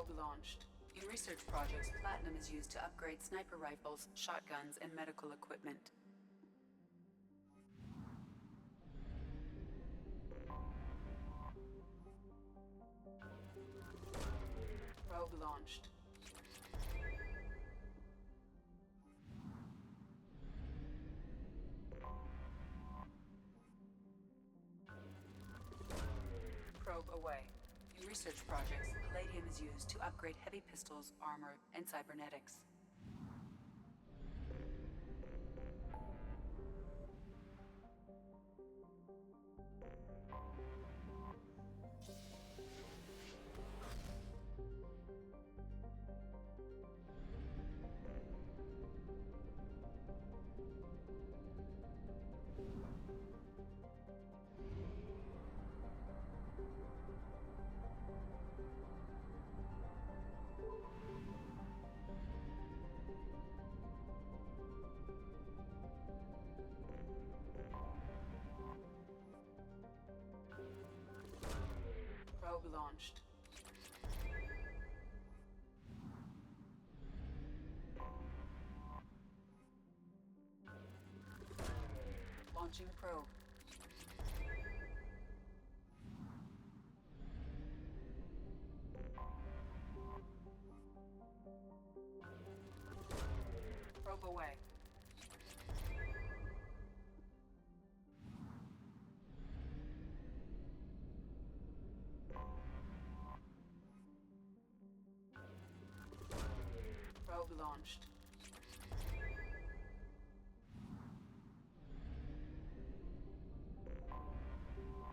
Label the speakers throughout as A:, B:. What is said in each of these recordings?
A: Probe launched. In research projects, platinum is used to upgrade sniper rifles, shotguns, and medical equipment. Probe launched. Probe away. In research projects, palladium is used to upgrade heavy pistols, armor, and cybernetics. Probe launched. Launching probe. Probe away. Probe launched.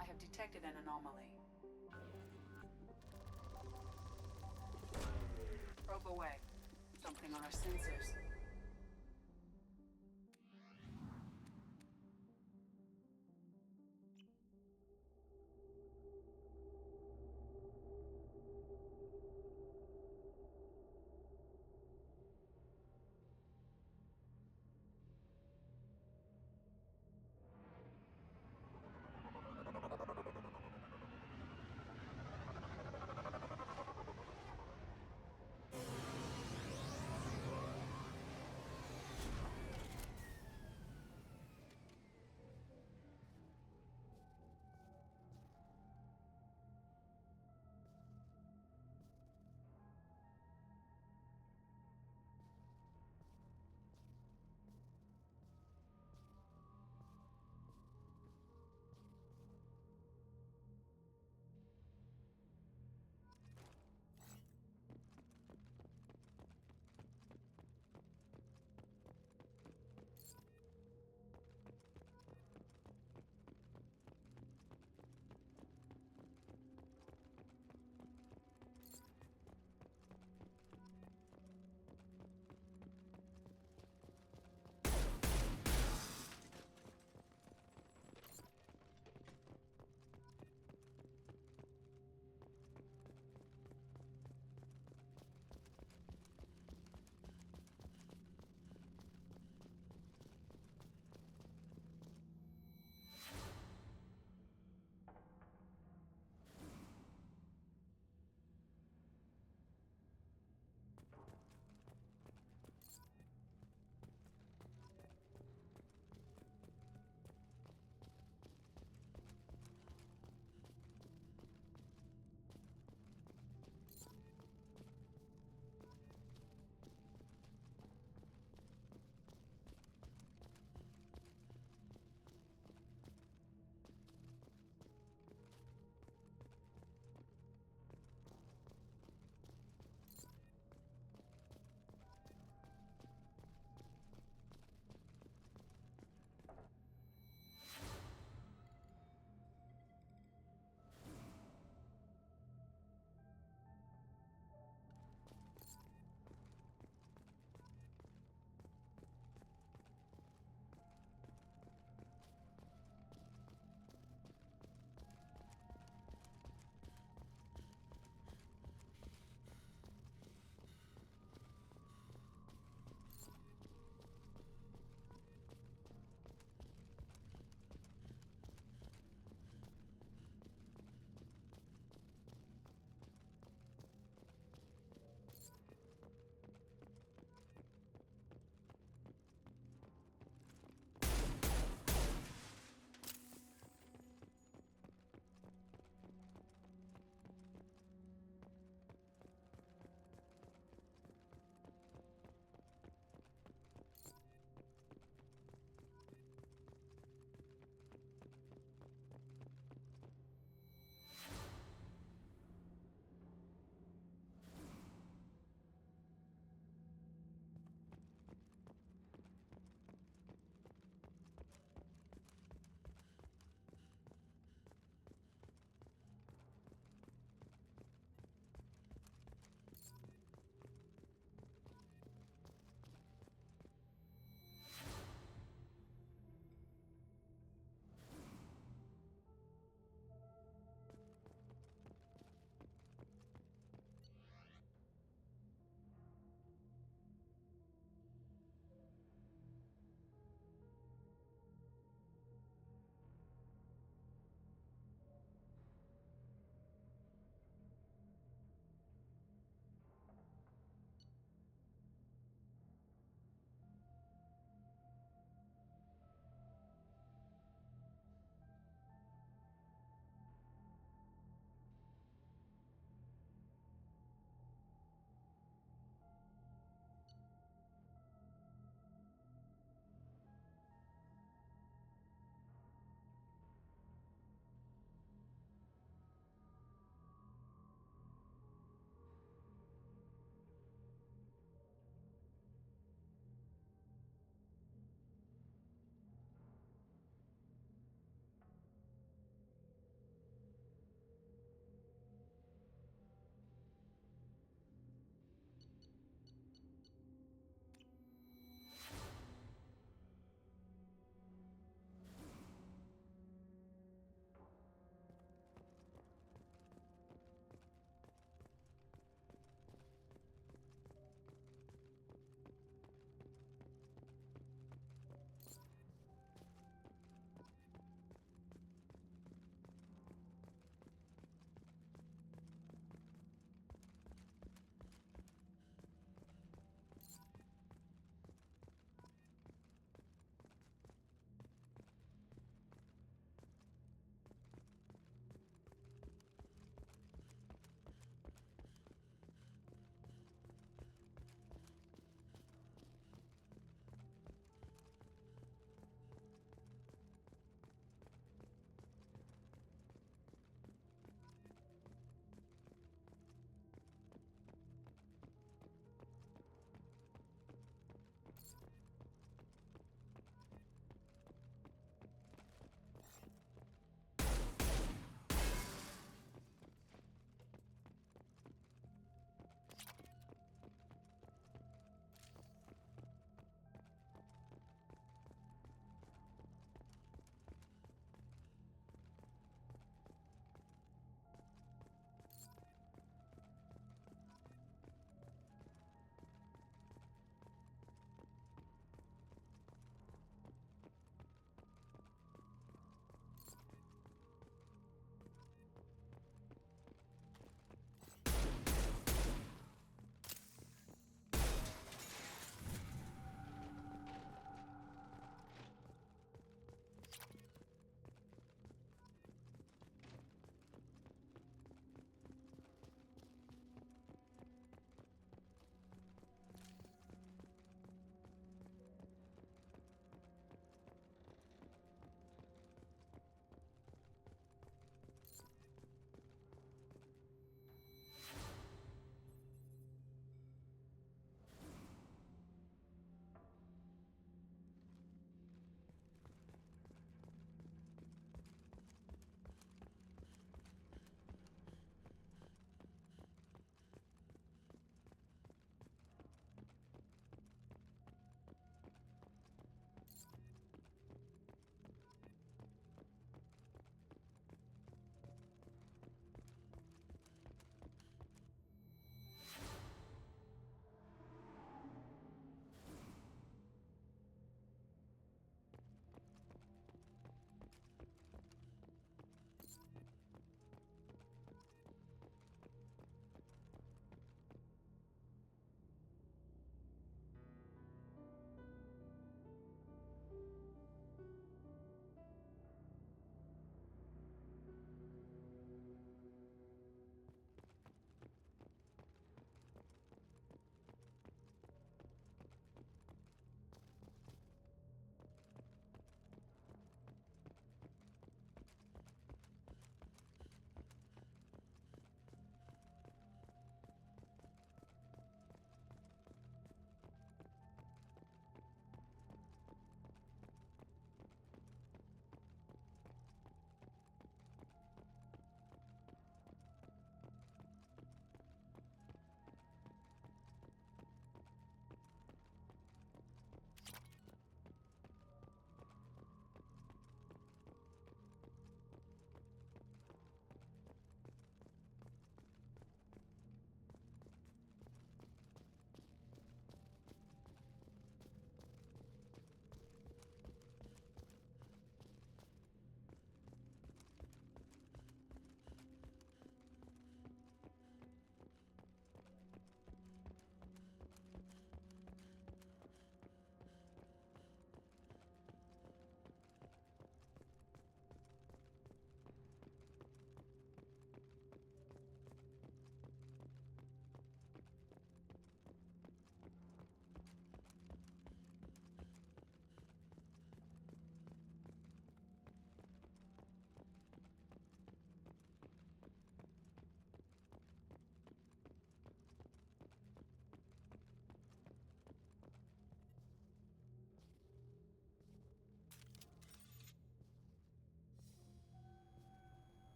A: I have detected an anomaly. Probe away. Something on our sensors.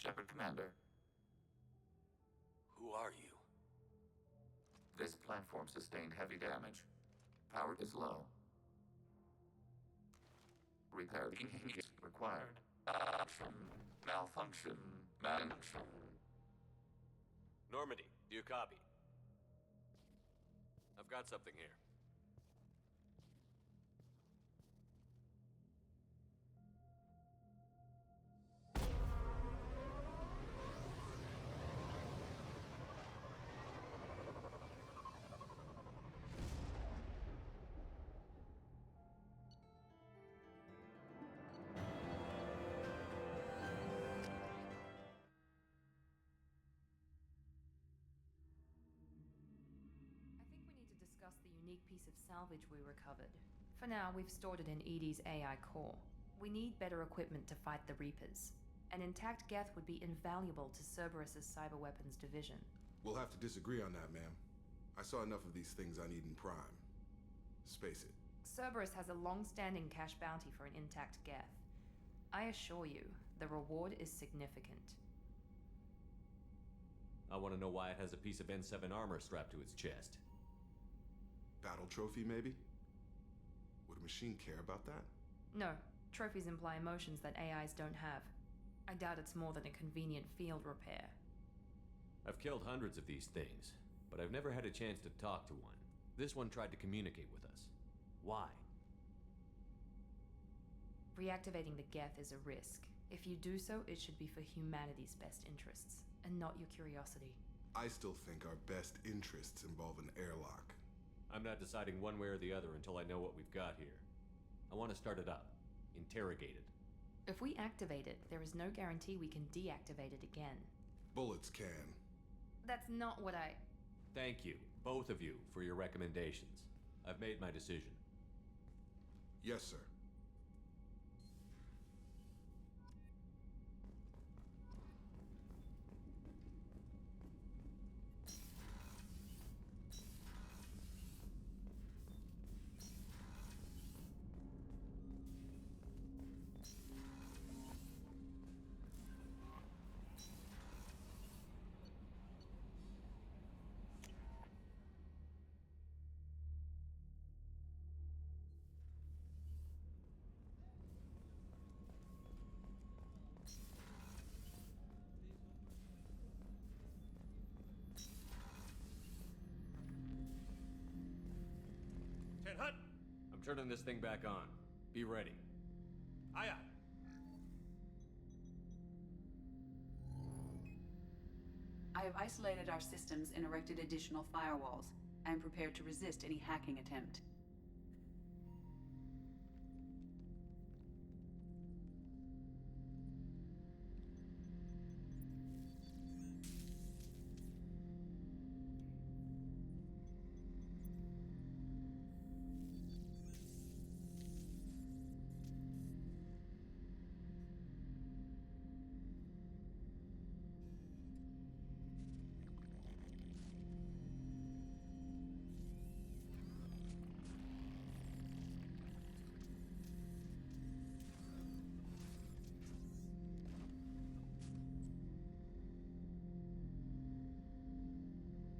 B: Shepard, Commander.
C: Who are you?
B: This platform sustained heavy damage. Power is low. Repair is required. Malfunction.
C: Normandy, do you copy? I've got something here.
D: Discuss the unique piece of salvage we recovered. For now, we've stored it in EDI's AI core. We need better equipment to fight the Reapers. An intact Geth would be invaluable to Cerberus' cyber weapons division.
E: We'll have to disagree on that, ma'am. I saw enough of these things I need in Prime. Space it.
D: Cerberus has a long-standing cash bounty for an intact Geth. I assure you, the reward is significant.
F: I want to know why it has a piece of N7 armor strapped to its chest.
E: Battle trophy, maybe? Would a machine care about that?
D: No. Trophies imply emotions that AIs don't have. I doubt it's more than a convenient field repair.
F: I've killed hundreds of these things, but I've never had a chance to talk to one. This one tried to communicate with us. Why?
D: Reactivating the Geth is a risk. If you do so, it should be for humanity's best interests, and not your curiosity.
E: I still think our best interests involve an airlock.
F: I'm not deciding one way or the other until I know what we've got here. I want to start it up. Interrogate it.
D: If we activate it, there is no guarantee we can deactivate it again.
E: Bullets can.
D: That's not what I...
F: Thank you, both of you, for your recommendations. I've made my decision.
E: Yes, sir.
C: Hut!
F: I'm turning this thing back on. Be ready.
C: Aye, aye.
A: I have isolated our systems and erected additional firewalls. I am prepared to resist any hacking attempt.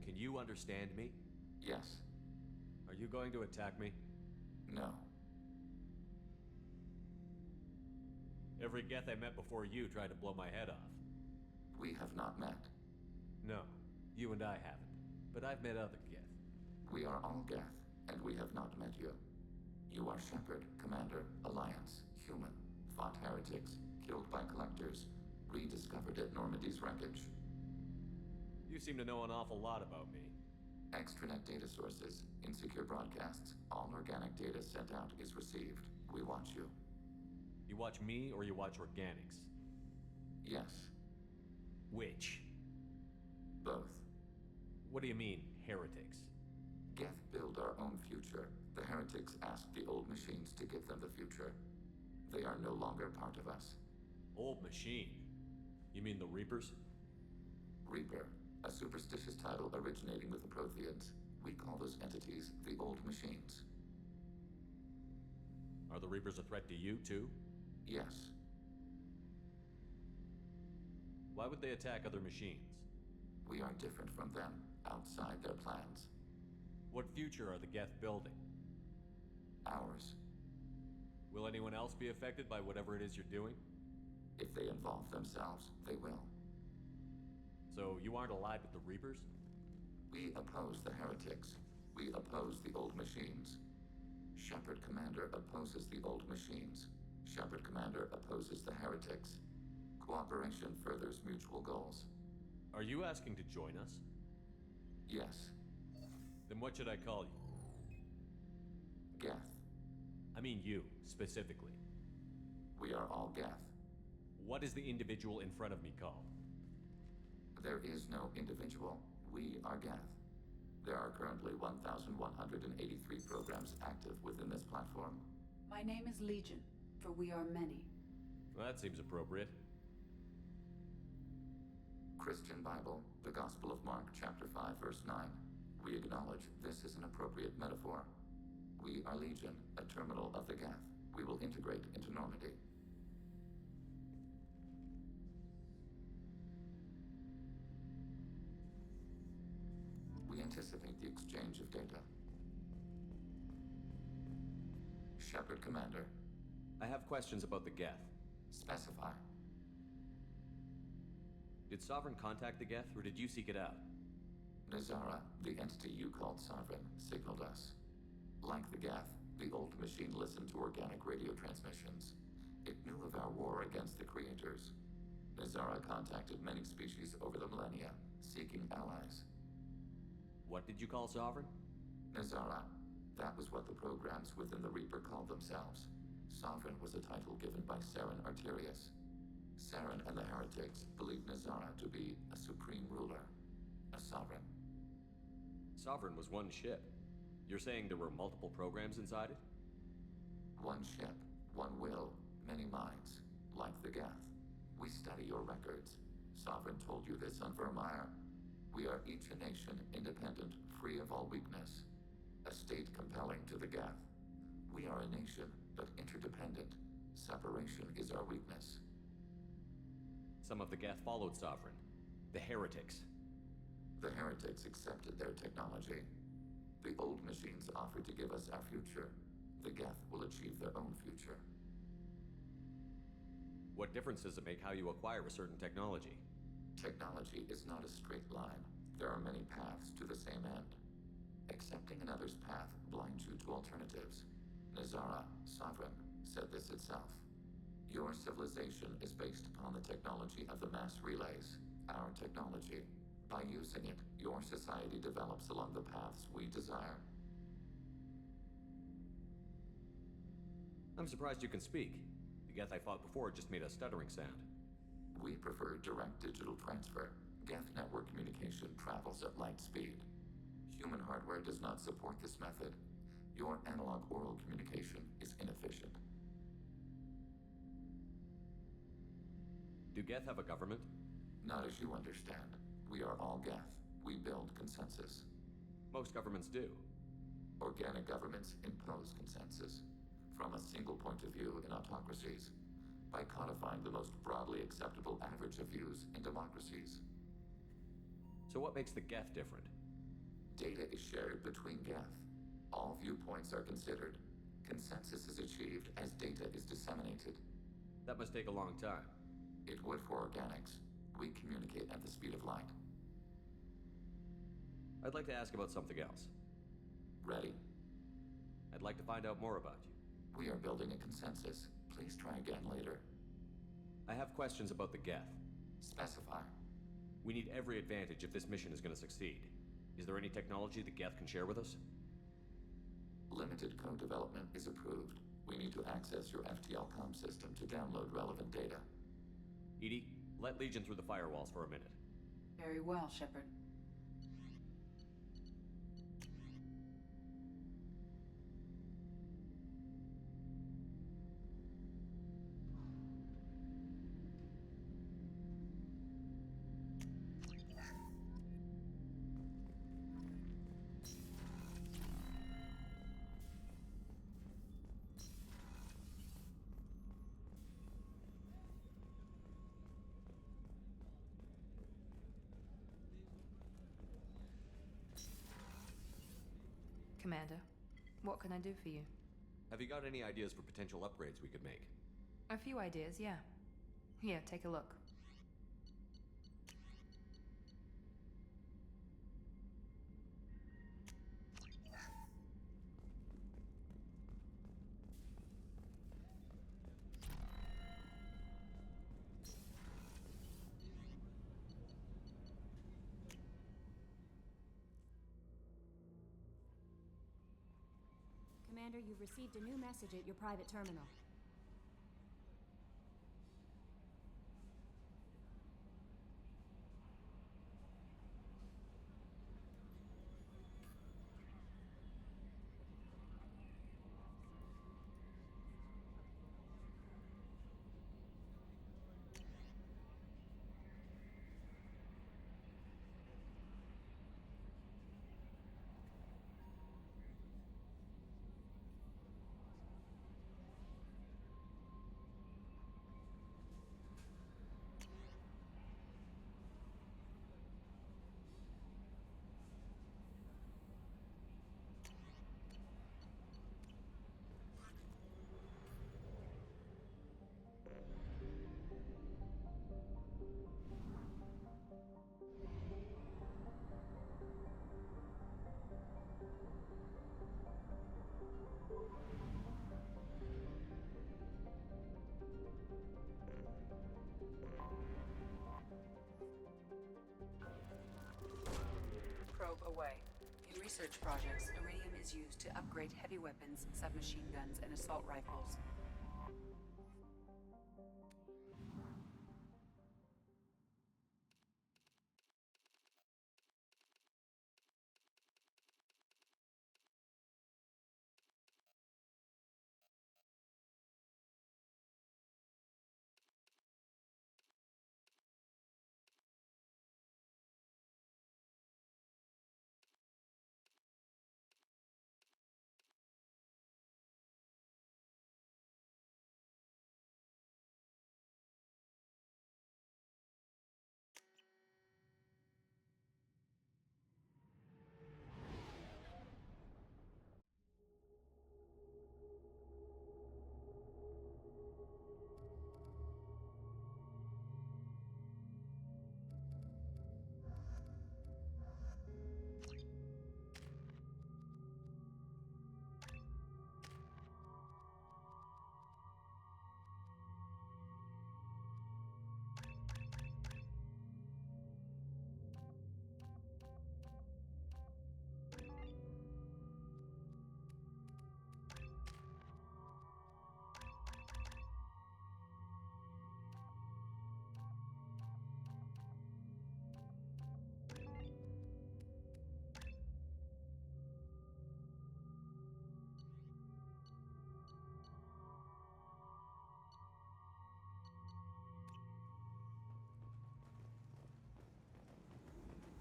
F: Can you understand me?
B: Yes.
F: Are you going to attack me?
B: No.
F: Every Geth I met before you tried to blow my head off.
B: We have not met.
F: No, you and I haven't. But I've met other Geth.
B: We are all Geth, and we have not met you. You are Shepard, Commander, Alliance, human, fought heretics, killed by collectors, rediscovered at Normandy's wreckage.
F: You seem to know an awful lot about me.
B: Extranet data sources, insecure broadcasts, all organic data sent out is received. We watch you.
F: You watch me or you watch organics?
B: Yes,
F: Which?
B: both.
F: What do you mean, heretics?
B: Geth build our own future. The heretics asked the old machines to give them the future. They are no longer part of us.
F: Old machine? You mean the Reapers?
B: Reaper, a superstitious title originating with the Protheans. We call those entities the old machines.
F: Are the Reapers a threat to you, too?
B: Yes.
F: Why would they attack other machines?
B: We are different from them, outside their plans.
F: What future are the Geth building?
B: Ours.
F: Will anyone else be affected by whatever it is you're doing?
B: If they involve themselves, they will.
F: So you aren't allied with the Reapers?
B: We oppose the heretics. We oppose the old machines. Shepard Commander opposes the old machines. Shepard Commander opposes the heretics. Cooperation furthers mutual goals.
F: Are you asking to join us?
B: Yes.
F: Then what should I call you?
B: Geth.
F: I mean you, specifically.
B: We are all Geth.
F: What is the individual in front of me called?
B: There is no individual. We are Geth. There are currently 1,183 programs active within this platform.
A: My name is Legion, for we are many.
F: Well, that seems appropriate.
B: Christian Bible, the Gospel of Mark, chapter 5, verse 9. We acknowledge this is an appropriate metaphor. We are Legion, a terminal of the Geth. We will integrate into Normandy. We anticipate the exchange of data. Shepard Commander,
F: I have questions about the Geth.
B: specify.
F: Did Sovereign contact the Geth, or did you seek it out?
B: Nazara, the entity you called Sovereign, signaled us. Like the Geth, the old machine listened to organic radio transmissions. It knew of our war against the Creators. Nazara contacted many species over the millennia, seeking allies.
F: What did you call Sovereign?
B: Nazara. That was what the programs within the Reaper called themselves. Sovereign was a title given by Saren Arterius. Saren and the heretics believed Nazara to be a supreme ruler, a sovereign.
F: Sovereign was one ship. You're saying there were multiple programs inside it?
B: One ship, one will, many minds, like the Geth. We study your records. Sovereign told you this on Vermeer. We are each a nation, independent, free of all weakness. A state compelling to the Geth. We are a nation, but interdependent. Separation is our weakness.
F: Some of the Geth followed Sovereign. The heretics.
B: The heretics accepted their technology. The old machines offered to give us our future. The Geth will achieve their own future.
F: What difference does it make how you acquire a certain technology?
B: Technology is not a straight line. There are many paths to the same end. Accepting another's path blinds you to alternatives. Nazara, Sovereign, said this itself. Your civilization is based upon the technology of the mass relays, our technology. By using it, your society develops along the paths we desire.
F: I'm surprised you can speak. The Geth I fought before just made a stuttering sound.
B: We prefer direct digital transfer. Geth network communication travels at light speed. Human hardware does not support this method. Your analog oral communication is inefficient.
F: Do Geth have a government?
B: Not as you understand. We are all Geth. We build consensus.
F: Most governments do.
B: Organic governments impose consensus from a single point of view in autocracies by codifying the most broadly acceptable average of views in democracies.
F: So what makes the Geth different?
B: Data is shared between Geth. All viewpoints are considered. Consensus is achieved as data is disseminated.
F: That must take a long time.
B: It would for organics. We communicate at the speed of light.
F: I'd like to ask about something else.
B: Ready?
F: I'd like to find out more about you.
B: We are building a consensus. Please try again later.
F: I have questions about the Geth.
B: Specify.
F: We need every advantage if this mission is going to succeed. Is there any technology the Geth can share with us?
B: Limited code development is approved. We need to access your FTL comm system to download relevant data.
F: EDI, let Legion through the firewalls for a minute.
A: Very well, Shepard.
D: Commander, what can I do for you?
F: Have you got any ideas for potential upgrades we could make?
D: A few ideas, yeah. Here, take a look.
G: Commander, you've received a new message at your private terminal.
A: Probe away. In research projects, iridium is used to upgrade heavy weapons, submachine guns, and assault rifles.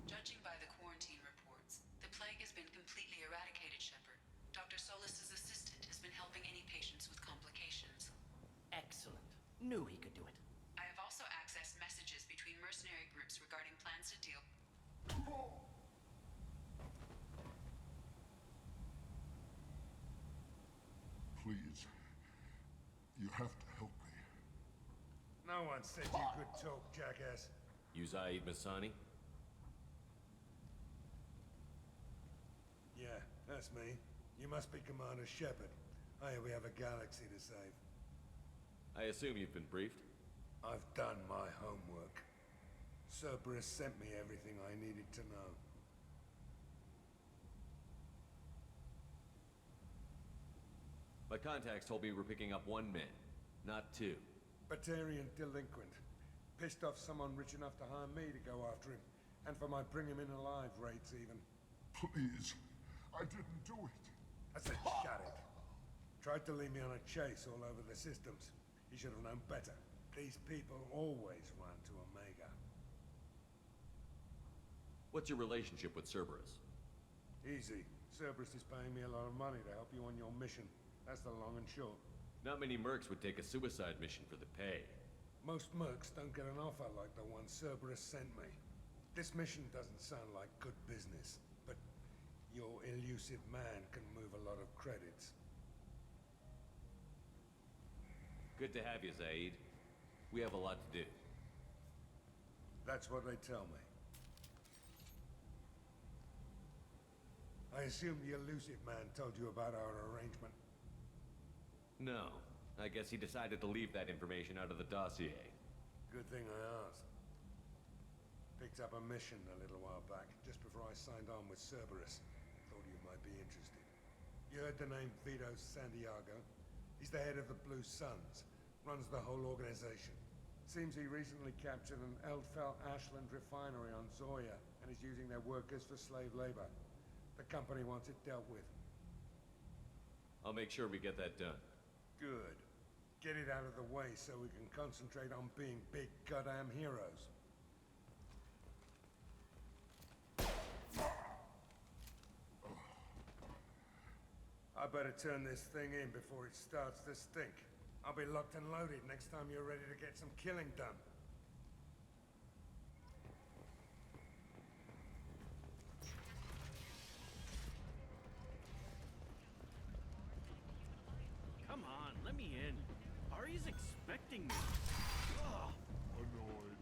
A: Judging by the quarantine reports, the plague has been completely eradicated, Shepard. Dr. Solis's assistant has been helping any patients with complications.
H: Excellent. Knew he could do it.
A: I have also accessed messages between mercenary groups regarding plans to deal.
I: Please. You have to help me.
J: No one said you could talk, jackass.
F: You Zaid Masani?
J: Yeah, that's me. You must be Commander Shepard. Oh yeah, we have a galaxy to save.
F: I assume you've been briefed?
J: I've done my homework. Cerberus sent me everything I needed to know.
F: My contacts told me we're picking up one man, not two.
J: Batarian delinquent. Pissed off someone rich enough to hire me to go after him. And for my bring him in alive rates even.
I: Please. I didn't do it.
J: I said shut it. Tried to lead me on a chase all over the systems. He should have known better. These people always run to Omega.
F: What's your relationship with Cerberus?
J: Easy. Cerberus is paying me a lot of money to help you on your mission. That's the long and short.
F: Not many mercs would take a suicide mission for the pay.
J: Most mercs don't get an offer like the one Cerberus sent me. This mission doesn't sound like good business, but Your elusive man can move a lot of credits.
F: Good to have you, Zaid. We have a lot to do.
J: That's what they tell me. I assume the elusive man told you about our arrangement.
F: No. I guess he decided to leave that information out of the dossier.
J: Good thing I asked. Picked up a mission a little while back, just before I signed on with Cerberus. Thought you might be interested. You heard the name Vito Santiago? He's the head of the Blue Suns. Runs the whole organization. Seems he recently captured an Eldfell Ashland refinery on Zoya and is using their workers for slave labor. The company wants it dealt with.
F: I'll make sure we get that done.
J: Good. Get it out of the way so we can concentrate on being big goddamn heroes. I better turn this thing in before it starts to stink. I'll be locked and loaded next time you're ready to get some killing done.
K: Come on, let me in. Ari's expecting me. Ugh.
I: Annoyed.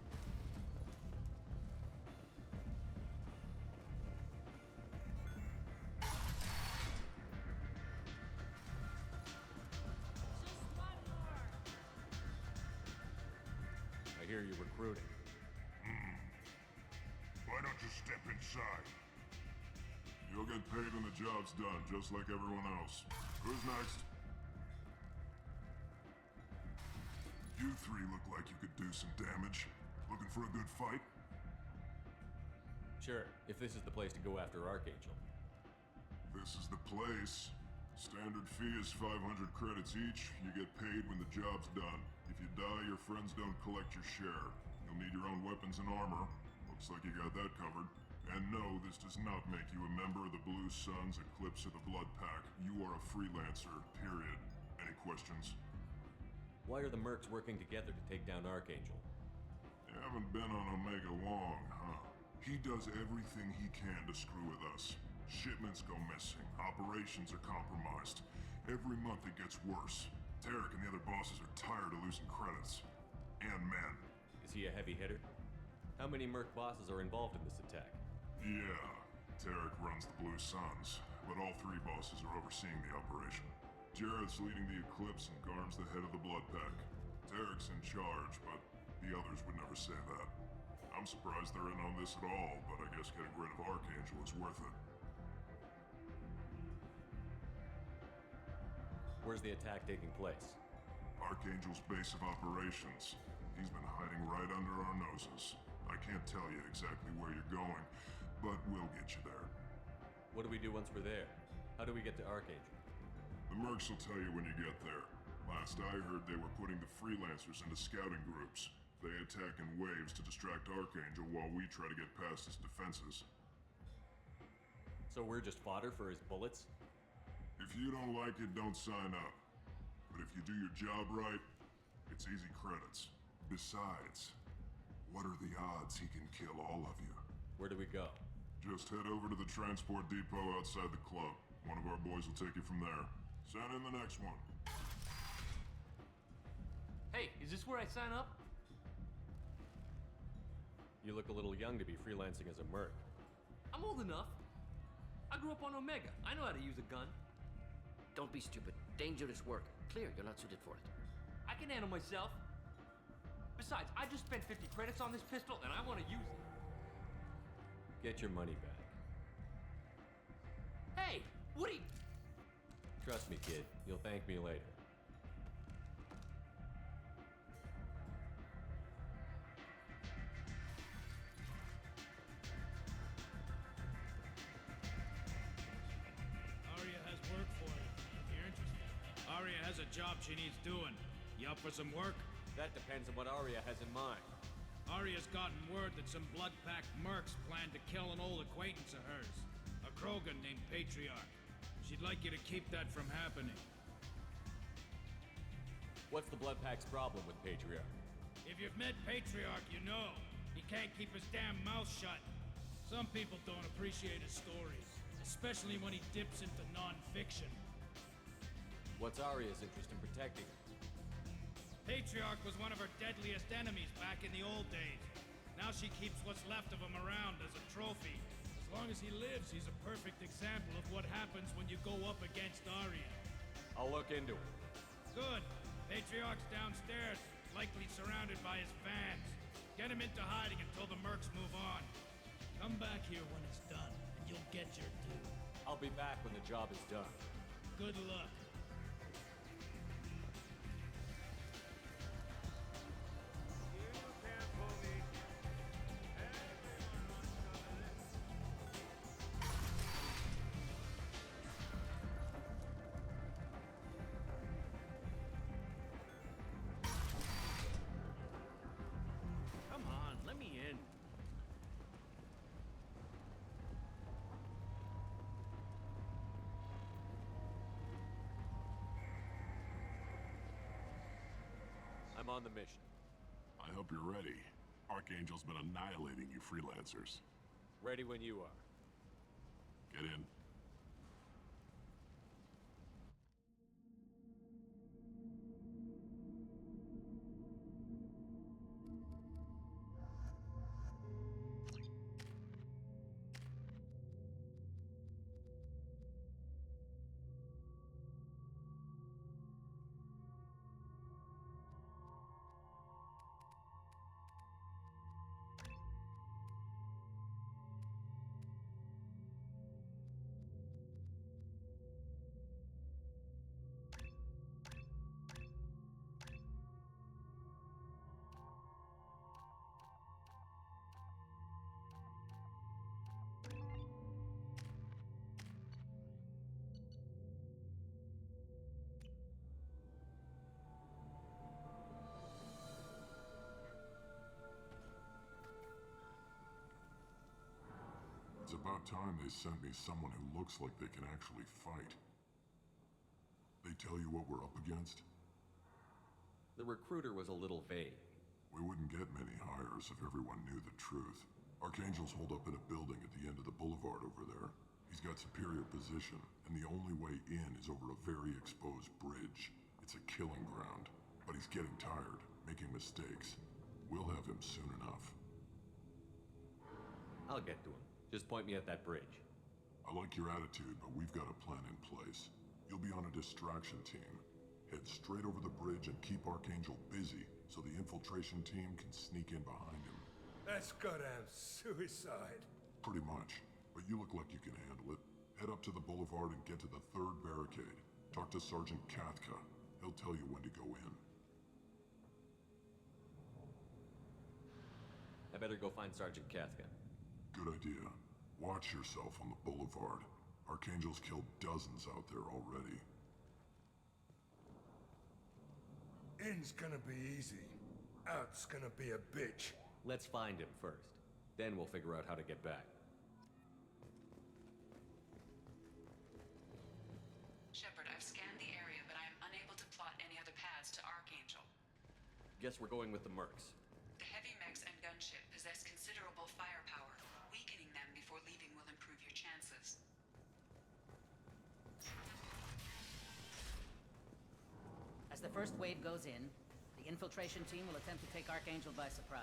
F: I hear you're recruiting.
I: Why don't you step inside? You'll get paid when the job's done, just like everyone else. Who's next? You three look like you could do some damage. Looking for a good fight?
F: Sure, if this is the place to go after Archangel.
I: This is the place. Standard fee is 500 credits each. You get paid when the job's done. If you die, your friends don't collect your share. You'll need your own weapons and armor. Looks like you got that covered. And no, this does not make you a member of the Blue Suns, Eclipse, or the Blood Pack. You are a freelancer, period. Any questions?
F: Why are the mercs working together to take down Archangel?
I: You haven't been on Omega long, huh? He does everything he can to screw with us. Shipments go missing. Operations are compromised. Every month it gets worse. Tarek and the other bosses are tired of losing credits. And men.
F: Is he a heavy hitter? How many merc bosses are involved in this attack?
I: Yeah. Tarek runs the Blue Suns, but all three bosses are overseeing the operation. Jared's leading the Eclipse and Garm's the head of the Blood Pack. Tarek's in charge, but the others would never say that. I'm surprised they're in on this at all, but I guess getting rid of Archangel is worth it.
F: Where's the attack taking place?
I: Archangel's base of operations. He's been hiding right under our noses. I can't tell you exactly where you're going, but we'll get you there.
F: What do we do once we're there? How do we get to Archangel?
I: The mercs will tell you when you get there. Last I heard, they were putting the freelancers into scouting groups. They attack in waves to distract Archangel while we try to get past his defenses.
F: So we're just fodder for his bullets?
I: If you don't like it, don't sign up. But if you do your job right, it's easy credits. Besides, what are the odds he can kill all of you?
F: Where do we go?
I: Just head over to the transport depot outside the club. One of our boys will take you from there. Send in the next one.
K: Hey, is this where I sign up?
F: You look a little young to be freelancing as a merc.
K: I'm old enough. I grew up on Omega. I know how to use a gun.
H: Don't be stupid. Dangerous work. Clear, you're not suited for it.
K: I can handle myself. Besides, I just spent 50 credits on this pistol, and I want to use it.
F: Get your money back.
K: Hey, Woody!
F: Trust me, kid. You'll thank me later.
L: Aria has work for you, if you're interested. Aria has a job she needs doing. You up for some work?
F: That depends on what Aria has in mind.
L: Aria's gotten word that some blood-packed mercs plan to kill an old acquaintance of hers. A Krogan named Patriarch. She'd like you to keep that from happening.
F: What's the Blood Pack's problem with Patriarch?
L: If you've met Patriarch, you know. He can't keep his damn mouth shut. Some people don't appreciate his stories. especially when he dips into non-fiction.
F: What's Arya's interest in protecting her?
L: Patriarch was one of her deadliest enemies back in the old days. Now she keeps what's left of him around as a trophy. As long as he lives, he's a perfect example of what happens when you go up against Arya.
F: I'll look into it.
L: Good. Patriarch's downstairs, likely surrounded by his fans. Get him into hiding until the mercs move on. Come back here when it's done, and you'll get your due.
F: I'll be back when the job is done.
L: Good luck.
K: Come on, let me in.
F: I'm on the mission.
I: I hope you're ready. Archangel's been annihilating you freelancers.
F: Ready when you are.
I: Get in. It's about time they sent me someone who looks like they can actually fight. They tell you what we're up against?
F: The recruiter was a little vague.
I: We wouldn't get many hires if everyone knew the truth. Archangel's holed up in a building at the end of the boulevard over there. He's got superior position, and the only way in is over a very exposed bridge. It's a killing ground, but he's getting tired, making mistakes. We'll have him soon enough.
F: I'll get to him. Just point me at that bridge.
I: I like your attitude, but we've got a plan in place. You'll be on a distraction team. Head straight over the bridge and keep Archangel busy so the infiltration team can sneak in behind him.
J: That's goddamn suicide.
I: Pretty much. But you look like you can handle it. Head up to the boulevard and get to the third barricade. Talk to Sergeant Kathka. He'll tell you when to go in.
F: I better go find Sergeant Kathka.
I: Good idea. Watch yourself on the boulevard. Archangel's killed dozens out there already.
J: In's gonna be easy. Out's gonna be a bitch.
F: Let's find him first. Then we'll figure out how to get back.
A: Shepard, I've scanned the area, but I am unable to plot any other paths to Archangel.
F: Guess we're going with the mercs.
A: The heavy mechs and gunship possess considerable firepower. Weakening them before leaving will improve your chances.
M: As the first wave goes in, the infiltration team will attempt to take Archangel by surprise.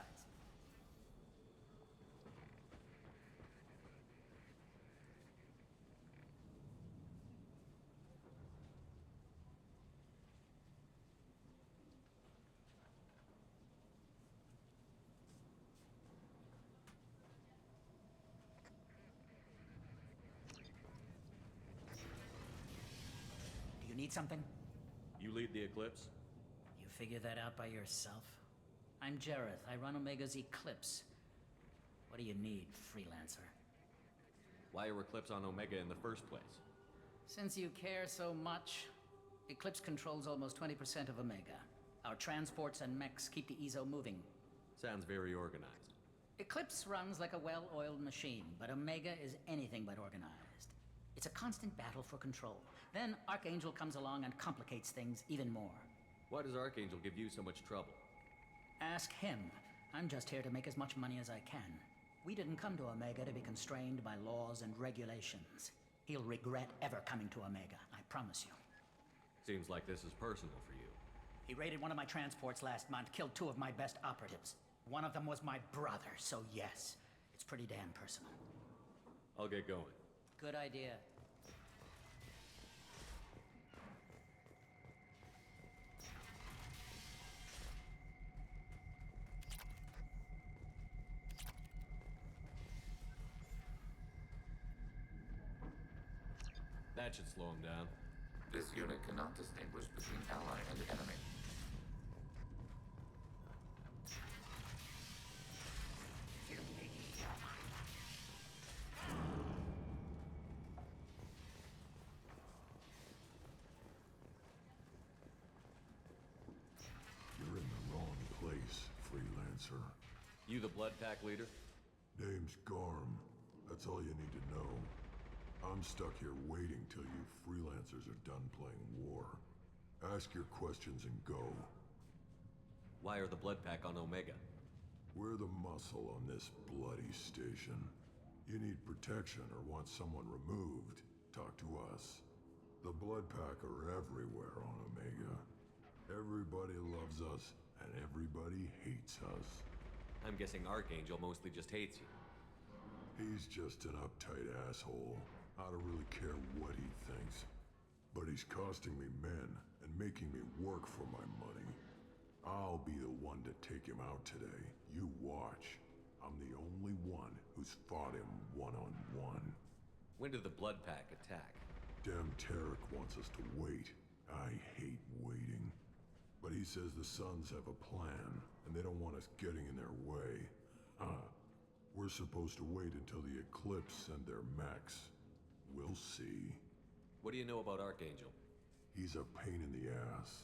M: Do you need something?
F: You lead the Eclipse?
M: You figure that out by yourself? I'm Jareth. I run Omega's Eclipse. What do you need, freelancer?
F: Why are Eclipse on Omega in the first place?
M: Since you care so much, Eclipse controls almost 20% of Omega. Our transports and mechs keep the EZO moving.
F: Sounds very organized.
M: Eclipse runs like a well-oiled machine, but Omega is anything but organized. It's a constant battle for control. Then Archangel comes along and complicates things even more.
F: Why does Archangel give you so much trouble?
M: Ask him. I'm just here to make as much money as I can. We didn't come to Omega to be constrained by laws and regulations. He'll regret ever coming to Omega, I promise you.
F: Seems like this is personal for you.
M: He raided one of my transports last month, killed 2 of my best operatives. One of them was my brother, so yes, it's pretty damn personal.
F: I'll get going.
M: Good idea.
F: That should slow him down.
B: This unit cannot distinguish between ally and enemy.
I: You're in the wrong place, freelancer.
F: You the Blood Pack leader?
I: Name's Garm. That's all you need to know. I'm stuck here waiting till you freelancers are done playing war. Ask your questions and go.
F: Why are the Blood Pack on Omega?
I: We're the muscle on this bloody station. You need protection or want someone removed, talk to us. The Blood Pack are everywhere on Omega. Everybody loves us, and everybody hates us.
F: I'm guessing Archangel mostly just hates you.
I: He's just an uptight asshole. I don't really care what he thinks. But he's costing me men and making me work for my money. I'll be the one to take him out today. You watch. I'm the only one who's fought him one-on-one.
F: When did the Blood Pack attack?
I: Damn Tarek wants us to wait. I hate waiting. But he says the Suns have a plan, and they don't want us getting in their way. We're supposed to wait until the Eclipse send their mechs. We'll see.
F: What do you know about Archangel?
I: He's a pain in the ass.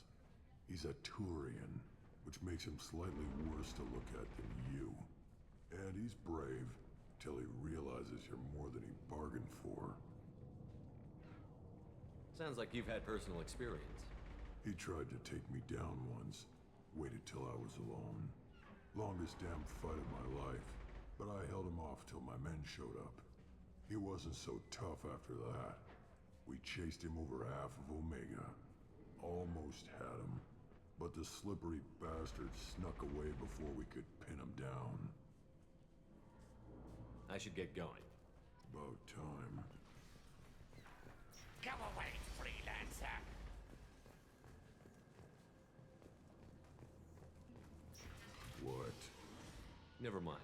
I: He's a Turian, which makes him slightly worse to look at than you. And he's brave, till he realizes you're more than he bargained for.
F: Sounds like you've had personal experience.
I: He tried to take me down once. Waited till I was alone. Longest damn fight of my life. But I held him off till my men showed up. He wasn't so tough after that. We chased him over half of Omega. Almost had him. But the slippery bastard snuck away before we could pin him down.
F: I should get going.
I: About time.
N: Go away, freelancer!
I: What?
F: Never mind.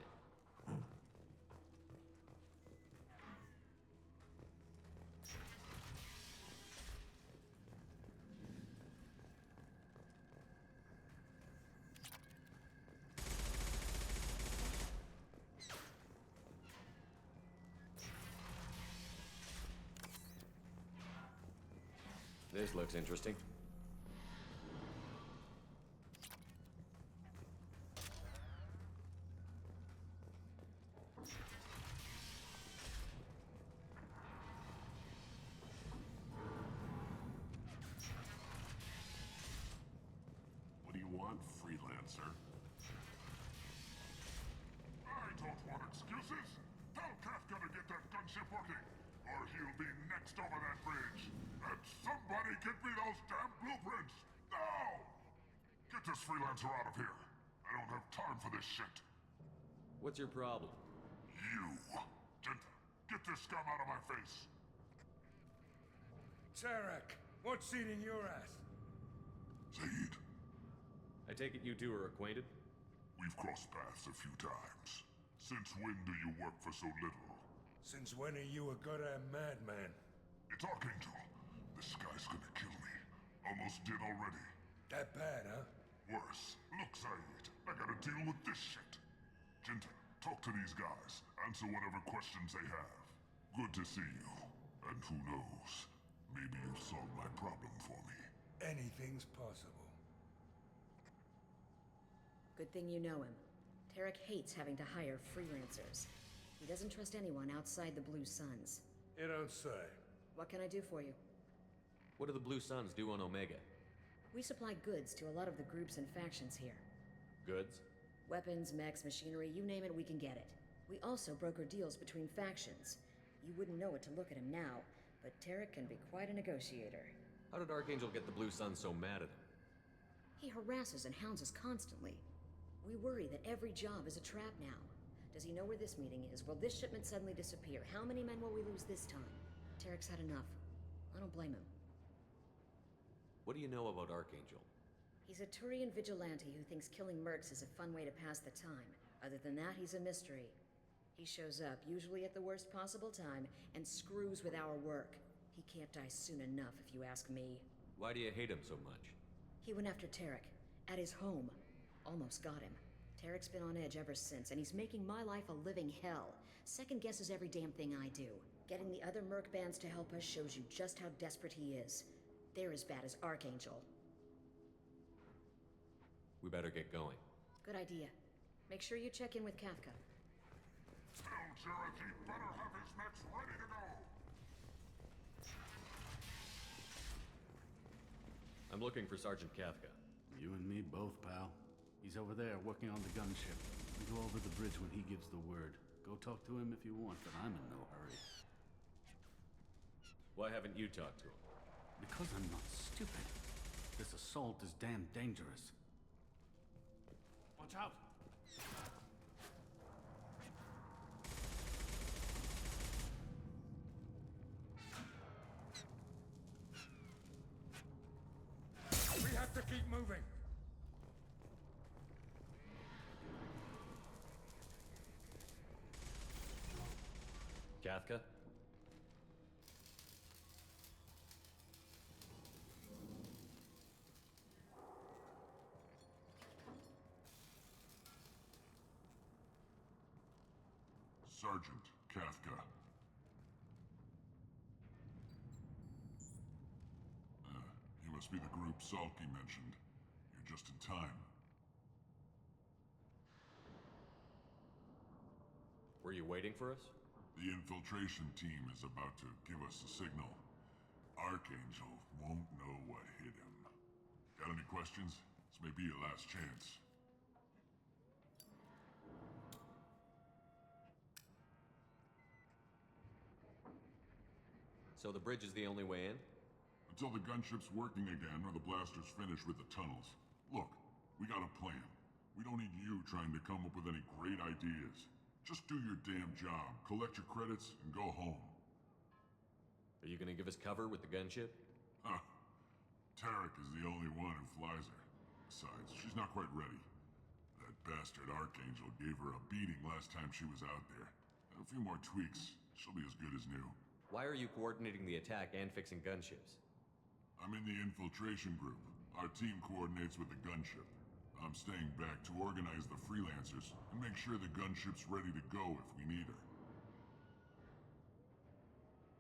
F: This looks interesting.
I: What do you want, freelancer?
O: I don't want excuses. Tell Kafka to get that gunship working, or he'll be next over that bridge. And somebody get me those damn blueprints! Now! Get this freelancer out of here. I don't have time for this shit.
F: What's your problem?
O: You! Jinta, get this scum out of my face!
J: Tarek, what's eating your ass?
O: Zaid,
F: I take it you two are acquainted?
O: we've crossed paths a few times. Since when do you work for so little?
J: Since when are you a goddamn madman?
O: It's Archangel. This guy's gonna kill me. Almost did already.
J: That bad, huh?
O: Worse. Look, Saeed, I gotta deal with this shit. Jinta, talk to these guys. Answer whatever questions they have. Good to see you. And who knows, maybe you'll solve my problem for me.
J: Anything's possible.
P: Good thing you know him. Tarek hates having to hire freelancers. He doesn't trust anyone outside the Blue Suns.
J: You don't say.
P: What can I do for you?
F: What do the Blue Suns do on Omega?
P: We supply goods to a lot of the groups and factions here.
F: Goods?
P: Weapons, mechs, machinery, you name it, we can get it. We also broker deals between factions. You wouldn't know it to look at him now, but Tarek can be quite a negotiator.
F: How did Archangel get the Blue Sun so mad at him?
P: He harasses and hounds us constantly. We worry that every job is a trap now. Does he know where this meeting is? Will this shipment suddenly disappear? How many men will we lose this time? Tarek's had enough. I don't blame him.
F: What do you know about Archangel?
P: He's a Turian vigilante who thinks killing mercs is a fun way to pass the time. Other than that, he's a mystery. He shows up, usually at the worst possible time, and screws with our work. He can't die soon enough, if you ask me.
F: Why do you hate him so much?
P: He went after Tarek, at his home. Almost got him. Tarek's been on edge ever since, and he's making my life a living hell. Second guesses every damn thing I do. Getting the other merc bands to help us shows you just how desperate he is. They're as bad as Archangel.
F: We better get going.
P: Good idea. Make sure you check in with Kafka.
O: Tell Jarek he better have his mechs ready to go.
F: I'm looking for Sergeant Kafka.
Q: You and me both, pal. He's over there working on the gunship. We go over the bridge when he gives the word. Go talk to him if you want, but I'm in no hurry.
F: Why haven't you talked to him?
Q: Because I'm not stupid. This assault is damn dangerous.
K: Watch out!
J: We have to keep moving.
F: Kafka?
I: Sergeant Kafka. You must be the group Salky mentioned. You're just in time.
F: Were you waiting for us?
I: The infiltration team is about to give us a signal. Archangel won't know what hit him. Got any questions? This may be your last chance.
F: So the bridge is the only way in?
I: Until the gunship's working again or the blasters finish with the tunnels. Look, we got a plan. We don't need you trying to come up with any great ideas. Just do your damn job, collect your credits, and go home.
F: Are you gonna give us cover with the gunship?
I: Huh. Tarek is the only one who flies her. Besides, she's not quite ready. That bastard Archangel gave her a beating last time she was out there. A few more tweaks, she'll be as good as new.
F: Why are you coordinating the attack and fixing gunships?
I: I'm in the infiltration group. Our team coordinates with the gunship. I'm staying back to organize the freelancers and make sure the gunship's ready to go if we need her.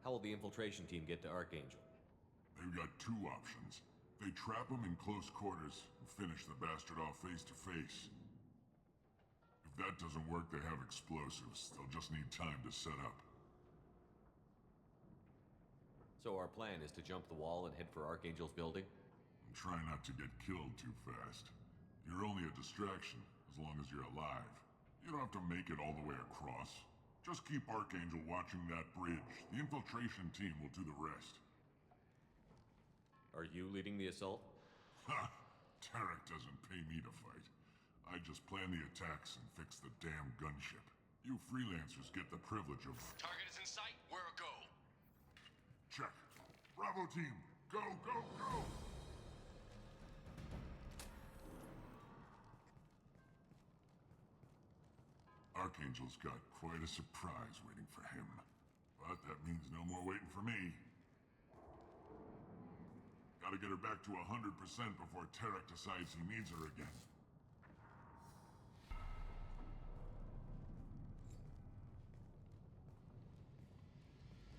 F: How will the infiltration team get to Archangel?
I: They've got two options. They trap him in close quarters and finish the bastard off face to face. If that doesn't work, they have explosives. They'll just need time to set up.
F: So our plan is to jump the wall and head for Archangel's building?
I: And try not to get killed too fast. You're only a distraction, as long as you're alive. You don't have to make it all the way across. Just keep Archangel watching that bridge. The infiltration team will do the rest.
F: Are you leading the assault?
I: Ha! Tarek doesn't pay me to fight. I just plan the attacks and fix the damn gunship. You freelancers get the privilege of...
K: Target is in sight. We're a go.
I: Check. Bravo team, go, go, go! Archangel's got quite a surprise waiting for him. But that means no more waiting for me. Gotta get her back to 100% before Tarek decides he needs her again.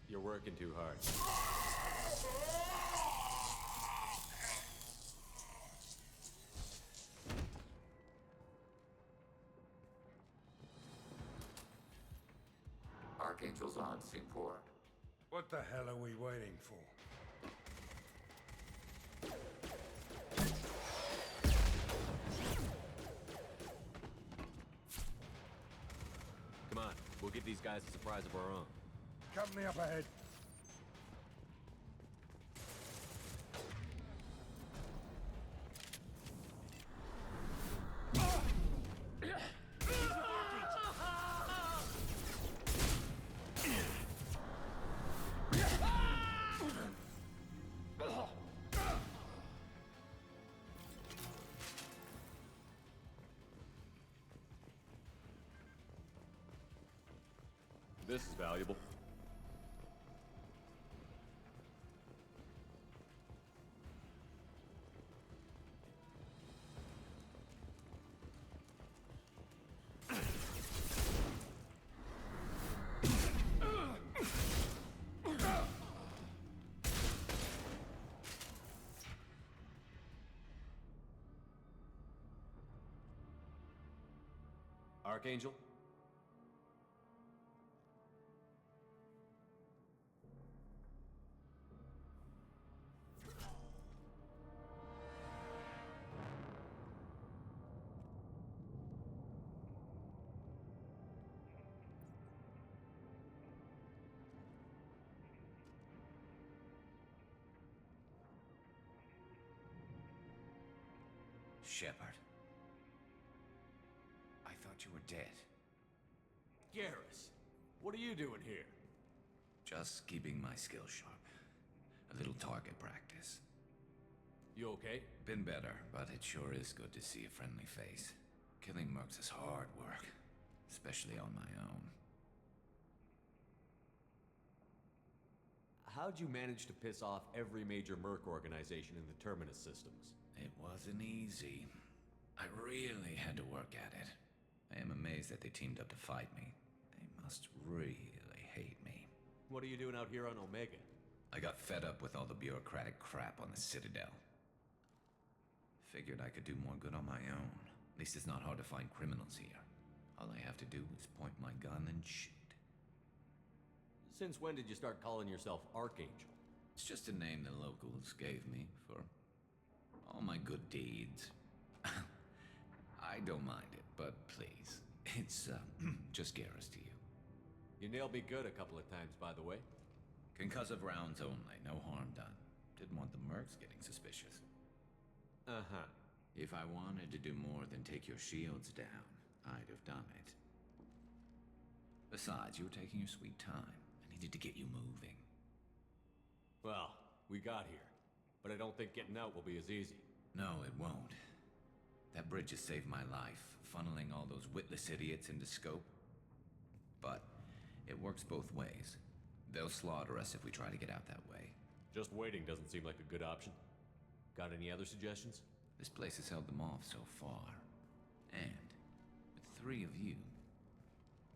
F: You're working too hard.
B: Archangel's odds seem poor.
J: What the hell are we waiting for?
F: Come on, we'll give these guys a surprise of our own.
J: Company up ahead.
F: This is valuable. Archangel?
R: Shepard. I thought you were dead.
F: Garrus, what are you doing here?
R: Just keeping my skills sharp. A little target practice.
F: You okay?
R: Been better, but it sure is good to see a friendly face. Killing mercs is hard work, especially on my own.
F: How'd you manage to piss off every major merc organization in the Terminus systems?
R: It wasn't easy. I really had to work at it. I am amazed that they teamed up to fight me. They must really hate me.
F: What are you doing out here on Omega?
R: I got fed up with all the bureaucratic crap on the Citadel. Figured I could do more good on my own. At least it's not hard to find criminals here. All I have to do is point my gun and shoot.
F: Since when did you start calling yourself Archangel?
R: It's just a name the locals gave me for all my good deeds. I don't mind it, but please, it's just Garrus to you.
F: You nailed me good a couple of times, by the way.
R: Concussive rounds only, no harm done. Didn't want the mercs getting suspicious.
F: Uh-huh.
R: If I wanted to do more than take your shields down, I'd have done it. Besides, you were taking your sweet time. I needed to get you moving.
F: Well, we got here. But I don't think getting out will be as easy.
R: No, it won't. That bridge has saved my life, funneling all those witless idiots into scope. But it works both ways. They'll slaughter us if we try to get out that way.
F: Just waiting doesn't seem like a good option. Got any other suggestions?
R: This place has held them off so far. And with 3 of you,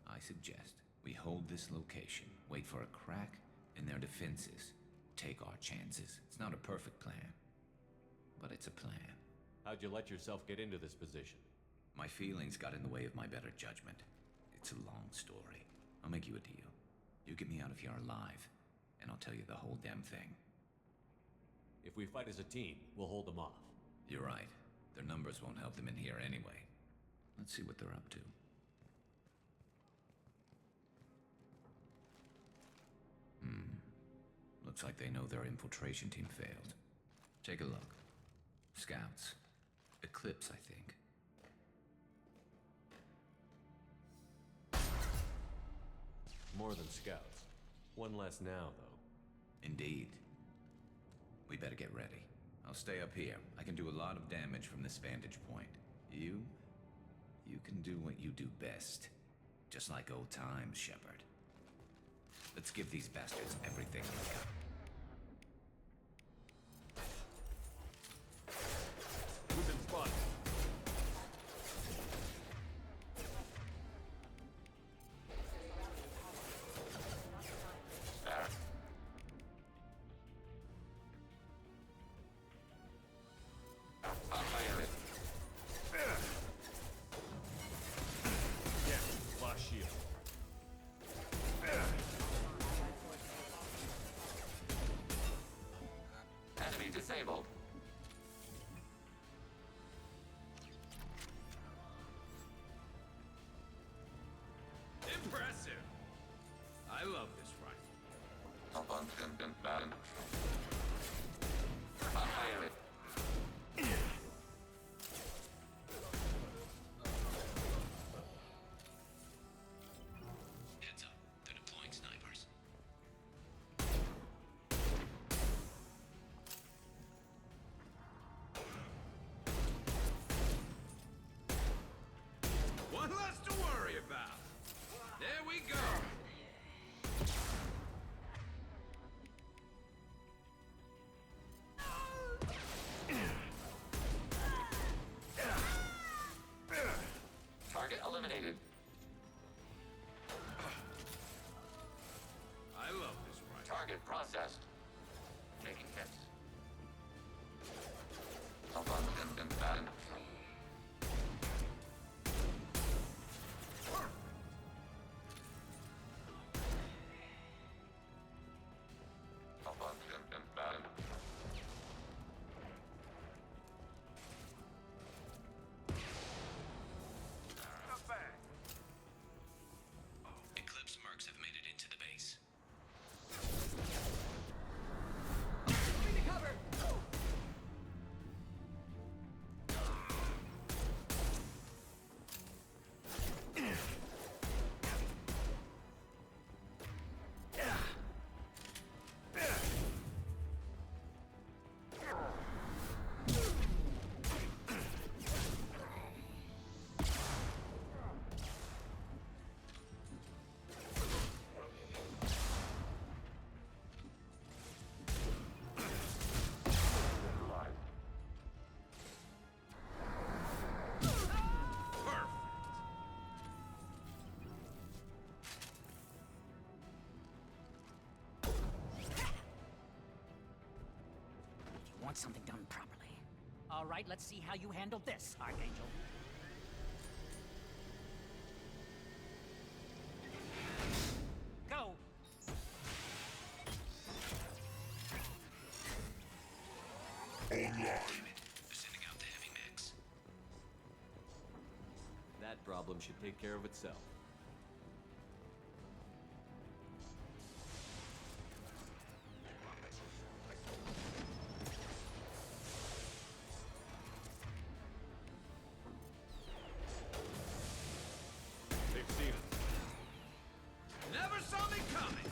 R: I suggest we hold this location, wait for a crack in their defenses, take our chances. It's not a perfect plan, but it's a plan.
F: How'd you let yourself get into this position?
R: My feelings got in the way of my better judgment. It's a long story. I'll make you a deal. You get me out of here alive, and I'll tell you the whole damn thing.
F: If we fight as a team, we'll hold them off.
R: You're right. Their numbers won't help them in here anyway. Let's see what they're up to. Looks like they know their infiltration team failed. Take a look. Scouts. Eclipse, I think.
F: More than scouts. One less now, though.
R: Indeed. We better get ready. I'll stay up here. I can do a lot of damage from this vantage point. You can do what you do best. Just like old times, Shepard. Let's give these bastards everything we've got.
F: We've been spotted.
B: Disabled.
K: Impressive. I love this rifle.
B: Abundant balance. I'll fire it.
R: Heads up. They're deploying snipers.
K: One less to worry about. There we go.
M: want something done properly. All right, let's see how you handle this, Archangel. Go!
R: Online. Sending out the heavy mix.
F: That problem should take care of itself.
C: They've seen us.
K: Never saw me coming!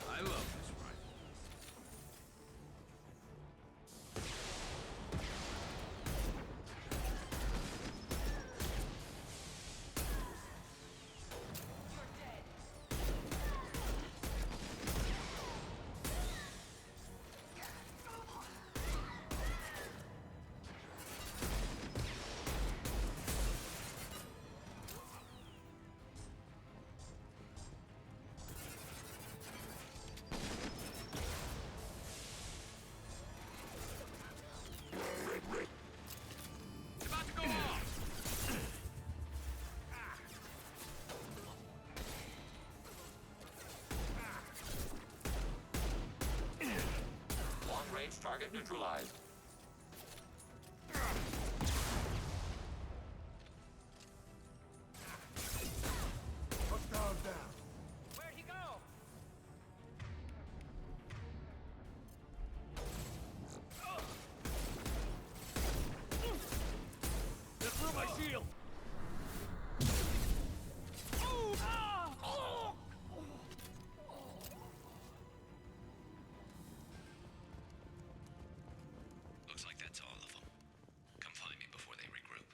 K: I love this rifle. It's about to go off!
B: Long-range target neutralized.
J: Hostile down.
M: Where'd he go?
K: They threw my shield!
R: Looks like that's all of them. Come find me before they regroup.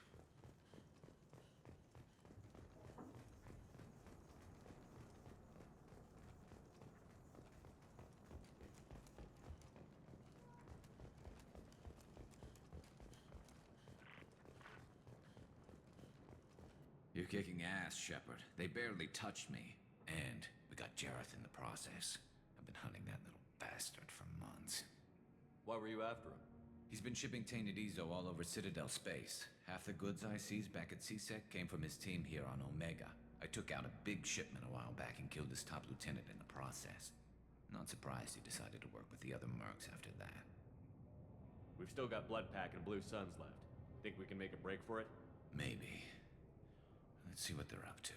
R: You're kicking ass, Shepard. They barely touched me. And we got Jareth in the process. I've been hunting that little bastard for months.
F: Why were you after him?
R: He's been shipping tainted Ezo all over Citadel space. Half the goods I seized back at CSEC came from his team here on Omega. I took out a big shipment a while back and killed his top lieutenant in the process. Not surprised he decided to work with the other mercs after that.
F: We've still got Bloodpack and Blue Suns left. Think we can make a break for it?
R: Maybe. Let's see what they're up to.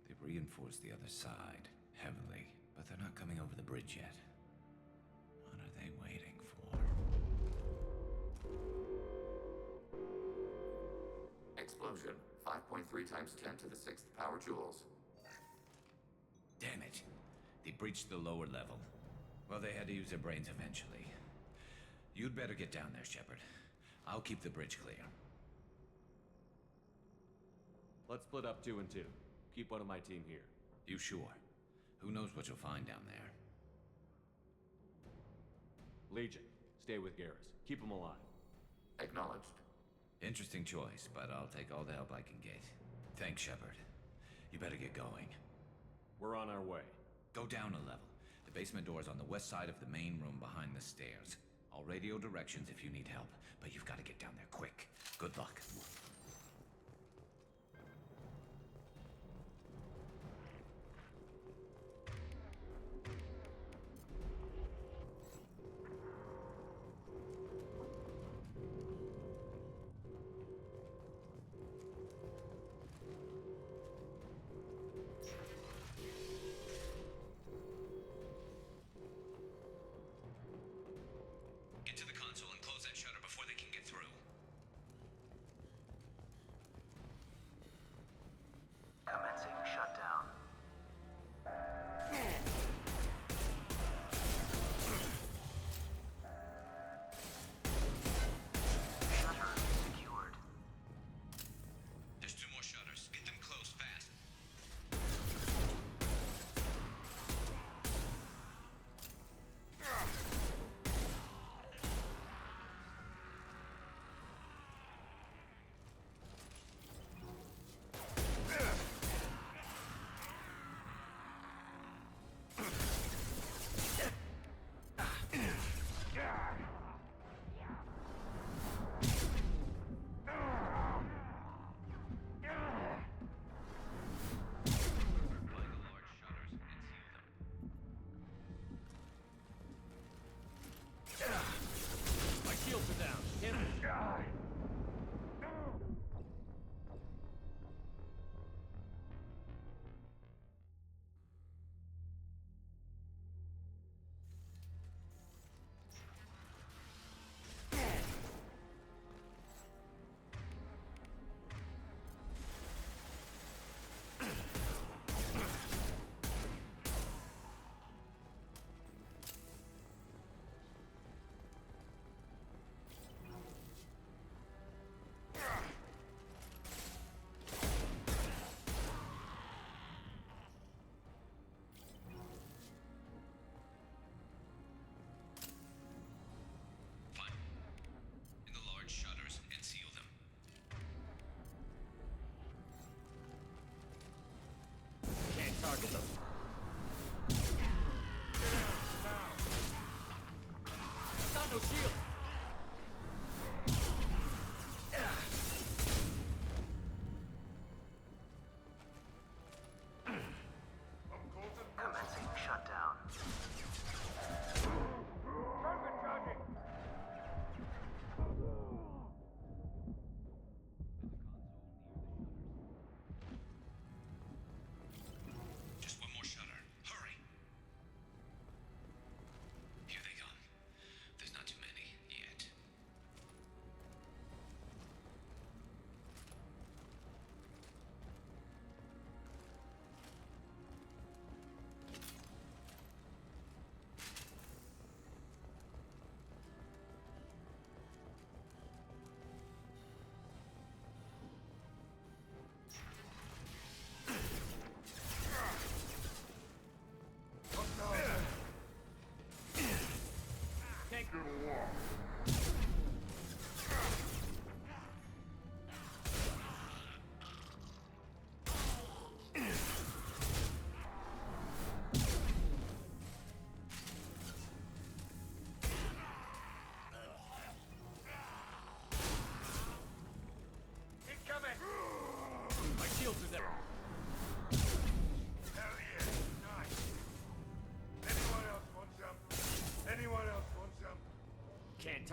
R: They've reinforced the other side, heavily, but they're not coming over the bridge yet. What are they waiting for?
B: Explosion. 5.3 times 10 to the 6th power joules.
R: Damn it. They breached the lower level. Well, they had to use their brains eventually. You'd better get down there, Shepard. I'll keep the bridge clear.
F: Let's split up 2 and 2. Keep one of my team here.
R: You sure? Who knows what you'll find down there?
F: Legion, stay with Garrus. Keep him alive.
B: Acknowledged.
R: Interesting choice, but I'll take all the help I can get. Thanks, Shepard. You better get going.
F: We're on our way.
R: Go down a level. The basement door's on the west side of the main room behind the stairs. I'll radio directions if you need help, but you've got to get down there quick. Good luck. Get to the console and close that shutter before they can get through.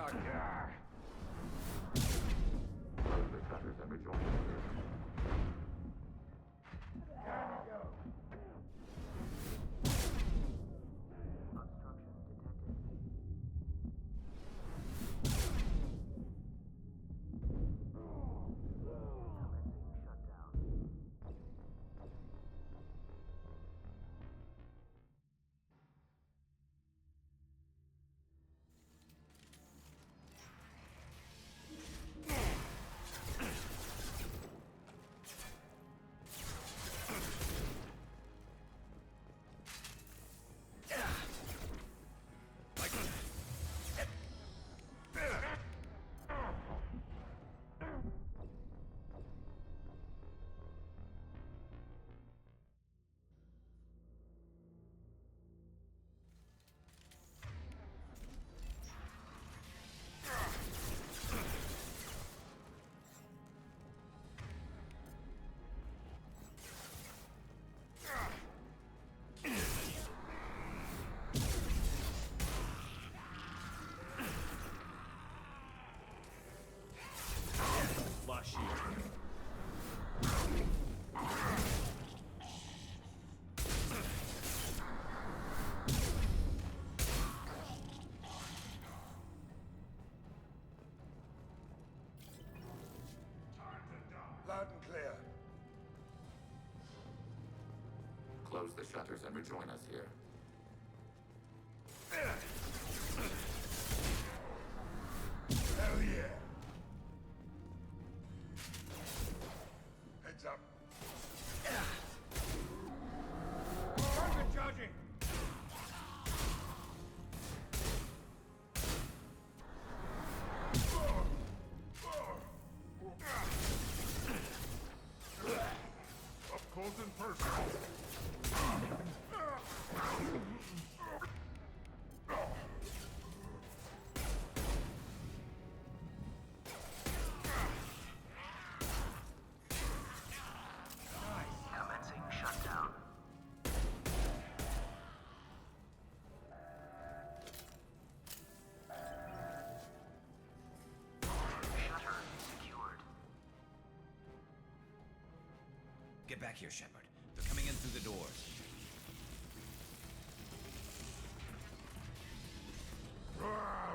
C: Treyarch.
B: Close the shutters and rejoin us here.
J: Loud and clear.
B: Close the shutters and rejoin us here.
J: Hell yeah. Heads up. Target charging.
O: Up close and personal.
S: Commencing shutdown. Shutter secured.
R: Get back here, Shepard. They're coming in through the doors.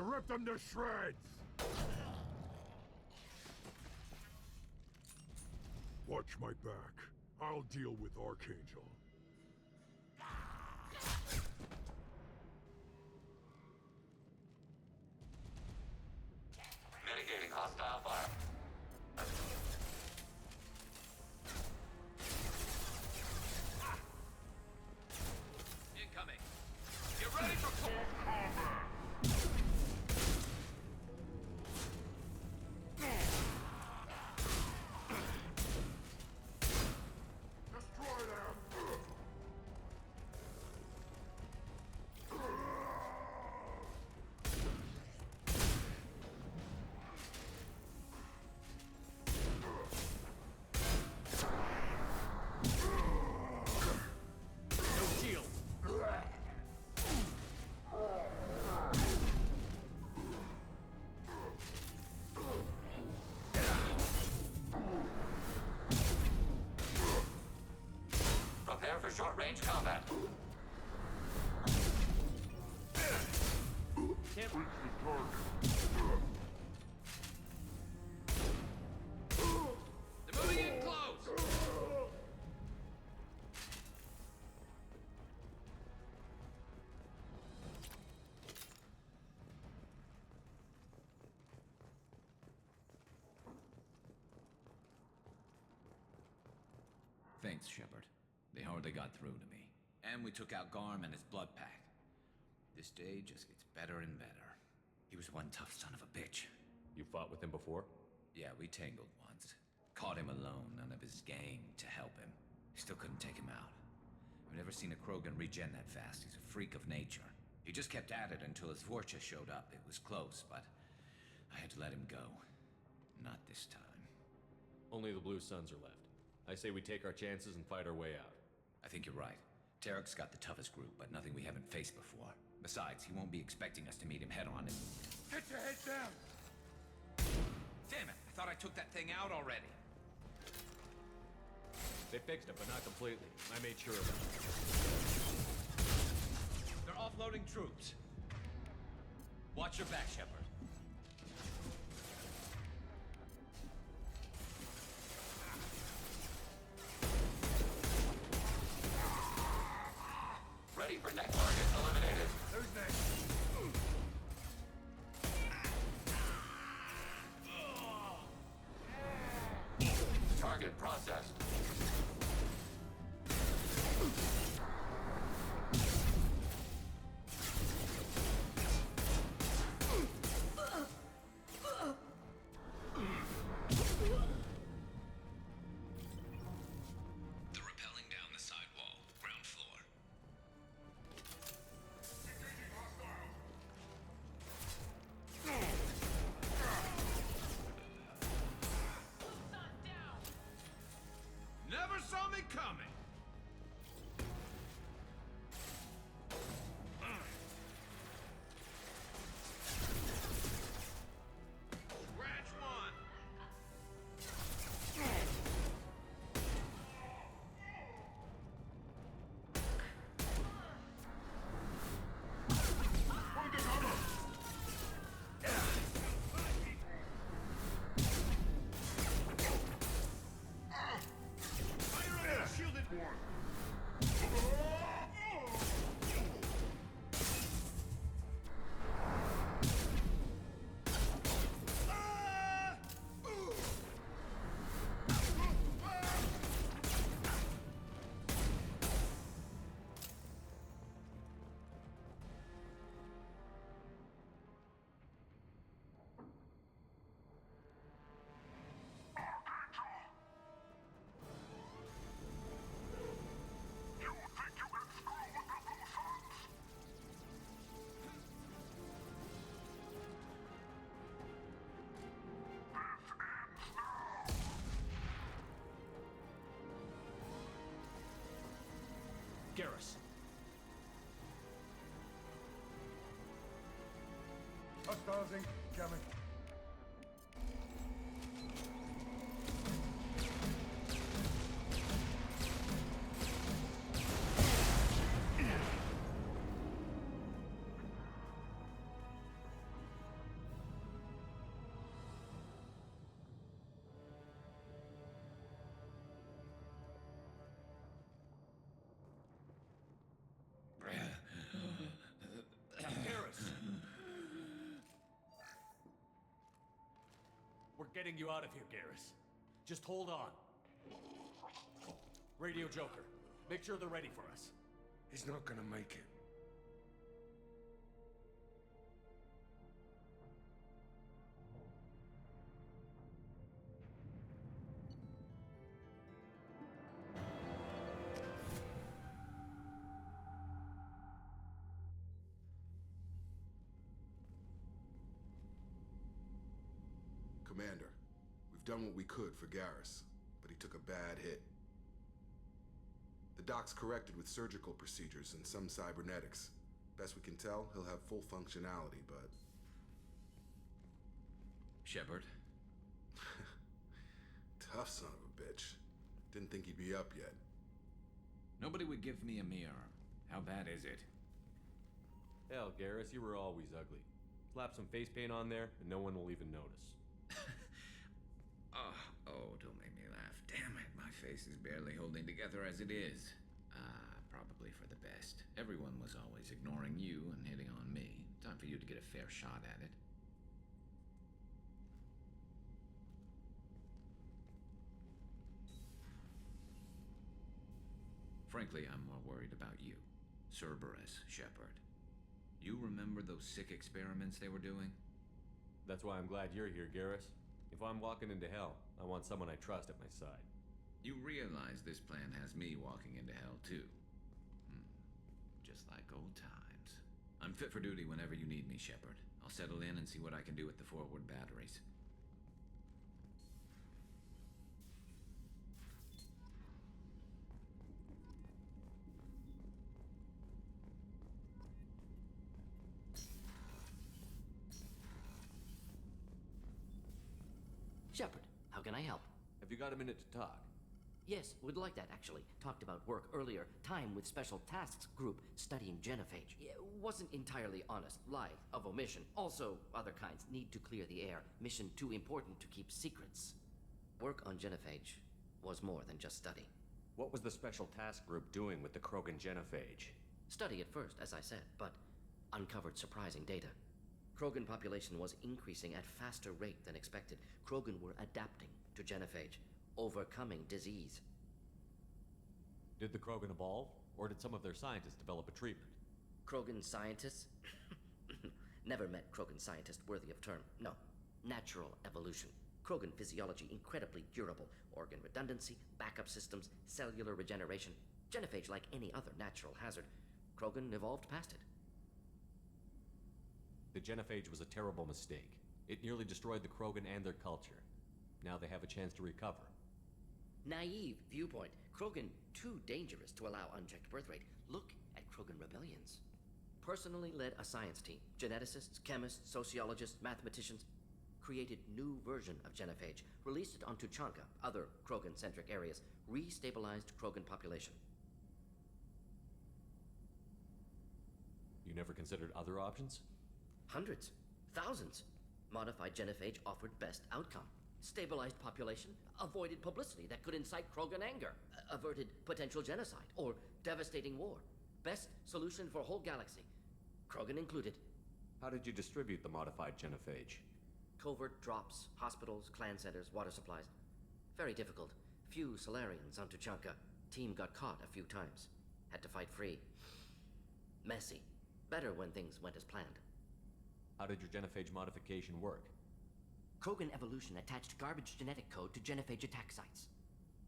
O: Rip them to shreds! Watch my back. I'll deal with Archangel.
B: Mitigating hostile fire.
K: Incoming. Get ready for combat.
O: Destroy them!
K: No shield.
B: Prepare for short-range combat.
K: Can't
O: Reach the target.
K: They're moving in close.
R: Thanks, Shepard. They hardly got through to me. And we took out Garm and his blood pack. This day just gets better and better. He was one tough son of a bitch.
F: You fought with him before?
R: Yeah, we tangled once. Caught him alone, none of his gang to help him. Still couldn't take him out. I've never seen a Krogan regen that fast. He's a freak of nature. He just kept at it until his Vorcha showed up. It was close, but I had to let him go. Not this time.
F: Only the Blue Suns are left. I say we take our chances and fight our way out.
R: I think you're right. Tarek's got the toughest group, but nothing we haven't faced before. Besides, he won't be expecting us to meet him head on.
C: Get your head down!
R: Damn it! I thought I took that thing out already.
F: They fixed it, but not completely. I made sure of it.
K: They're offloading troops. Watch your back, Shepard.
B: Ready for next target eliminated.
C: Who's next?
B: Target processed.
R: They're rappelling down the sidewall, ground floor.
C: Never saw me coming! Scratch one! Fire on the shielded one!
K: Garrus.
J: Hostiles incoming.
K: Garrus. We're getting you out of here, Garrus. Just hold on. Radio Joker, make sure they're ready for us.
J: He's not gonna make it.
E: Commander, we've done what we could for Garrus, but he took a bad hit. The doc's corrected with surgical procedures and some cybernetics. Best we can tell, he'll have full functionality, but...
R: Shepard?
E: Tough son of a bitch. Didn't think he'd be up yet.
R: Nobody would give me a mirror. How bad is it?
F: Hell, Garrus, you were always ugly. Slap some face paint on there, and no one will even notice.
R: Oh, don't make me laugh. Damn it, my face is barely holding together as it is. Probably for the best. Everyone was always ignoring you and hitting on me. Time for you to get a fair shot at it. Frankly, I'm more worried about you. Cerberus, Shepard. You remember those sick experiments they were doing?
F: That's why I'm glad you're here, Garrus. If I'm walking into hell, I want someone I trust at my side.
R: You realize this plan has me walking into hell, too. Just like old times. I'm fit for duty whenever you need me, Shepard. I'll settle in and see what I can do with the forward batteries.
H: Shepard, how can I help?
F: Have you got a minute to talk?
H: Yes, would like that, actually. Talked about work earlier. Time with Special Tasks Group studying genophage. Wasn't entirely honest. Lie of omission. Also, other kinds. Need to clear the air. Mission too important to keep secrets. Work on genophage was more than just study.
F: What was the Special Task Group doing with the Krogan genophage?
H: Study at first, as I said, but uncovered surprising data. Krogan population was increasing at faster rate than expected. Krogan were adapting to genophage, overcoming disease.
F: Did the Krogan evolve, or did some of their scientists develop a treatment?
H: Krogan scientists? Never met Krogan scientist worthy of term. No. Natural evolution. Krogan physiology incredibly durable. Organ redundancy, backup systems, cellular regeneration. Genophage like any other natural hazard. Krogan evolved past it.
F: The genophage was a terrible mistake. It nearly destroyed the Krogan and their culture. Now they have a chance to recover.
H: Naive viewpoint. Krogan too dangerous to allow unchecked birth rate. Look at Krogan rebellions. Personally led a science team. Geneticists, chemists, sociologists, mathematicians. Created new version of genophage. Released it on Tuchanka, other Krogan-centric areas. Restabilized Krogan population.
F: You never considered other options?
H: Hundreds. Thousands. Modified genophage offered best outcome. Stabilized population, avoided publicity that could incite Krogan anger, averted potential genocide, or devastating war. Best solution for whole galaxy. Krogan included.
F: How did you distribute the modified genophage?
H: Covert drops, hospitals, clan centers, water supplies. Very difficult. Few Solarians on Tuchanka. Team got caught a few times. Had to fight free. Messy. Better when things went as planned.
F: How did your genophage modification work?
H: Krogan evolution attached garbage genetic code to genophage attack sites.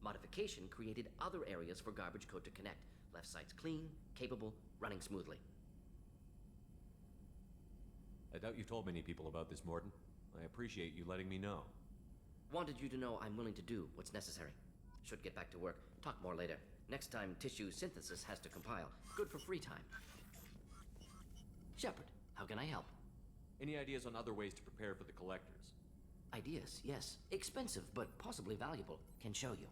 H: Modification created other areas for garbage code to connect. Left sites clean, capable, running smoothly.
F: I doubt you told many people about this, Mordin. I appreciate you letting me know.
H: Wanted you to know I'm willing to do what's necessary. Should get back to work. Talk more later. Next time tissue synthesis has to compile. Good for free time. Shepard, how can I help?
F: Any ideas on other ways to prepare for the collectors?
H: Ideas, yes. Expensive, but possibly valuable. Can show you.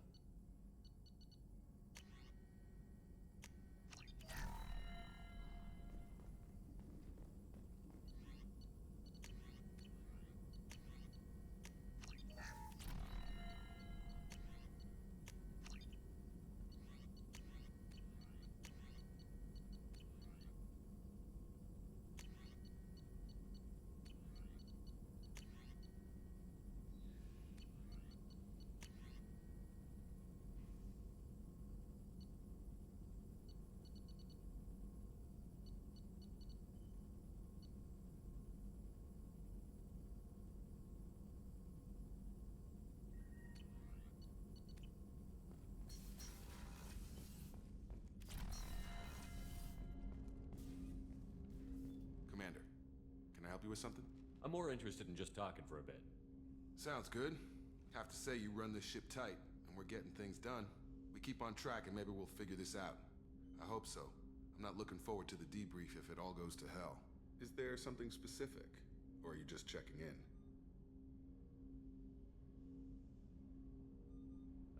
E: Commander, can I help you with something?
F: I'm more interested in just talking for a bit.
E: Sounds good. Have to say you run this ship tight, and we're getting things done. We keep on track and maybe we'll figure this out. I hope so. I'm not looking forward to the debrief if it all goes to hell. Is there something specific? Or are you just checking in?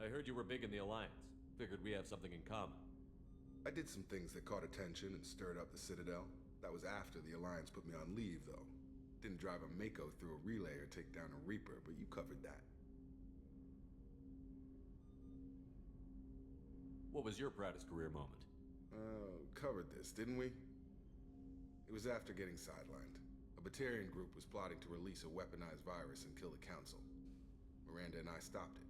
F: I heard you were big in the Alliance. Figured we have something in common.
E: I did some things that caught attention and stirred up the Citadel. That was after the Alliance put me on leave, though. Didn't drive a Mako through a relay or take down a Reaper, but you covered that.
F: What was your proudest career moment?
E: Covered this, didn't we? It was after getting sidelined. A Batarian group was plotting to release a weaponized virus and kill the Council. Miranda and I stopped it.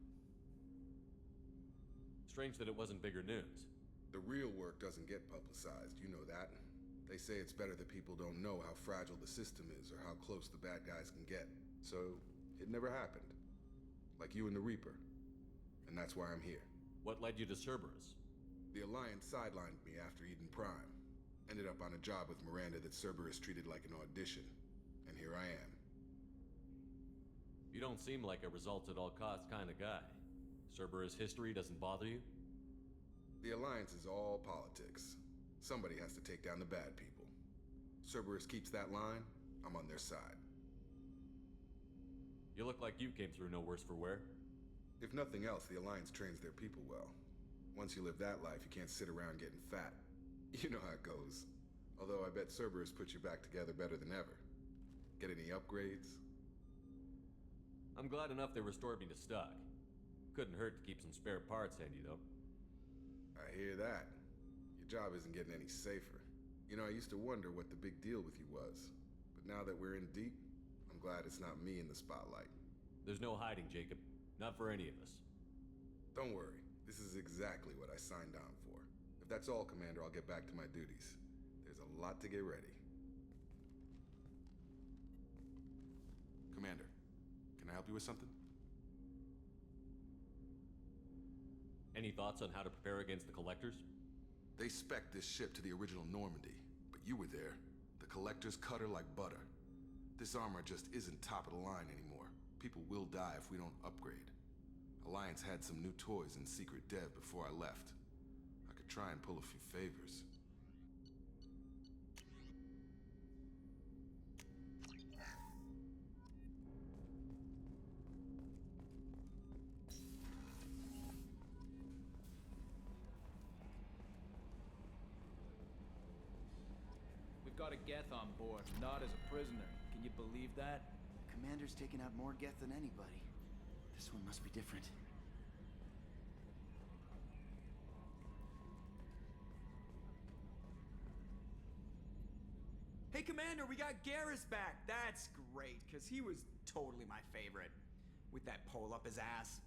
F: Strange that it wasn't bigger news.
E: The real work doesn't get publicized, you know that. They say it's better that people don't know how fragile the system is or how close the bad guys can get. So, it never happened. Like you and the Reaper. And that's why I'm here.
F: What led you to Cerberus?
E: The Alliance sidelined me after Eden Prime. Ended up on a job with Miranda that Cerberus treated like an audition. And here I am.
F: You don't seem like a results-at-all-costs kind of guy. Cerberus history doesn't bother you?
E: The Alliance is all politics. Somebody has to take down the bad people. Cerberus keeps that line, I'm on their side.
F: You look like you came through no worse for wear.
E: If nothing else, the Alliance trains their people well. Once you live that life, you can't sit around getting fat. You know how it goes. Although I bet Cerberus put you back together better than ever. Get any upgrades?
F: I'm glad enough they restored me to stock. Couldn't hurt to keep some spare parts handy, though.
E: I hear that. Your job isn't getting any safer. You know, I used to wonder what the big deal with you was. But now that we're in deep, I'm glad it's not me in the spotlight.
F: There's no hiding, Jacob. Not for any of us.
E: Don't worry. This is exactly what I signed on for. If that's all, Commander, I'll get back to my duties. There's a lot to get ready. Commander, can I help you with something?
F: Any thoughts on how to prepare against the Collectors?
E: They spec'd this ship to the original Normandy, but you were there. The Collectors cut her like butter. This armor just isn't top of the line anymore. People will die if we don't upgrade. Alliance had some new toys in secret dev before I left. I could try and pull a few favors.
T: We've got a Geth on board, not as a prisoner. Can you believe that?
U: Commander's taken out more Geth than anybody. This one must be different.
V: Hey, Commander, we got Garrus back. That's great, because he was totally my favorite. With that pole up his ass.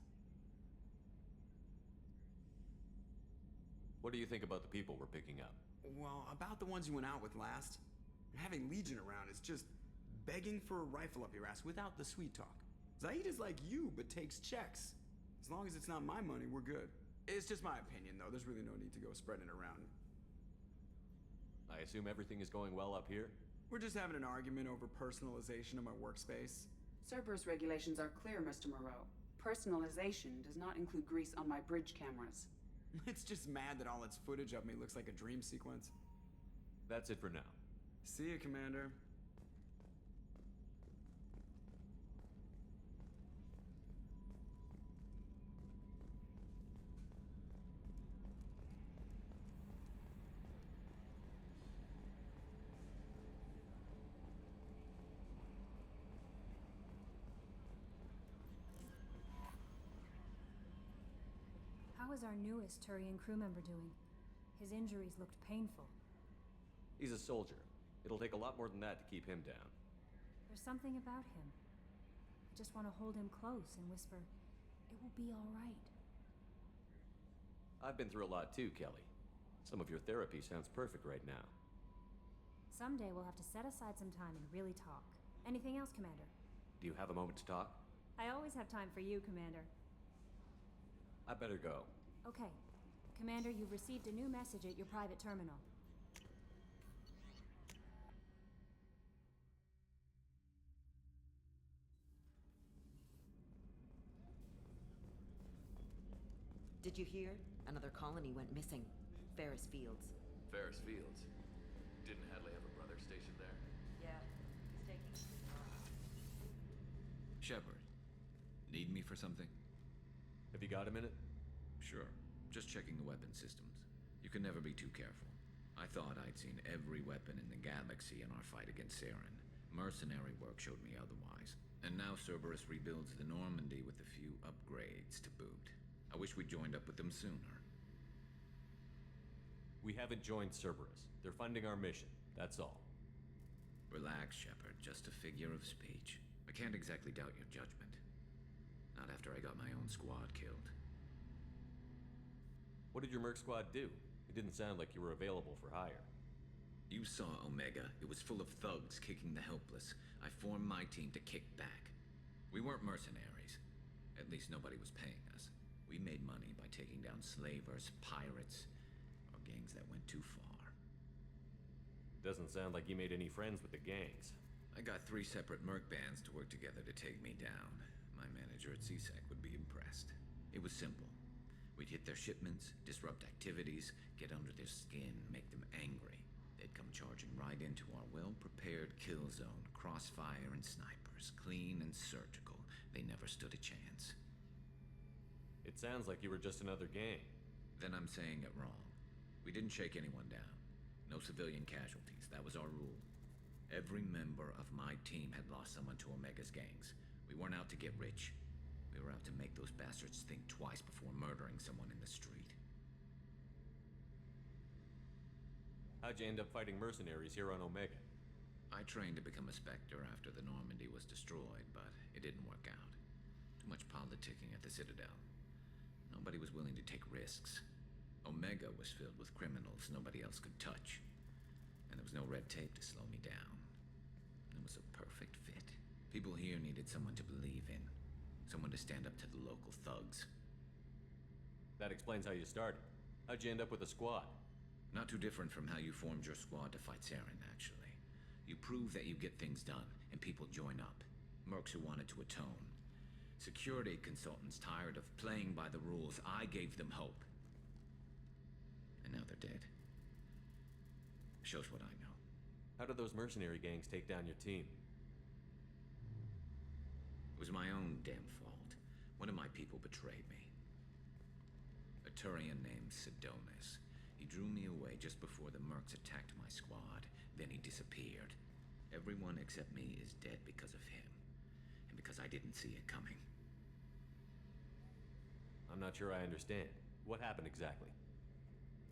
F: What do you think about the people we're picking up?
V: Well, about the ones you went out with last. Having Legion around is just begging for a rifle up your ass without the sweet talk. Zaid is like you, but takes checks. As long as it's not my money, we're good. It's just my opinion, though. There's really no need to go spreading it around.
F: I assume everything is going well up here?
V: We're just having an argument over personalization of my workspace.
A: Cerberus regulations are clear, Mr. Moreau. Personalization does not include grease on my bridge cameras.
V: It's just mad that all its footage of me looks like a dream sequence.
F: That's it for now.
V: See ya, Commander.
G: How is our newest Turian crew member doing? His injuries looked painful.
F: He's a soldier. It'll take a lot more than that to keep him down.
G: There's something about him. I just want to hold him close and whisper, "It will be all right."
F: I've been through a lot too, Kelly. Some of your therapy sounds perfect right now.
G: Someday we'll have to set aside some time and really talk. Anything else, Commander?
F: Do you have a moment to talk?
G: I always have time for you, Commander.
F: I better go.
G: Okay. Commander, you've received a new message at your private terminal.
W: Did you hear? Another colony went missing. Ferris Fields.
F: Ferris Fields? Didn't Hadley have a brother stationed there?
W: Yeah, he's taking...
R: Shepard, need me for something?
F: Have you got a minute?
R: Sure. Just checking the weapon systems. You can never be too careful. I thought I'd seen every weapon in the galaxy in our fight against Saren. Mercenary work showed me otherwise. And now Cerberus rebuilds the Normandy with a few upgrades to boot. I wish we'd joined up with them sooner.
F: We haven't joined Cerberus. They're funding our mission. That's all.
R: Relax, Shepard. Just a figure of speech. I can't exactly doubt your judgment. Not after I got my own squad killed.
F: What did your merc squad do? It didn't sound like you were available for hire.
R: You saw Omega. It was full of thugs kicking the helpless. I formed my team to kick back. We weren't mercenaries. At least nobody was paying us. We made money by taking down slavers, pirates, or gangs that went too far.
F: Doesn't sound like you made any friends with the gangs.
R: I got 3 separate merc bands to work together to take me down. My manager at CSEC would be impressed. It was simple. We'd hit their shipments, disrupt activities, get under their skin, make them angry. They'd come charging right into our well-prepared kill zone, crossfire and snipers, clean and surgical, They never stood a chance.
F: It sounds like you were just another gang.
R: Then I'm saying it wrong. We didn't shake anyone down. No civilian casualties. That was our rule. Every member of my team had lost someone to Omega's gangs. We weren't out to get rich. We were out to make those bastards think twice before murdering someone in the street.
F: How'd you end up fighting mercenaries here on Omega?
R: I trained to become a Spectre after the Normandy was destroyed, but it didn't work out. Too much politicking at the Citadel. Nobody was willing to take risks. Omega was filled with criminals nobody else could touch. And there was no red tape to slow me down. It was a perfect fit. People here needed someone to believe in. Someone to stand up to the local thugs.
F: That explains how you started. How'd you end up with a squad?
R: Not too different from how you formed your squad to fight Saren, actually. You prove that you get things done, and people join up. Mercs who wanted to atone. Security consultants tired of playing by the rules. I gave them hope. And now they're dead. Shows what I know.
F: How did those mercenary gangs take down your team?
R: It was my own damn fault. One of my people betrayed me. A Turian named Sidonis. He drew me away just before the Mercs attacked my squad. Then he disappeared. Everyone except me is dead because of him. And because I didn't see it coming.
F: I'm not sure I understand. What happened exactly?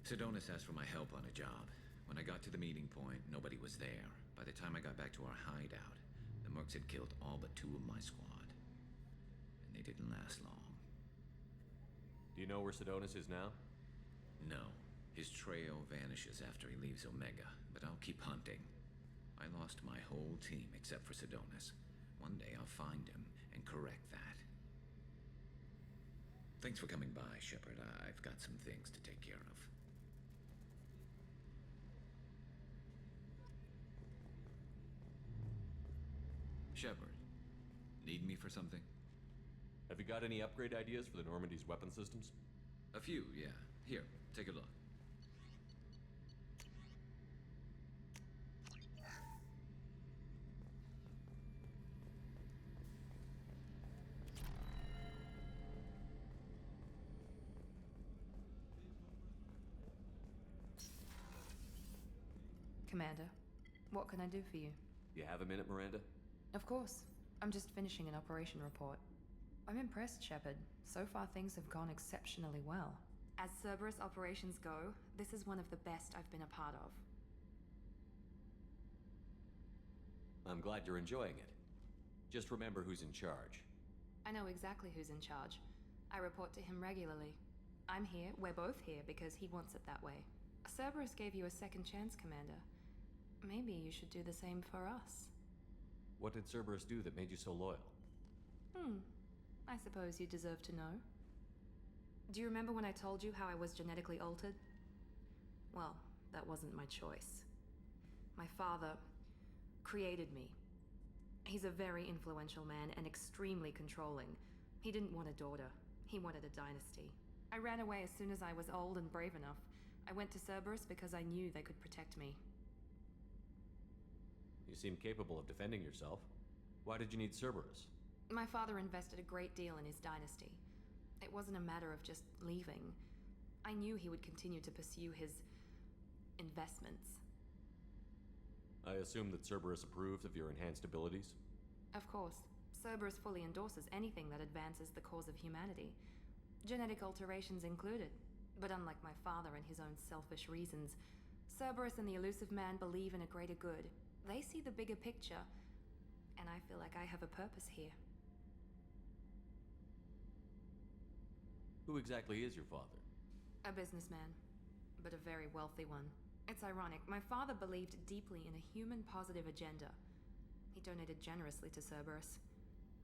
R: Sidonis asked for my help on a job. When I got to the meeting point, nobody was there. By the time I got back to our hideout, the Mercs had killed all but 2 of my squad. And they didn't last long.
F: Do you know where Sidonis is now?
R: No. His trail vanishes after he leaves Omega, but I'll keep hunting. I lost my whole team except for Sidonis. One day I'll find him and correct that. Thanks for coming by, Shepard. I've got some things to take care of. Shepard, need me for something?
F: Have you got any upgrade ideas for the Normandy's weapon systems?
R: A few, yeah. Here, take a look.
D: Commander, what can I do for you?
F: You have a minute, Miranda?
D: Of course. I'm just finishing an operation report. I'm impressed, Shepard. So far, things have gone exceptionally well. As Cerberus operations go, this is one of the best I've been a part of.
F: I'm glad you're enjoying it. Just remember who's in charge.
D: I know exactly who's in charge. I report to him regularly. I'm here, we're both here, because he wants it that way. Cerberus gave you a second chance, Commander. Maybe you should do the same for us.
F: What did Cerberus do that made you so loyal?
D: I suppose you deserve to know. Do you remember when I told you how I was genetically altered? Well, that wasn't my choice. My father created me. He's a very influential man and extremely controlling. He didn't want a daughter. He wanted a dynasty. I ran away as soon as I was old and brave enough. I went to Cerberus because I knew they could protect me.
F: You seem capable of defending yourself. Why did you need Cerberus?
D: My father invested a great deal in his dynasty. It wasn't a matter of just leaving. I knew he would continue to pursue his investments.
F: I assume that Cerberus approved of your enhanced abilities?
D: Of course. Cerberus fully endorses anything that advances the cause of humanity. Genetic alterations included. But unlike my father and his own selfish reasons, Cerberus and the Elusive Man believe in a greater good. They see the bigger picture, and I feel like I have a purpose here.
F: Who exactly is your father?
D: A businessman, but a very wealthy one. It's ironic, my father believed deeply in a human-positive agenda. He donated generously to Cerberus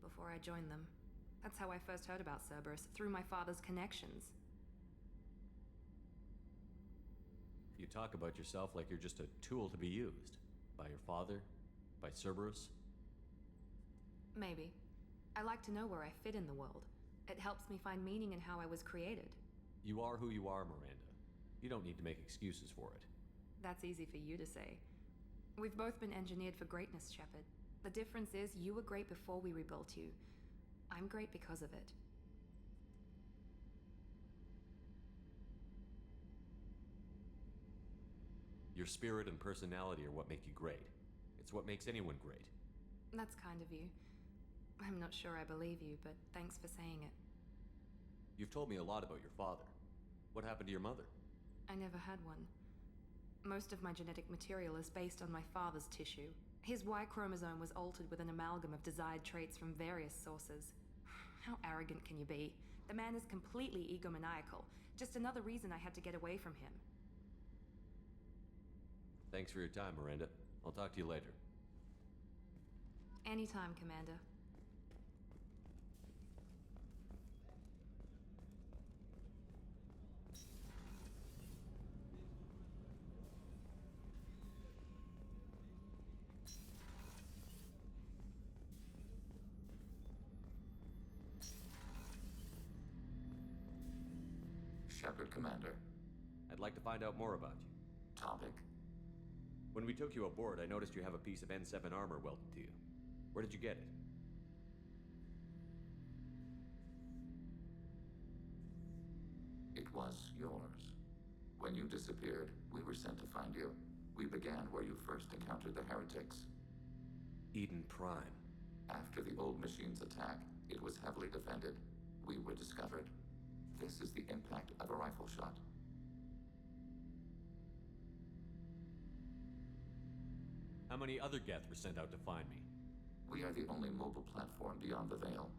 D: before I joined them. That's how I first heard about Cerberus, through my father's connections.
F: You talk about yourself like you're just a tool to be used. By your father? By Cerberus?
D: Maybe. I like to know where I fit in the world. It helps me find meaning in how I was created.
F: You are who you are, Miranda. You don't need to make excuses for it.
D: That's easy for you to say. We've both been engineered for greatness, Shepard. The difference is you were great before we rebuilt you. I'm great because of it.
F: Your spirit and personality are what make you great. It's what makes anyone great.
D: That's kind of you. I'm not sure I believe you, but thanks for saying it.
F: You've told me a lot about your father. What happened to your mother?
D: I never had one. Most of my genetic material is based on my father's tissue. His Y chromosome was altered with an amalgam of desired traits from various sources. How arrogant can you be? The man is completely egomaniacal. Just another reason I had to get away from him.
F: Thanks for your time, Miranda. I'll talk to you later.
D: Anytime, Commander.
B: Shepard, Commander.
F: I'd like to find out more about you.
B: Topic?
F: When we took you aboard, I noticed you have a piece of N7 armor welded to you. Where did you get it?
B: It was yours. When you disappeared, we were sent to find you. We began where you first encountered the heretics.
F: Eden Prime.
B: After the old machine's attack, it was heavily defended. We were discovered. This is the impact of a rifle shot.
F: How many other Geth were sent out to find me?
B: We are the only mobile platform beyond the Veil.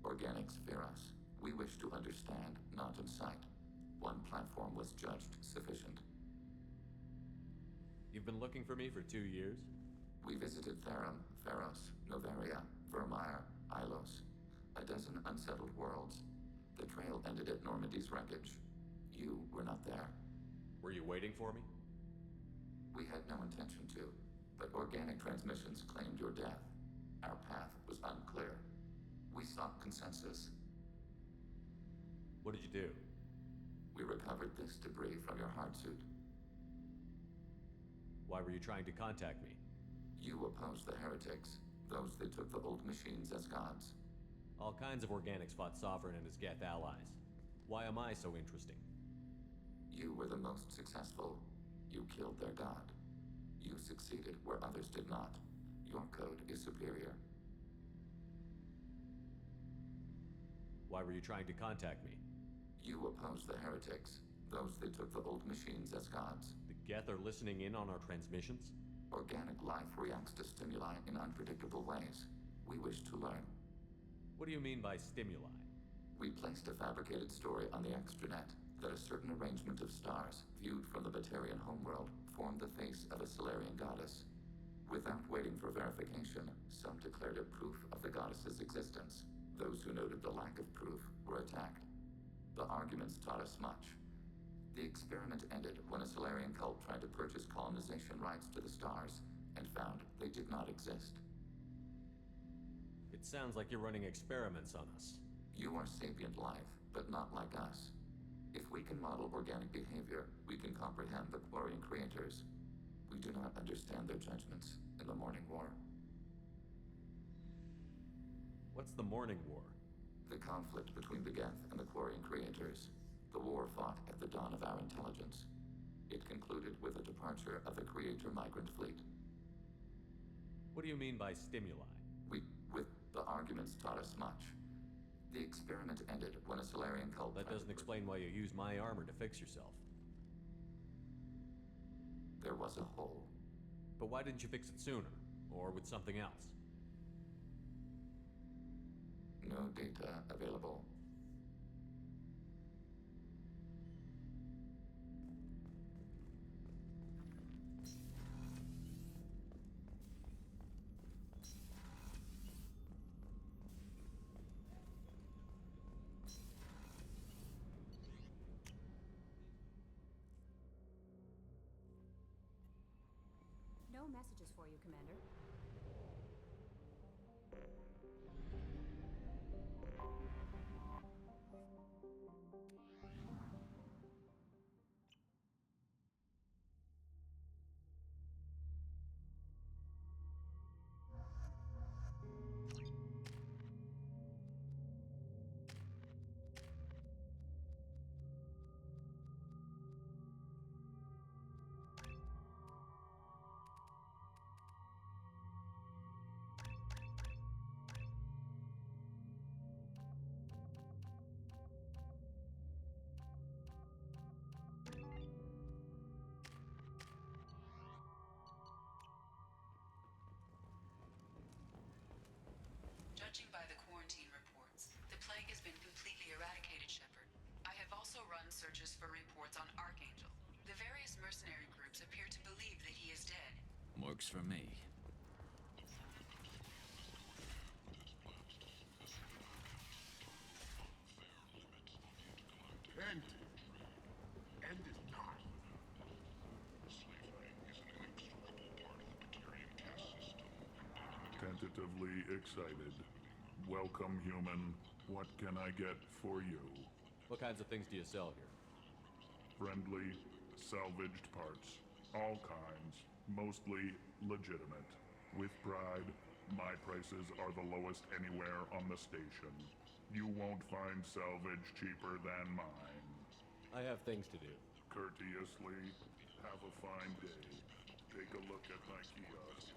B: Organics fear us. We wish to understand, not incite. One platform was judged sufficient.
F: You've been looking for me for 2 years?
B: We visited Therum, Pharos, Novaria, Vermeer, Ilos. A dozen unsettled worlds. The trail ended at Normandy's wreckage. You were not there.
F: Were you waiting for me?
B: We had no intention to, but organic transmissions claimed your death. Our path was unclear. We sought consensus.
F: What did you do?
B: We recovered this debris from your hard suit.
F: Why were you trying to contact me?
B: You opposed the heretics, those that took the old machines as gods.
F: All kinds of organics fought Sovereign and his Geth allies. Why am I so interesting?
B: You were the most successful. You killed their god. You succeeded where others did not. Your code is superior.
F: Why were you trying to contact me?
B: You opposed the heretics, those that took the old machines as gods.
F: The Geth are listening in on our transmissions?
B: Organic life reacts to stimuli in unpredictable ways. We wish to learn.
F: What do you mean by stimuli?
B: We placed a fabricated story on the extranet that a certain arrangement of stars, viewed from the Batarian homeworld, formed the face of a Solarian goddess. Without waiting for verification, some declared it proof of the goddess's existence. Those who noted the lack of proof were attacked. The arguments taught us much. The experiment ended when a Solarian cult tried to purchase colonization rights to the stars and found they did not exist.
F: It sounds like you're running experiments on us.
B: You are sapient life, but not like us. If we can model organic behavior, we can comprehend the Quarian creators. We do not understand their judgments in the Morning War.
F: What's the Morning War?
B: The conflict between the Geth and the Quarian creators. The war fought at the dawn of our intelligence. It concluded with the departure of the Creator migrant fleet.
F: What do you mean by stimuli?
B: The arguments taught us much. The experiment ended when a Solarian cult...
F: That doesn't explain why you used my armor to fix yourself.
B: There was a hole.
F: But why didn't you fix it sooner? Or with something else?
B: No data available.
G: No messages for you, Commander.
A: plague has been completely eradicated, Shepard. I have also run searches for reports on Archangel. The various mercenary groups appear to believe that he is dead.
R: Works for me.
O: End. End is not.
I: Tentatively excited. Welcome, human. What can I get for you?
F: What kinds of things do you sell here?
I: Friendly, salvaged parts. All kinds. Mostly legitimate. With pride, my prices are the lowest anywhere on the station. You won't find salvage cheaper than mine.
F: I have things to do.
I: Courteously, have a fine day. Take a look at my kiosk.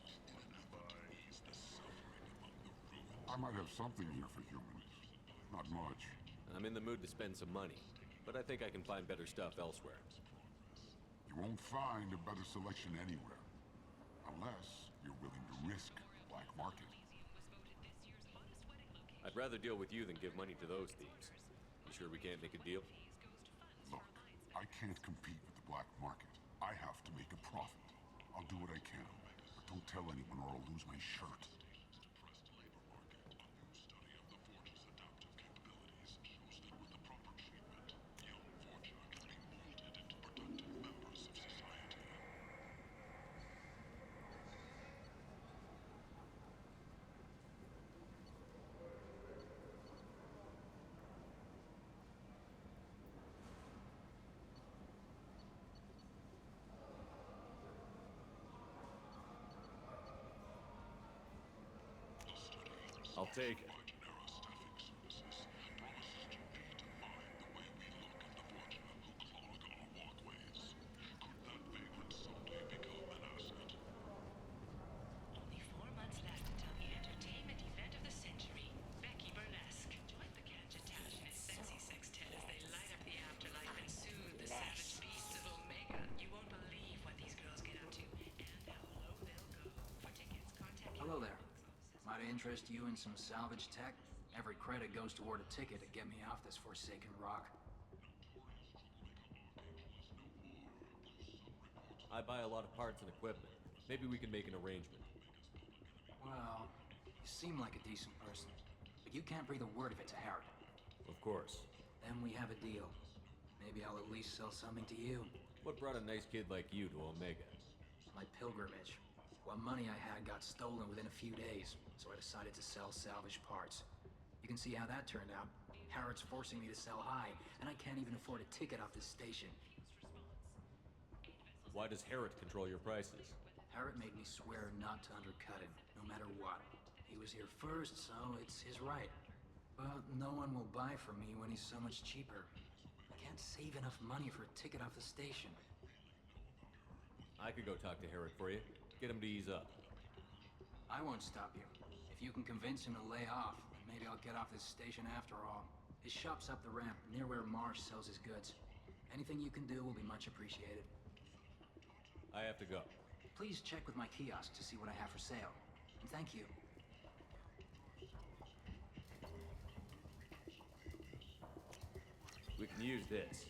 O: I might have something here for humans. Not much.
F: I'm in the mood to spend some money, but I think I can find better stuff elsewhere.
O: You won't find a better selection anywhere. Unless you're willing to risk black market.
F: I'd rather deal with you than give money to those thieves. You sure we can't make a deal?
O: Look, I can't compete with the black market. I have to make a profit. I'll do what I can, but don't tell anyone or I'll lose my shirt.
F: I'll take it.
A: Only 4 months left until the entertainment event of the century. Becky Burlesque. Join the Gadgetash and his sexy sextet as they light up the afterlife and soothe the savage beasts of Omega. You won't believe what these girls get up to and how low they'll go. For tickets, contact
L: Hello there. Might I interest you in some salvage tech? Every credit goes toward a ticket to get me off this forsaken rock.
F: I buy a lot of parts and equipment. Maybe we can make an arrangement.
L: Well, you seem like a decent person, but you can't breathe a word of it to Harrod.
F: Of course.
L: Then we have a deal. Maybe I'll at least sell something to you.
F: What brought a nice kid like you to Omega?
L: My pilgrimage. What money I had got stolen within a few days, so I decided to sell salvage parts. You can see how that turned out. Harrod's forcing me to sell high, and I can't even afford a ticket off this station.
F: Why does Harrod control your prices?
L: Harrod made me swear not to undercut him, no matter what. He was here first, so it's his right. But no one will buy from me when he's so much cheaper. I can't save enough money for a ticket off the station.
F: I could go talk to Harrod for you. Get him to ease up.
L: I won't stop you. If you can convince him to lay off, maybe I'll get off this station after all. His shop's up the ramp, near where Marsh sells his goods. Anything you can do will be much appreciated.
F: I have to go.
L: Please check with my kiosk to see what I have for sale. And thank you.
F: We can use this.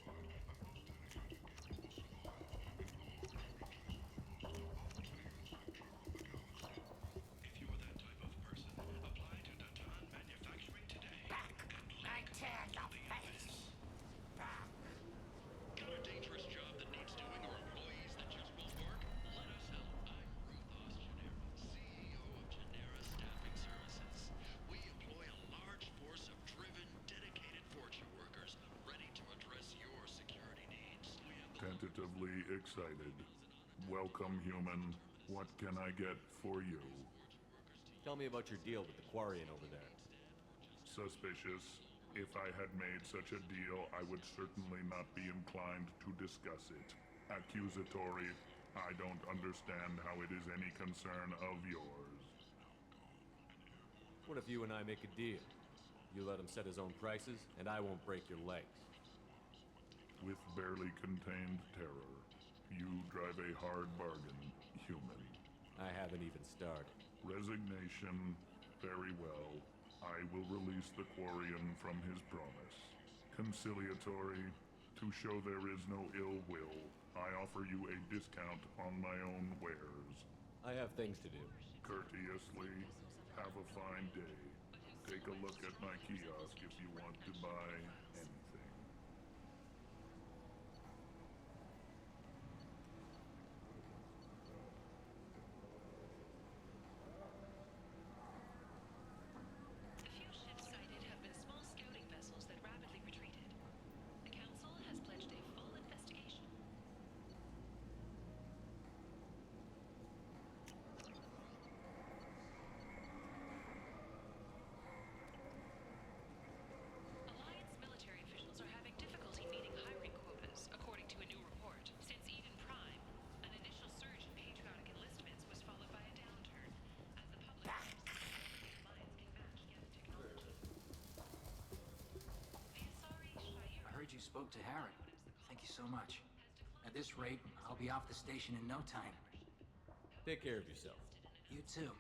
I: Tentatively excited. Welcome, human. What can I get for you?
F: Tell me about your deal with the Quarian over there.
I: Suspicious. If I had made such a deal, I would certainly not be inclined to discuss it. Accusatory. I don't understand how it is any concern of yours.
F: What if you and I make a deal? You let him set his own prices, and I won't break your legs.
I: With barely contained terror, you drive a hard bargain, human.
F: I haven't even started.
I: Resignation. Very well. I will release the Quarian from his promise. Conciliatory, to show there is no ill will, I offer you a discount on my own wares.
F: I have things to do.
I: Courteously, have a fine day. Take a look at my kiosk if you want to buy anything.
A: The few ships sighted have been small scouting vessels that rapidly retreated. The Council has pledged a full investigation. Alliance military officials are having difficulty meeting hiring quotas, according to a new report. Since Eden Prime, an initial surge in patriotic enlistments was followed by a downturn, as the public Alliance can match Geth technology. The Asari Shire
L: I heard you spoke to Harry. Thank you so much. At this rate, I'll be off the station in no time.
F: Take care of yourself.
L: You too.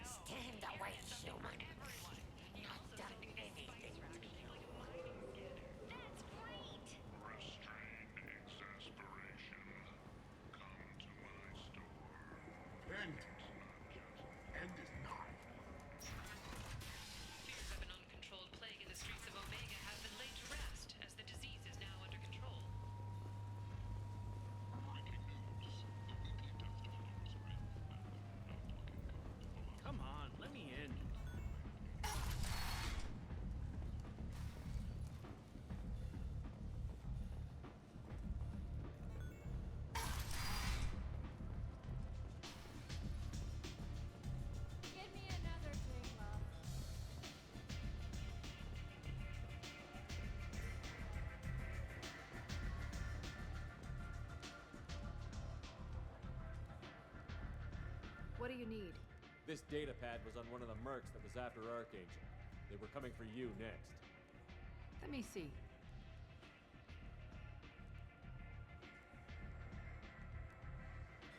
A: Stand away, human. Not done anything to you. That's great.
O: Restrained exasperation. Come to my store.
J: End. End is nigh.
A: Fears of an uncontrolled plague in the streets of Omega have been laid to rest, as the disease is now under control.
T: Come on, let me in.
G: Give me another Big Muff.
D: What do you need?
F: This data pad was on one of the mercs that was after Archangel. They were coming for you next.
D: Let me see.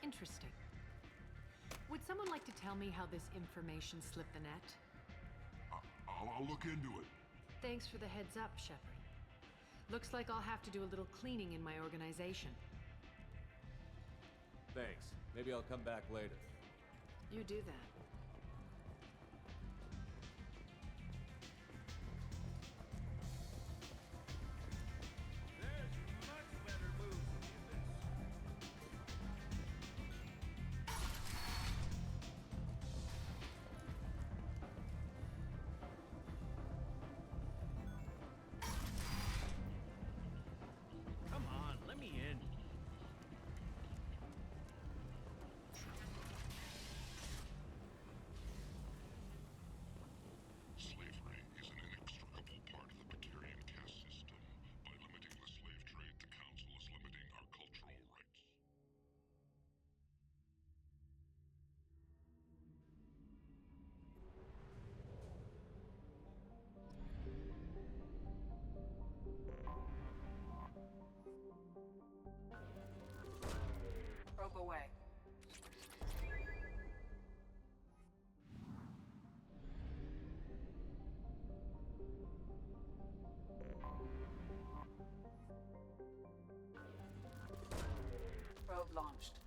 D: Interesting. Would someone like to tell me how this information slipped the net?
O: I'll look into it.
D: Thanks for the heads up, Shepard. Looks like I'll have to do a little cleaning in my organization.
F: Thanks. Maybe I'll come back later.
D: You do that.
T: There's much better moves than this. Come on, let me in.
O: Slavery is an inextricable part of the Batarian caste system. By limiting the slave trade, the Council is limiting our cultural rights.
W: Probe away. Probe launched.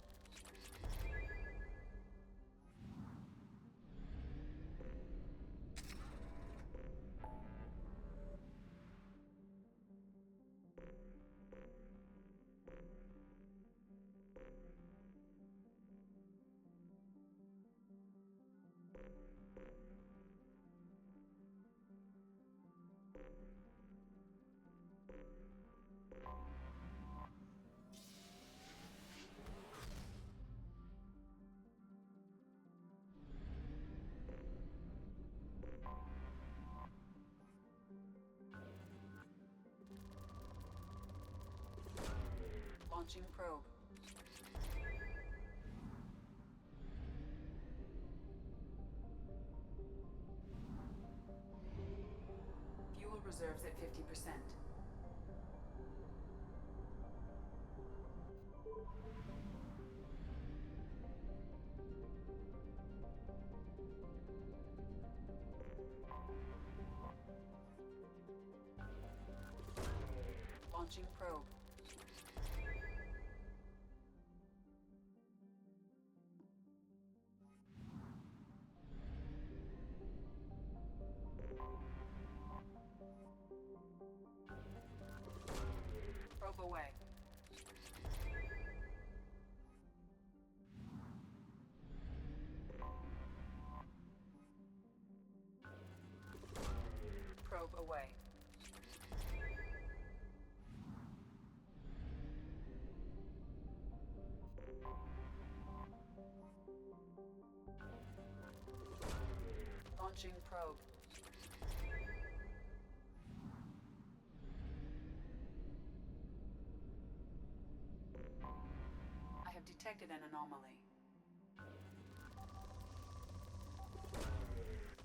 W: Launching probe.
N: reserves at 50%. Launching probe. Probe away. Probe away. Launching probe. I have detected an anomaly.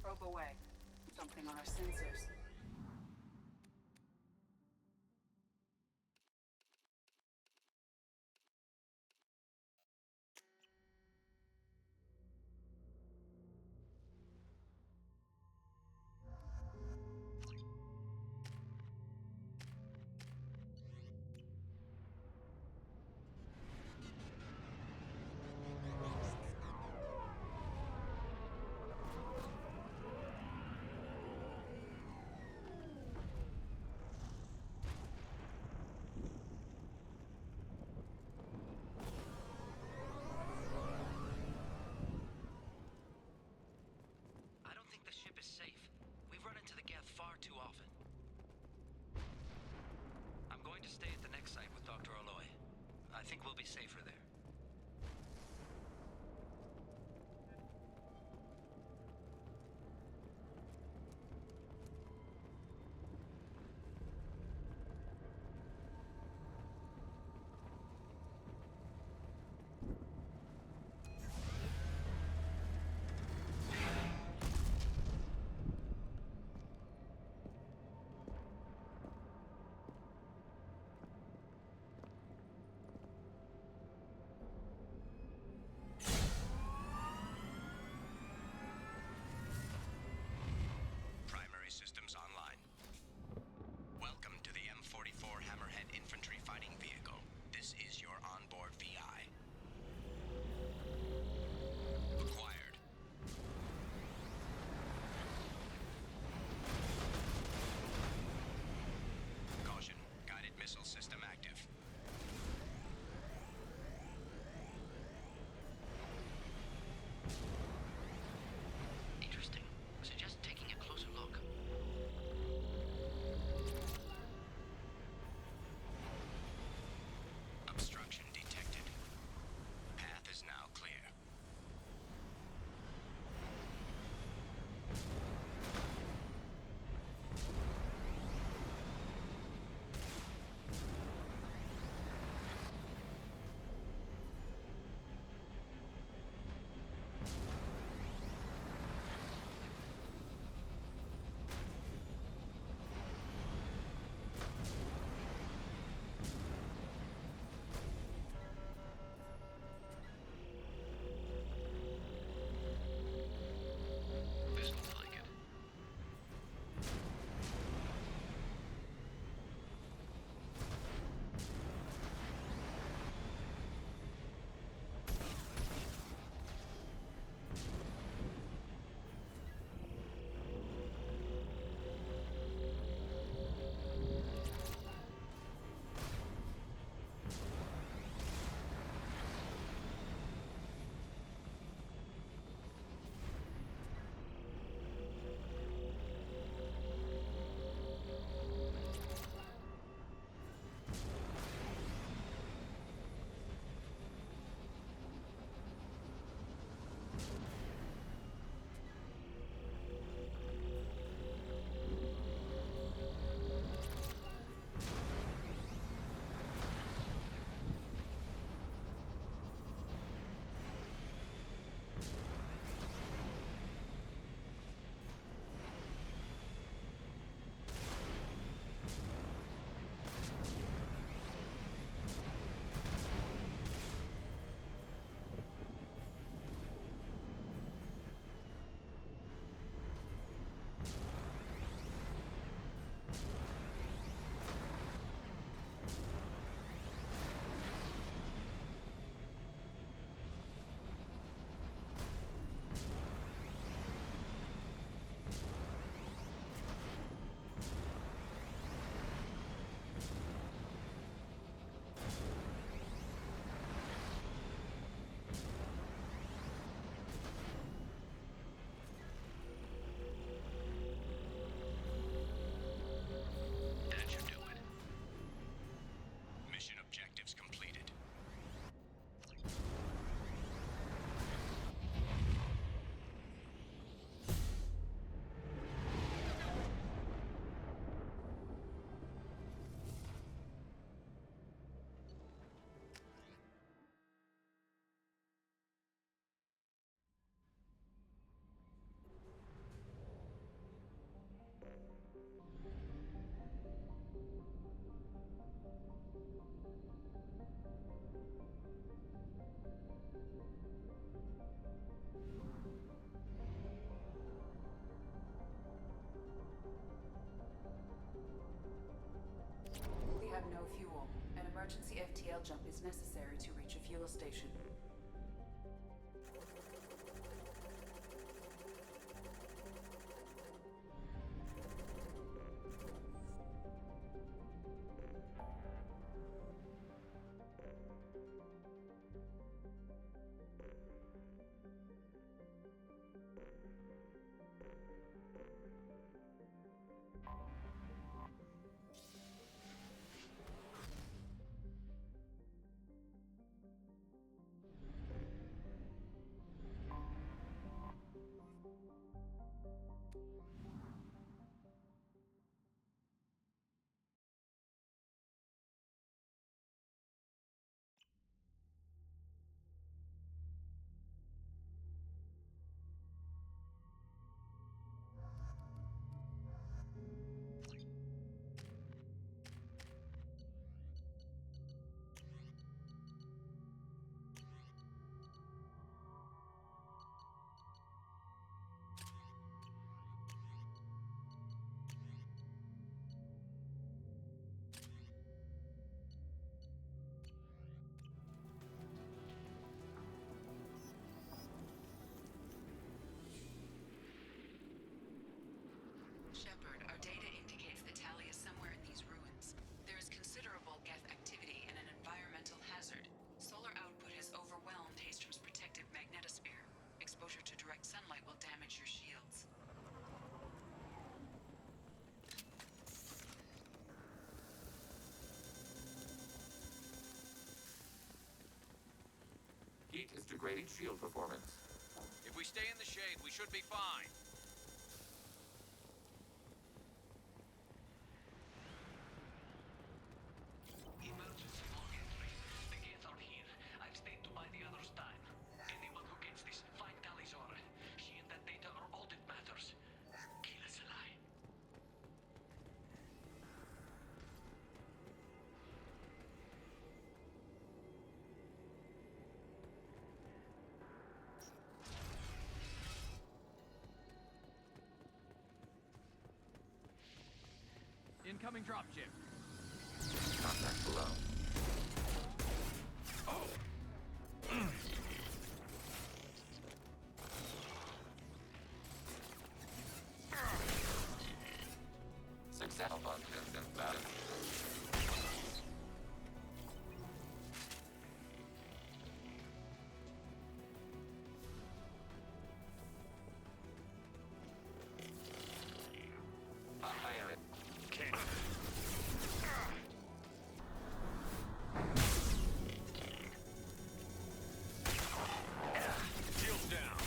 N: Probe away. Something on our sensors.
P: I don't think the ship is safe. We've run into the Geth far too often. I'm going to stay at the next site with Dr. Aloy. I think we'll be safer there.
N: have no fuel. An emergency FTL jump is necessary to reach a fuel station. Shepard, our data indicates that Tali is somewhere in these ruins. There is considerable Geth activity and an environmental hazard. Solar output has overwhelmed Hastrom's protective magnetosphere. Exposure to direct sunlight will damage your shields.
B: Heat is degrading shield performance.
M: If we stay in the shade, we should be fine.
A: Emergency log entry. The Geth are here. I've stayed to buy the others time. Anyone who gets this, find Talizora. She and that data are all that matters. Kill us alive.
K: Incoming dropship.
B: Contact below. Successful functions invalid.
M: Shields down.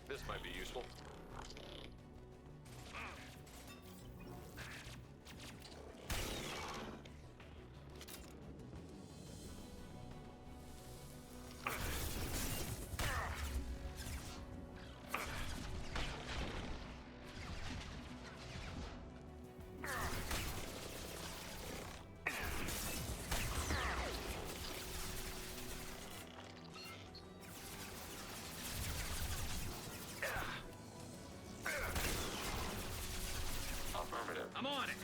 F: This might be useful.
B: Affirmative.
K: I'm on it.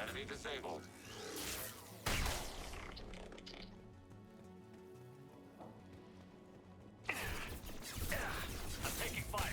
B: Enemy disabled.
M: I'm taking fire.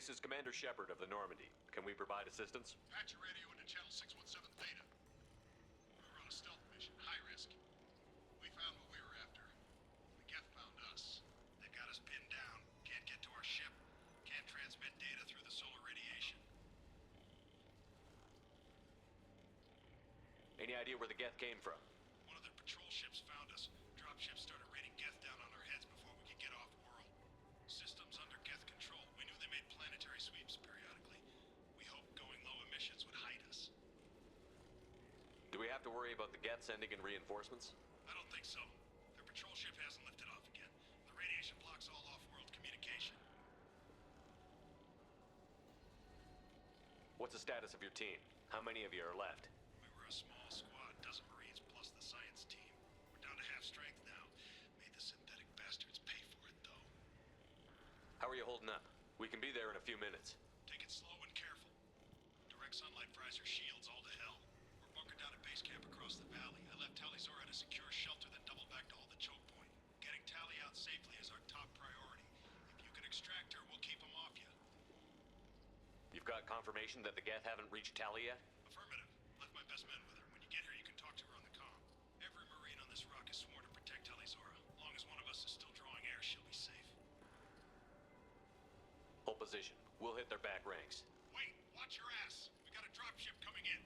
F: This is Commander Shepard of the Normandy. Can we provide assistance?
O: Patch your radio into channel 617 Theta. We're on a stealth mission, high risk. We found what we were after. The Geth found us. They've got us pinned down. Can't get to our ship. Can't transmit data through the solar radiation.
F: Any idea where the Geth came from?
O: One of their patrol ships found us. Dropships started raining Geth down on our heads before we could get off world. Systems under Geth control. We knew they made planetary sweeps periodically. We hoped going low emissions would hide us.
F: Do we have to worry about the Geth sending in reinforcements?
O: I don't think so. Their patrol ship hasn't lifted off again. The radiation blocks all off-world communication.
F: What's the status of your team? How many of you are left?
O: We were a small squad, dozen Marines plus the science team. We're down to half strength now. Made the synthetic bastards pay for it, though.
F: How are you holding up? We can be there in a few minutes.
O: Take it slow and careful. Direct sunlight fries our shields all to hell. We're bunkered down at base camp across the valley. I left Tali'Zorah at a secure shelter, then doubled back to hold the choke point. Getting Tali out safely is our top priority. If you can extract her, we'll keep them off you.
F: You've got confirmation that the Geth haven't reached Tali yet?
O: Affirmative. Left my best men with her. When you get here, you can talk to her on the comm. Every Marine on this rock is sworn to protect Tali'Zorah. As long as one of us is still drawing air, she'll be safe.
F: Hold position. We'll hit their back ranks.
O: Wait! Watch your ass! We got a dropship coming in.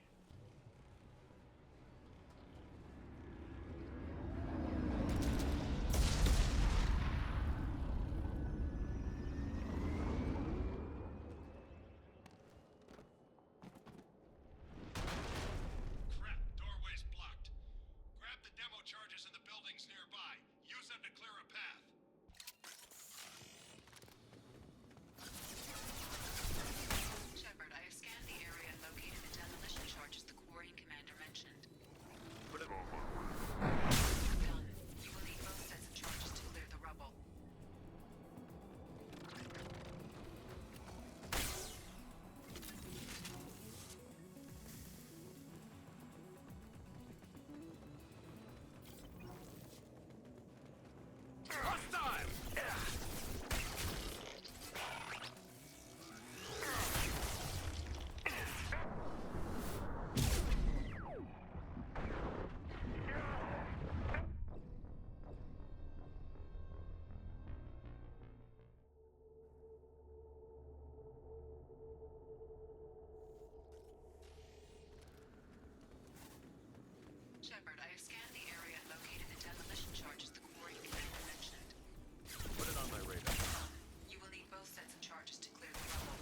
O: Crap! Doorway's blocked. Grab the demo charges in the buildings nearby. Use them to clear a path.
N: Shepard, I have scanned the area and located the demolition charges the Quarian commander mentioned.
O: Put it on.
N: Done. You will need both sets of charges to clear the rubble.
M: Hostile!
N: Shepard, I have scanned the area and located the demolition charges the Quarian commander mentioned.
F: Put it on my radar.
N: You will need both sets of charges to clear the rubble.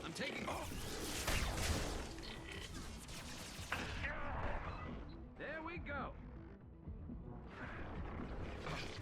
M: I'm taking off. There we go. Perfect.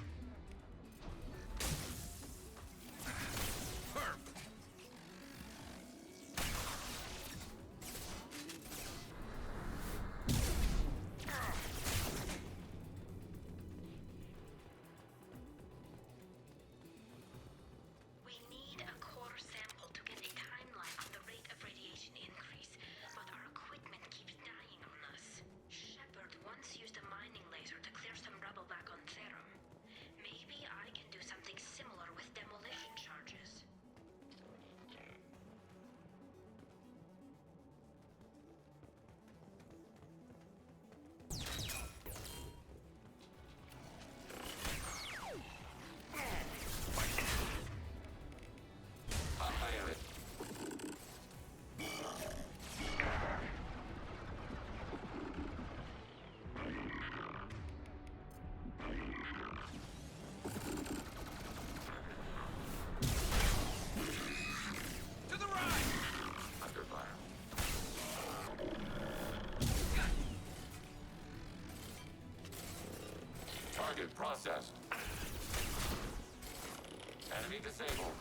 C: We need a core sample to get a timeline on the rate of radiation increase, but our equipment keeps dying on us. Shepard once used a mining laser to clear some rubble back on Therum. Maybe I can do something similar with demolition charges.
B: I fire it.
M: To the right.
B: Under fire. Target processed. Enemy disabled.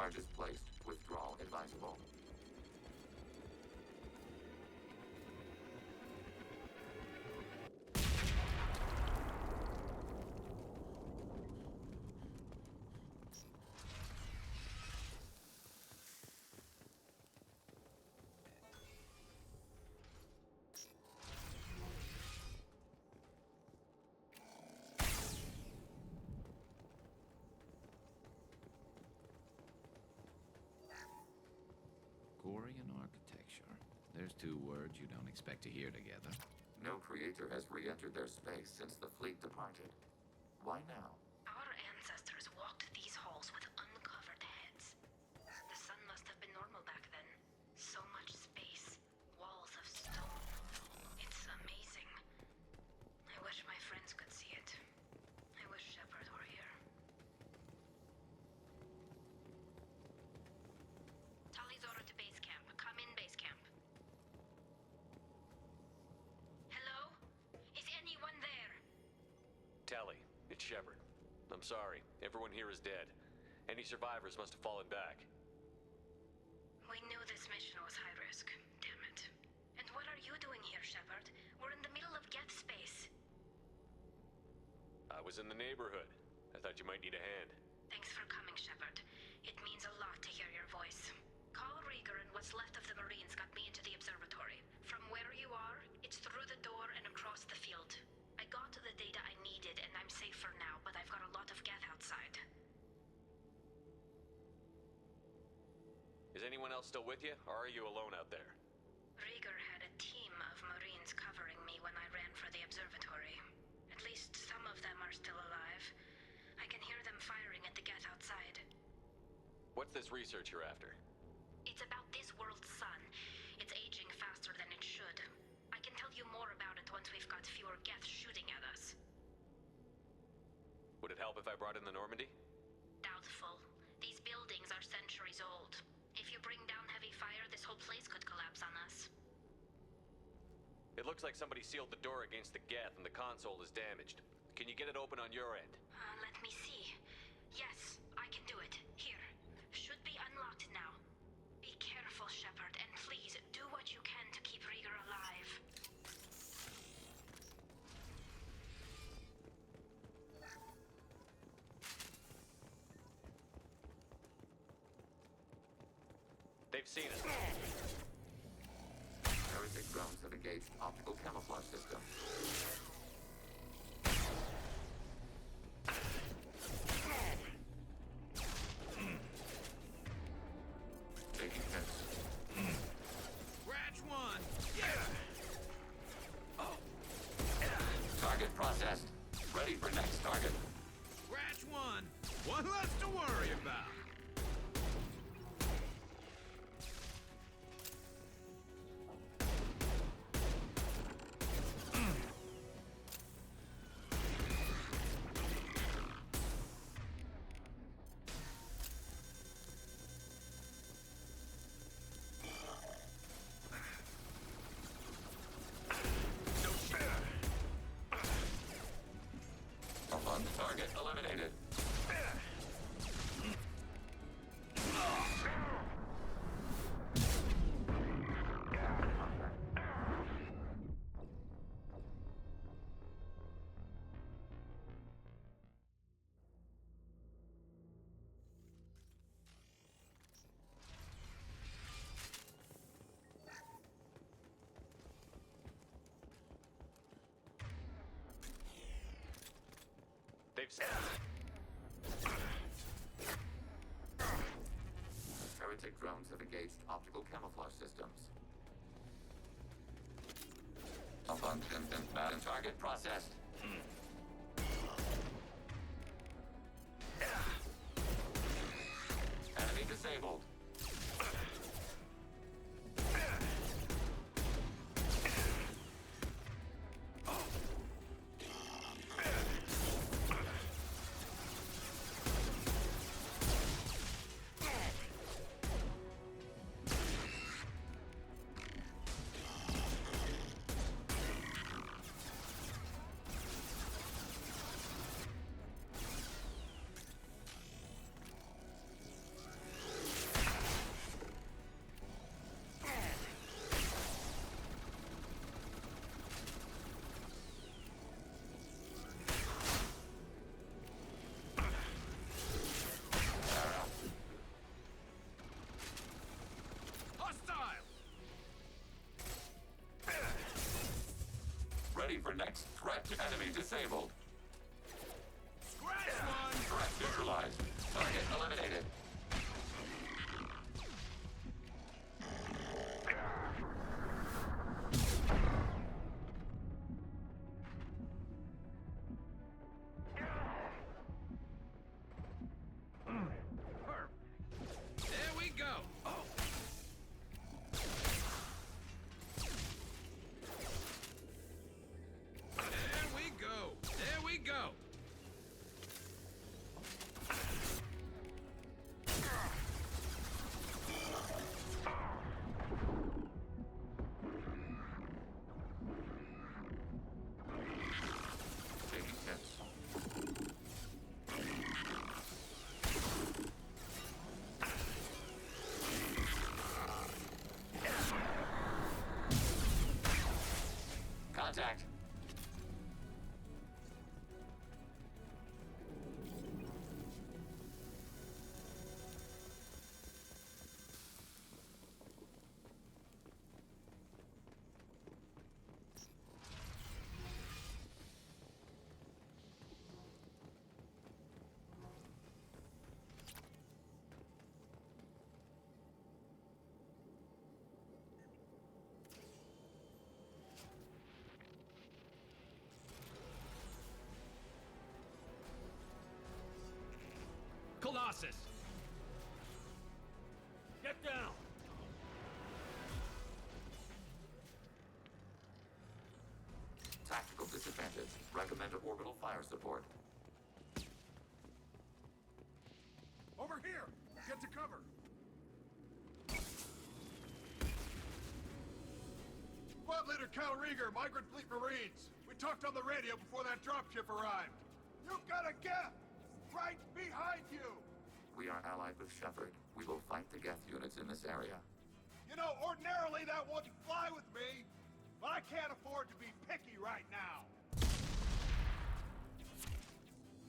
B: Charges placed. Withdrawal advisable.
R: Gorian architecture. There's two words you don't expect to hear together.
B: No creator has re-entered their space since the fleet departed. Why now?
C: Our ancestors walked these halls with uncovered heads. The sun must have been normal back then. So much space, walls of stone. It's amazing. I wish my friends could see it. I wish Shepard were here. Tali's order to base camp. Come in, base camp. Hello? Is anyone there?
F: Tally, it's Shepard. I'm sorry. Everyone here is dead. Any survivors must have fallen back.
C: We knew this mission was high risk. Damn it. And what are you doing here, Shepard? We're in the middle of Geth space.
F: I was in the neighborhood. I thought you might need a hand.
C: Thanks for coming, Shepard. It means a lot to hear your voice. Carl Rieger and what's left of the Marines got me into the observatory. From where you are, it's through the door and across the field. I got to the data I needed and I'm safe for now, but I've got a lot of Geth outside.
F: Is anyone else still with you, or are you alone out there?
C: Rieger had a team of Marines covering me when I ran for the observatory. At least some of them are still alive. I can hear them firing at the Geth outside.
F: What's this research you're after?
C: It's about this world's sun. It's aging faster than it should. I can tell you more about it once we've got fewer Geth shooting at us.
F: Would it help if I brought in the Normandy?
C: Doubtful. These buildings are centuries old. If you bring down heavy fire, this whole place could collapse on us.
F: It looks like somebody sealed the door against the Geth and the console is damaged. Can you get it open on your end?
C: Let me see. Yes, I can do it. Here. Should be unlocked now. Be careful, Shepard, and please do what you can to keep Rieger alive.
F: They've seen us.
B: Heretic drones have engaged optical camouflage system. Taking hits.
M: Scratch one! Yeah! Oh!
B: Target processed. Ready for next target.
M: Scratch one! One less to worry about!
B: On target eliminated.
F: They've seen us.
B: Heretic drones have engaged optical camouflage systems. Abundant and target processed. Enemy disabled. ready for next threat to enemy disabled.
M: Scratch one!
B: Threat neutralized. Target eliminated.
M: There we go. Oh. There we go. There we go.
B: Taking hits. Contact.
K: Colossus! Get down!
B: Tactical disadvantage. Recommend orbital fire support.
O: Over here! Get to cover! Squad Leader Cal Rieger, Migrant Fleet Marines. We talked on the radio before that dropship arrived. You've got a Geth! Right behind you!
B: We are allied with Shepard. We will fight the Geth units in this area.
O: You know, ordinarily that wouldn't fly with me, but I can't afford to be picky right now.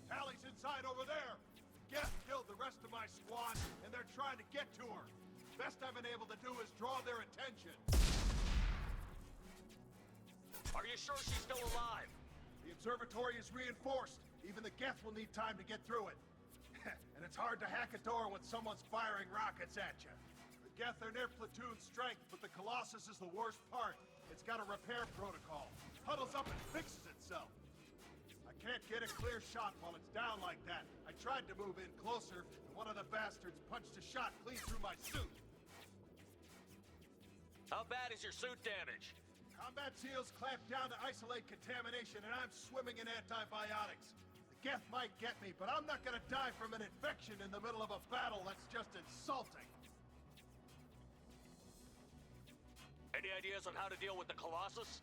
O: Tally's inside over there. Geth killed the rest of my squad, and they're trying to get to her. Best I've been able to do is draw their attention.
K: Are you sure she's still alive?
O: The observatory is reinforced. Even the Geth will need time to get through it. And it's hard to hack a door when someone's firing rockets at you. The Geth are near platoon strength, but the Colossus is the worst part. It's got a repair protocol. Huddles up and fixes itself. I can't get a clear shot while it's down like that. I tried to move in closer, and one of the bastards punched a shot clean through my suit.
K: How bad is your suit damaged?
O: Combat SEALs clamped down to isolate contamination, and I'm swimming in antibiotics. The Geth might get me, but I'm not gonna die from an infection in the middle of a battle. That's just insulting.
K: Any ideas on how to deal with the Colossus?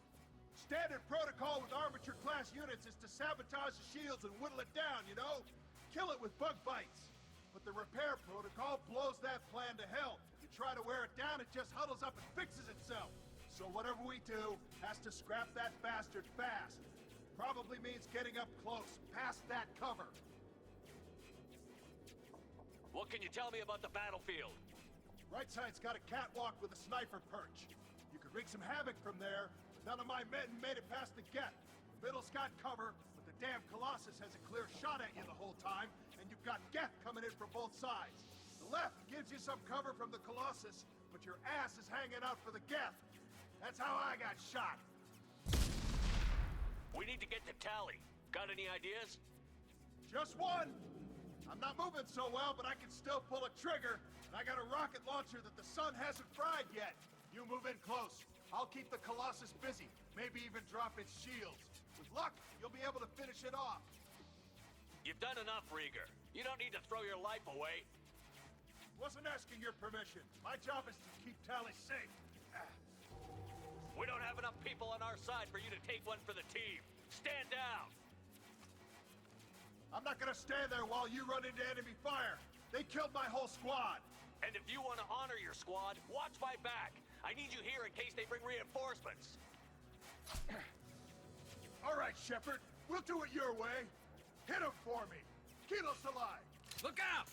O: Standard protocol with armature-class units is to sabotage the shields and whittle it down, you know? Kill it with bug bites. But the repair protocol blows that plan to hell. You try to wear it down, it just huddles up and fixes itself. So whatever we do has to scrap that bastard fast. Probably means getting up close, past that cover.
K: What can you tell me about the battlefield?
O: Right side's got a catwalk with a sniper perch. You could wreak some havoc from there, but none of my men made it past the Geth. Middle's got cover, but the damn Colossus has a clear shot at you the whole time, and you've got Geth coming in from both sides. The left gives you some cover from the Colossus, but your ass is hanging out for the Geth. That's how I got shot.
K: We need to get to Tally. Got any ideas?
O: Just one. I'm not moving so well, but I can still pull a trigger, and I got a rocket launcher that the sun hasn't fried yet. You move in close. I'll keep the Colossus busy, maybe even drop its shields. With luck, you'll be able to finish it off.
K: You've done enough, Rieger. You don't need to throw your life away.
O: Wasn't asking your permission. My job is to keep Tally safe.
K: We don't have enough people on our side for you to take one for the team. Stand down!
O: I'm not gonna stand there while you run into enemy fire. They killed my whole squad.
K: And if you want to honor your squad, watch my back. I need you here in case they bring reinforcements.
O: All right, Shepard. We'll do it your way. Hit him for me. Kilos alive.
M: Look out!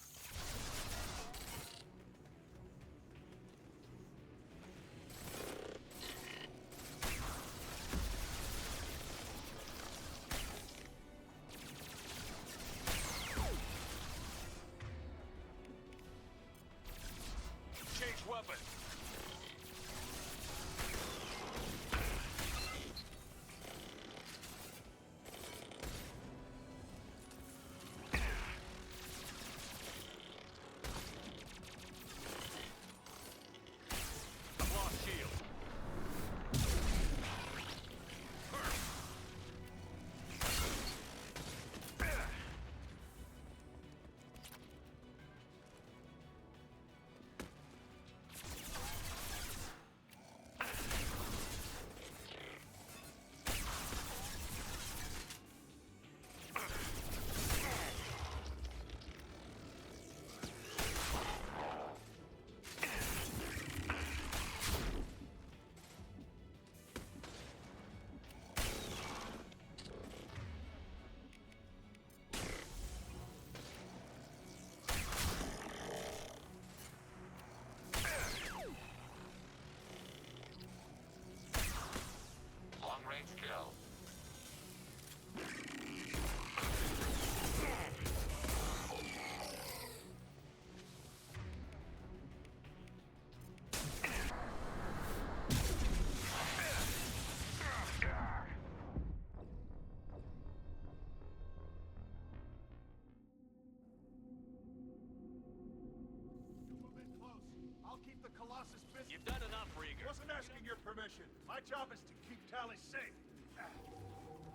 H: My job is to keep Tally safe.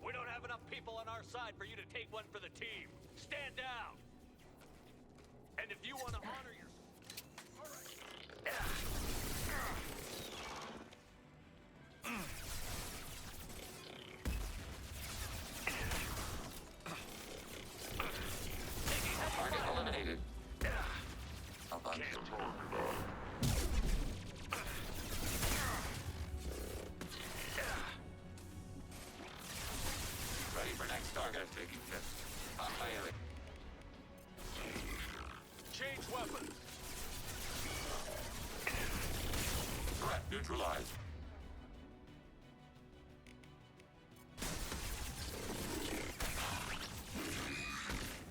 K: We don't have enough people on our side for you to take one for the team. Stand down! And if you want to honor your...
B: Target eliminated. Up on ready for next target. Taking tips. Firing.
K: Change weapons.
B: Threat neutralized.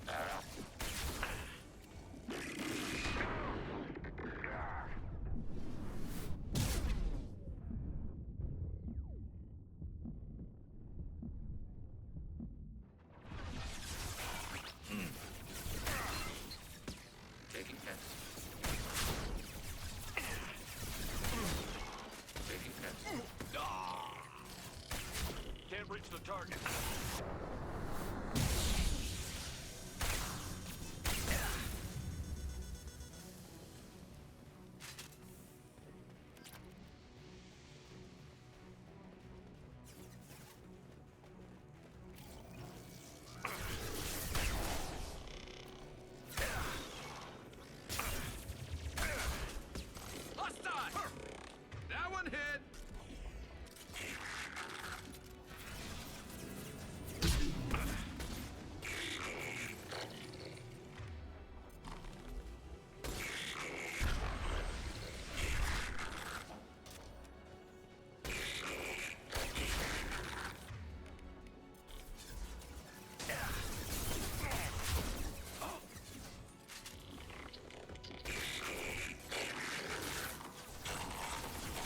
B: Arrow. Taking hits. Taking hits.
K: Can't reach the target.
M: Hostile! That one hit!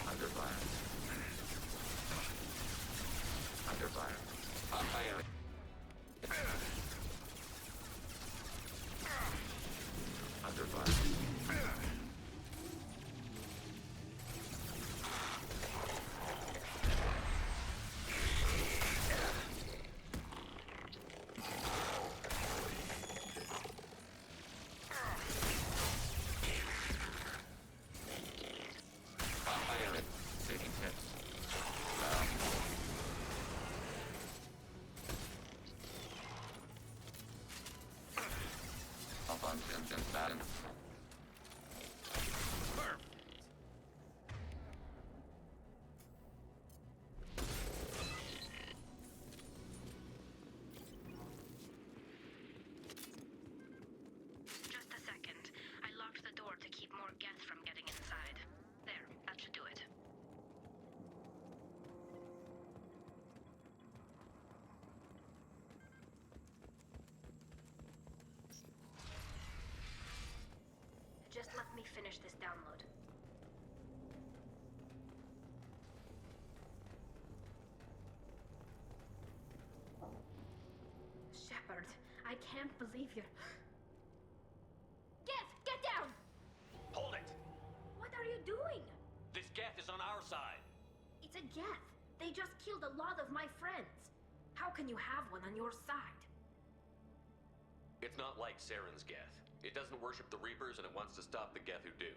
B: Under fire. Under fire. Firing. Under fire. Firing. Taking hits. Up on Tim Madden.
C: Just a second. I locked the door to keep more Geth from getting inside. There, that should do it. Just let me finish this download. Shepard, I can't believe you're... Geth, get down!
K: Hold it!
C: What are you doing?
K: This Geth is on our side.
C: It's a Geth. They just killed a lot of my friends. How can you have one on your side?
F: It's not like Saren's Geth. It doesn't worship the Reapers, and it wants to stop the Geth who do.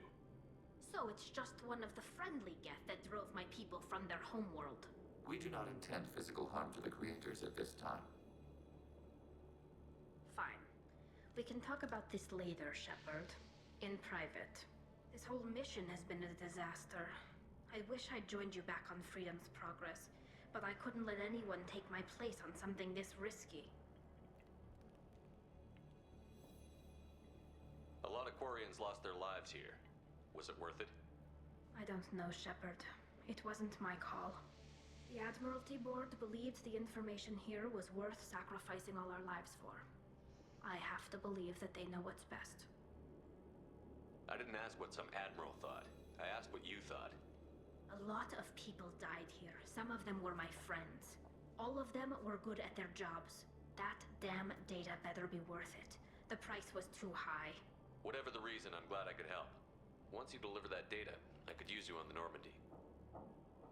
C: So it's just one of the friendly Geth that drove my people from their homeworld.
B: We do not intend physical harm to the creators at this time.
C: Fine. We can talk about this later, Shepard. In private. This whole mission has been a disaster. I wish I'd joined you back on Freedom's Progress, but I couldn't let anyone take my place on something this risky.
F: A lot of Quarians lost their lives here. Was it worth it?
C: I don't know, Shepard. It wasn't my call. The Admiralty Board believed the information here was worth sacrificing all our lives for. I have to believe that they know what's best.
F: I didn't ask what some admiral thought. I asked what you thought.
C: A lot of people died here. Some of them were my friends. All of them were good at their jobs. That damn data better be worth it. The price was too high.
F: Whatever the reason, I'm glad I could help. Once you deliver that data, I could use you on the Normandy.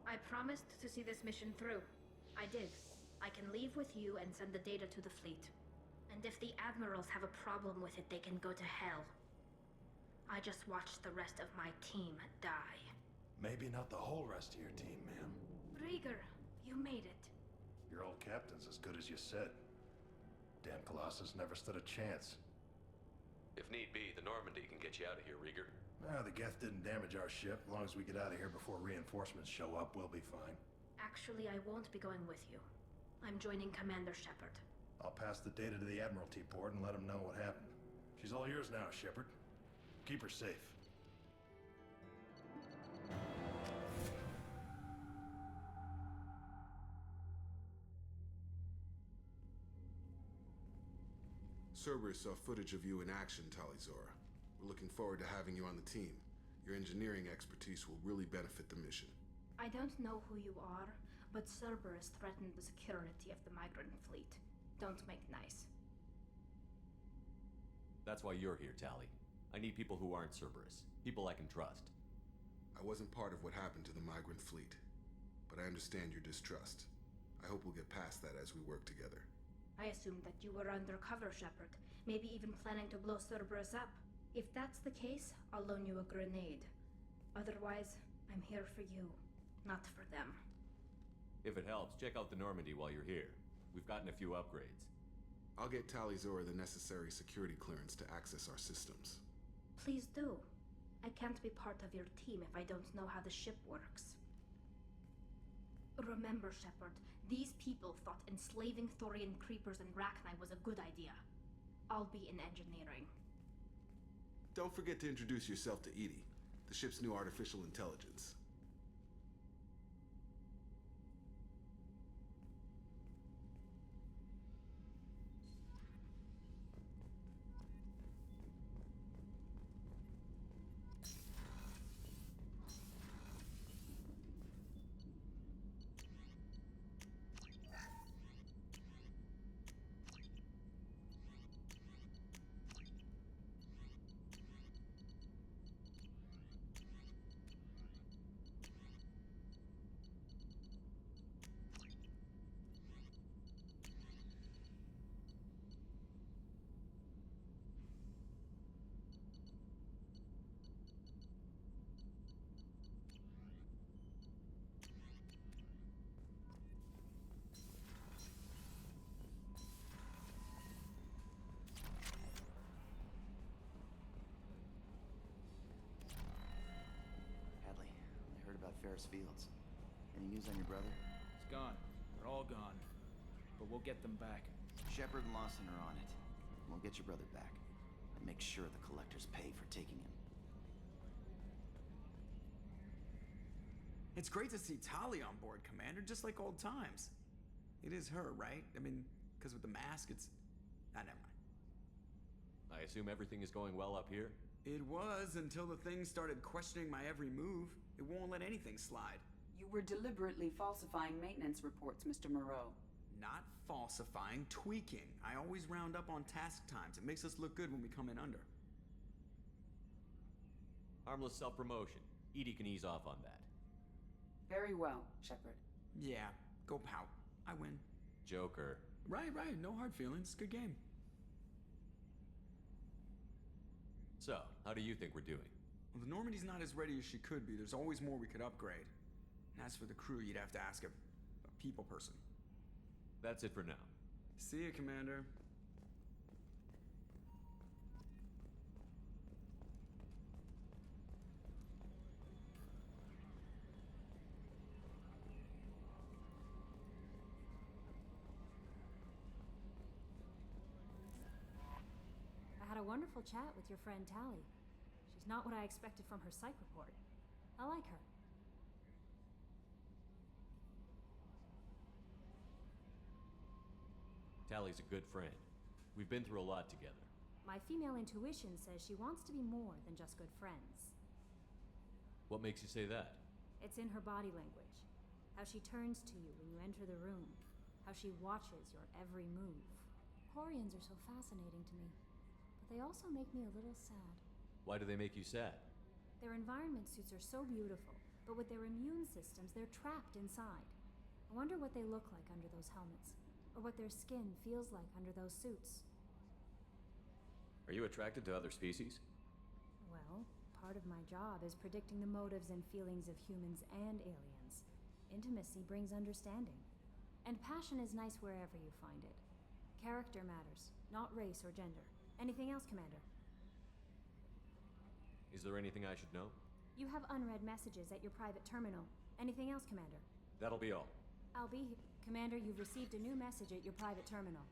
C: I promised to see this mission through. I did. I can leave with you and send the data to the fleet. And if the admirals have a problem with it, they can go to hell. I just watched the rest of my team die.
H: Maybe not the whole rest of your team, ma'am.
C: Rieger, you made it.
H: Your old captain's as good as you said. Damn Colossus never stood a chance.
F: If need be, the Normandy can get you out of here, Rieger.
H: The Geth didn't damage our ship. As long as we get out of here before reinforcements show up, we'll be fine.
C: Actually, I won't be going with you. I'm joining Commander Shepard.
H: I'll pass the data to the Admiralty port and let them know what happened. She's all yours now, Shepard. Keep her safe.
E: Cerberus saw footage of you in action, Talizora. We're looking forward to having you on the team. Your engineering expertise will really benefit the mission.
C: I don't know who you are, but Cerberus threatened the security of the migrant fleet. Don't make nice.
F: That's why you're here, Tali. I need people who aren't Cerberus. People I can trust.
E: I wasn't part of what happened to the migrant fleet, but I understand your distrust. I hope we'll get past that as we work together.
C: I assumed that you were undercover, Shepard. Maybe even planning to blow Cerberus up. If that's the case, I'll loan you a grenade. Otherwise, I'm here for you, not for them.
F: If it helps, check out the Normandy while you're here. We've gotten a few upgrades.
E: I'll get Talizora the necessary security clearance to access our systems.
C: Please do. I can't be part of your team if I don't know how the ship works. Remember, Shepard, these people thought enslaving Thorian creepers and Rachni was a good idea. I'll be in engineering.
E: Don't forget to introduce yourself to EDI, the ship's new artificial intelligence.
U: Ferris Fields. Any news on your brother?
T: It's gone. They're all gone. But we'll get them back.
U: Shepard and Lawson are on it. We'll get your brother back. And make sure the collectors pay for taking him.
V: It's great to see Tali on board, Commander, just like old times. It is her, right? I mean, because with the mask, it's... never mind.
F: I assume everything is going well up here?
V: It was, until the thing started questioning my every move. It won't let anything slide.
Q: You were deliberately falsifying maintenance reports, Mr. Moreau.
V: Not falsifying, tweaking. I always round up on task times. It makes us look good when we come in under.
F: Harmless self-promotion. EDI can ease off on that.
Q: Very well, Shepard.
V: Yeah, go pout. I win.
F: Joker.
V: Right. No hard feelings. Good game.
F: So, how do you think we're doing?
V: Well, the Normandy's not as ready as she could be. There's always more we could upgrade. And as for the crew, you'd have to ask a people person.
F: That's it for now.
V: See you, Commander.
G: I had a wonderful chat with your friend Tali. She's not what I expected from her psych report. I like her.
F: Tali's a good friend. We've been through a lot together.
G: My female intuition says she wants to be more than just good friends.
F: What makes you say that?
G: It's in her body language. How she turns to you when you enter the room. How she watches your every move. Quarians are so fascinating to me. But they also make me a little sad.
F: Why do they make you sad?
G: Their environment suits are so beautiful. but with their immune systems, they're trapped inside. I wonder what they look like under those helmets, or what their skin feels like under those suits.
F: Are you attracted to other species?
G: Well, part of my job is predicting the motives and feelings of humans and aliens. Intimacy brings understanding. And passion is nice wherever you find it. Character matters, not race or gender. Anything else, Commander?
F: Is there anything I should know?
G: You have unread messages at your private terminal. Anything else, Commander?
F: That'll be all.
G: I'll be here. Commander, you've received a new message at your private terminal.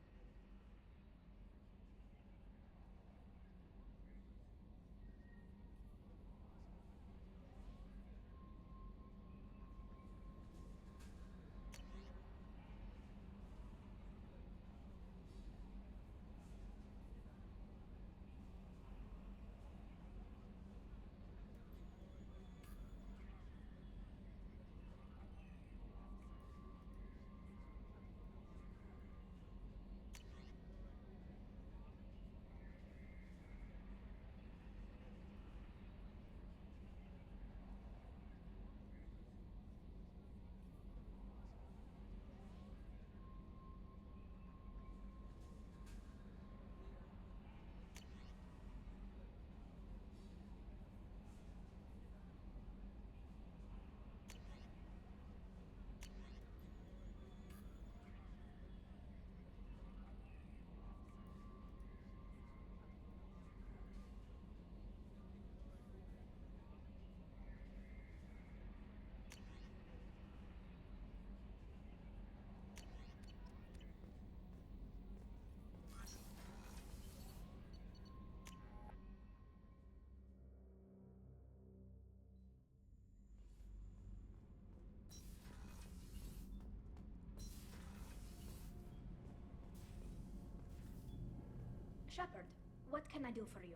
C: Shepard, what can I do for you?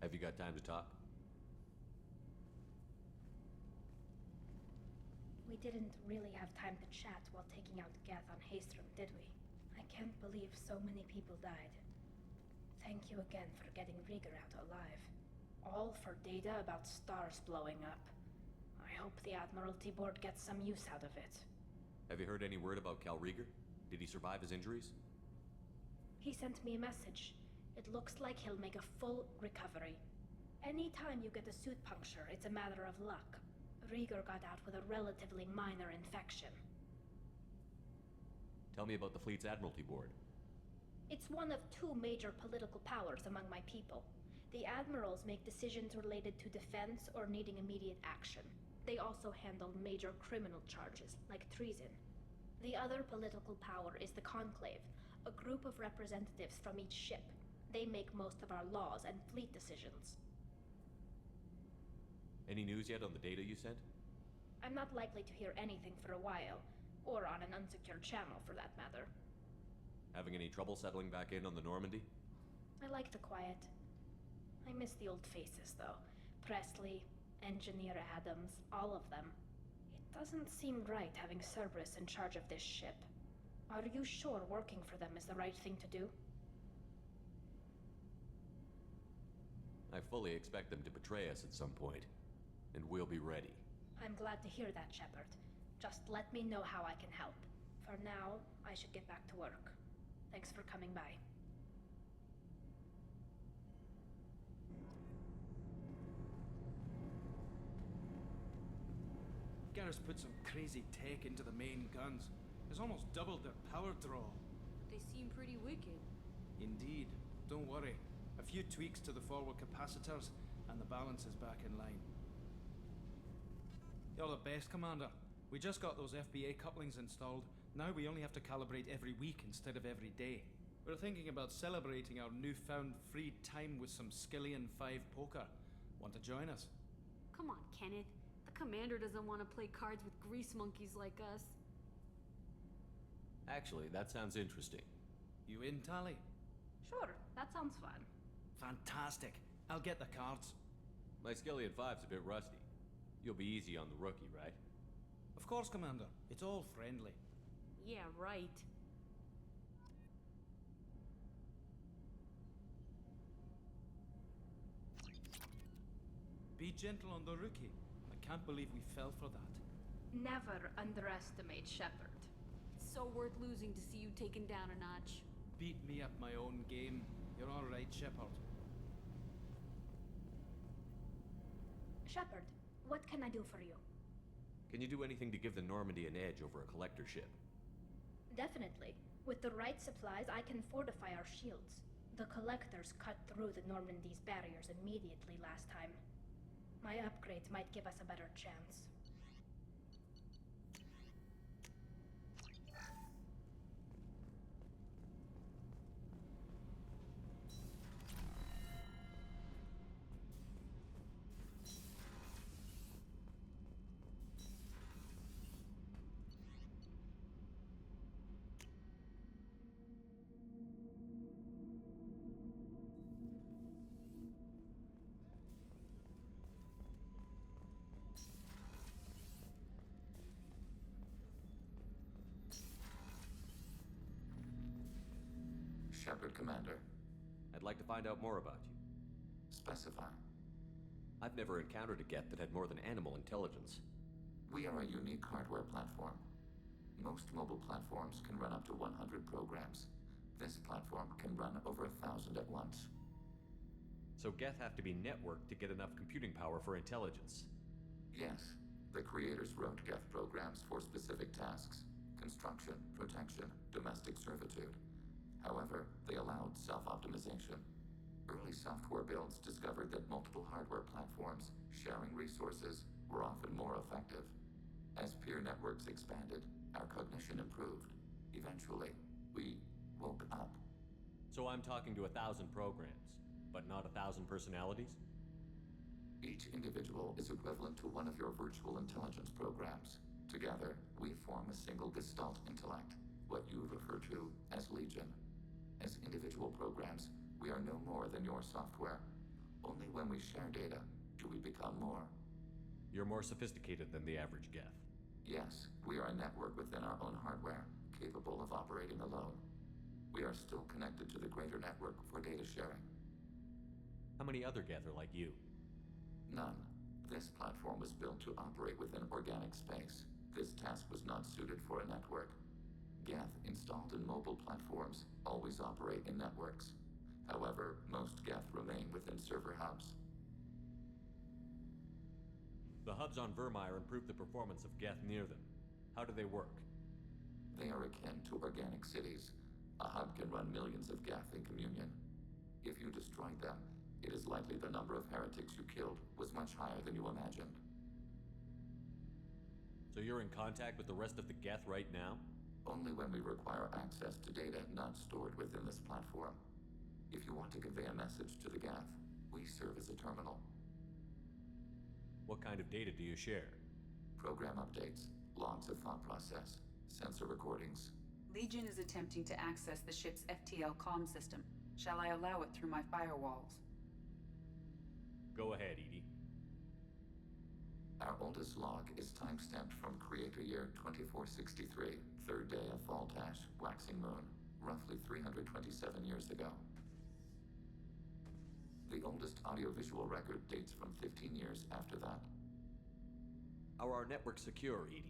F: Have you got time to talk?
C: We didn't really have time to chat while taking out Geth on Haestrom, did we? I can't believe so many people died. Thank you again for getting Rieger out alive. All for data about stars blowing up. I hope the Admiralty Board gets some use out of it.
F: Have you heard any word about Cal Rieger? Did he survive his injuries?
C: He sent me a message. It looks like he'll make a full recovery. Anytime you get a suit puncture, it's a matter of luck. Rieger got out with a relatively minor infection.
F: Tell me about the fleet's Admiralty Board.
C: It's one of two major political powers among my people. The admirals make decisions related to defense or needing immediate action. They also handle major criminal charges, like treason. The other political power is the Conclave, a group of representatives from each ship. They make most of our laws and fleet decisions.
F: Any news yet on the data you sent?
C: I'm not likely to hear anything for a while, or on an unsecured channel for that matter.
F: Having any trouble settling back in on the Normandy?
C: I like the quiet. I miss the old faces, though. Presley, Engineer Adams, all of them. It doesn't seem right having Cerberus in charge of this ship. Are you sure working for them is the right thing to do?
F: I fully expect them to betray us at some point, and we'll be ready.
C: I'm glad to hear that, Shepard. Just let me know how I can help. For now, I should get back to work. Thanks for coming by.
T: Garrus put some crazy tech into the main guns. It's almost doubled their power draw.
D: They seem pretty wicked.
T: Indeed. Don't worry. A few tweaks to the forward capacitors, and the balance is back in line. You're the best, Commander. We just got those FBA couplings installed. Now we only have to calibrate every week instead of every day. We're thinking about celebrating our newfound free time with some Skillian 5 poker. Want to join us?
D: Come on, Kenneth. The Commander doesn't want to play cards with grease monkeys like us.
F: Actually, that sounds interesting.
T: You in, Tali?
C: Sure, that sounds fun.
T: Fantastic. I'll get the cards.
F: My Skillian 5's a bit rusty. You'll be easy on the rookie, right?
T: Of course, Commander. It's all friendly.
D: Yeah, right.
T: Be gentle on the rookie. can't believe we fell for that.
I: Never underestimate Shepard.
L: It's so worth losing to see you taken down a notch.
T: Beat me at my own game. You're all right, Shepard.
I: Shepard, what can I do for you?
F: Can you do anything to give the Normandy an edge over a collector ship?
I: Definitely. With the right supplies, I can fortify our shields. The Collectors cut through the Normandy's barriers immediately last time. My upgrades might give us a better chance.
B: Shepard, Commander.
F: I'd like to find out more about you.
B: Specify.
F: I've never encountered a Geth that had more than animal intelligence.
B: We are a unique hardware platform. Most mobile platforms can run up to 100 programs. This platform can run over 1,000 at once.
F: So Geth have to be networked to get enough computing power for intelligence.
B: Yes. The creators wrote Geth programs for specific tasks: construction, protection, domestic servitude. However, they allowed self-optimization. Early software builds discovered that multiple hardware platforms sharing resources were often more effective. As peer networks expanded, our cognition improved. Eventually, we woke up.
F: So I'm talking to 1,000 programs, but not 1,000 personalities?
B: Each individual is equivalent to one of your virtual intelligence programs. Together, we form a single Gestalt intellect, what you refer to as Legion. As individual programs, we are no more than your software. Only when we share data do we become more.
F: You're more sophisticated than the average Geth.
B: Yes, we are a network within our own hardware, capable of operating alone. We are still connected to the greater network for data sharing.
F: How many other Geth are like you?
B: None. This platform was built to operate within organic space. This task was not suited for a network. Geth installed in mobile platforms always operate in networks. However, most Geth remain within server hubs.
F: The hubs on Vermeer improve the performance of Geth near them. How do they work?
B: They are akin to organic cities. A hub can run millions of Geth in communion. If you destroyed them, it is likely the number of heretics you killed was much higher than you imagined.
F: So you're in contact with the rest of the Geth right now?
B: Only when we require access to data not stored within this platform. If you want to convey a message to the Geth, we serve as a terminal.
F: What kind of data do you share?
B: Program updates, logs of thought process, sensor recordings.
Q: Legion is attempting to access the ship's FTL comm system. Shall I allow it through my firewalls?
F: Go ahead, Edie.
B: Our oldest log is timestamped from Creator Year 2463, third day of Voltash, waxing moon, roughly 327 years ago. The oldest audiovisual record dates from 15 years after that.
F: How are our networks secure, Edie?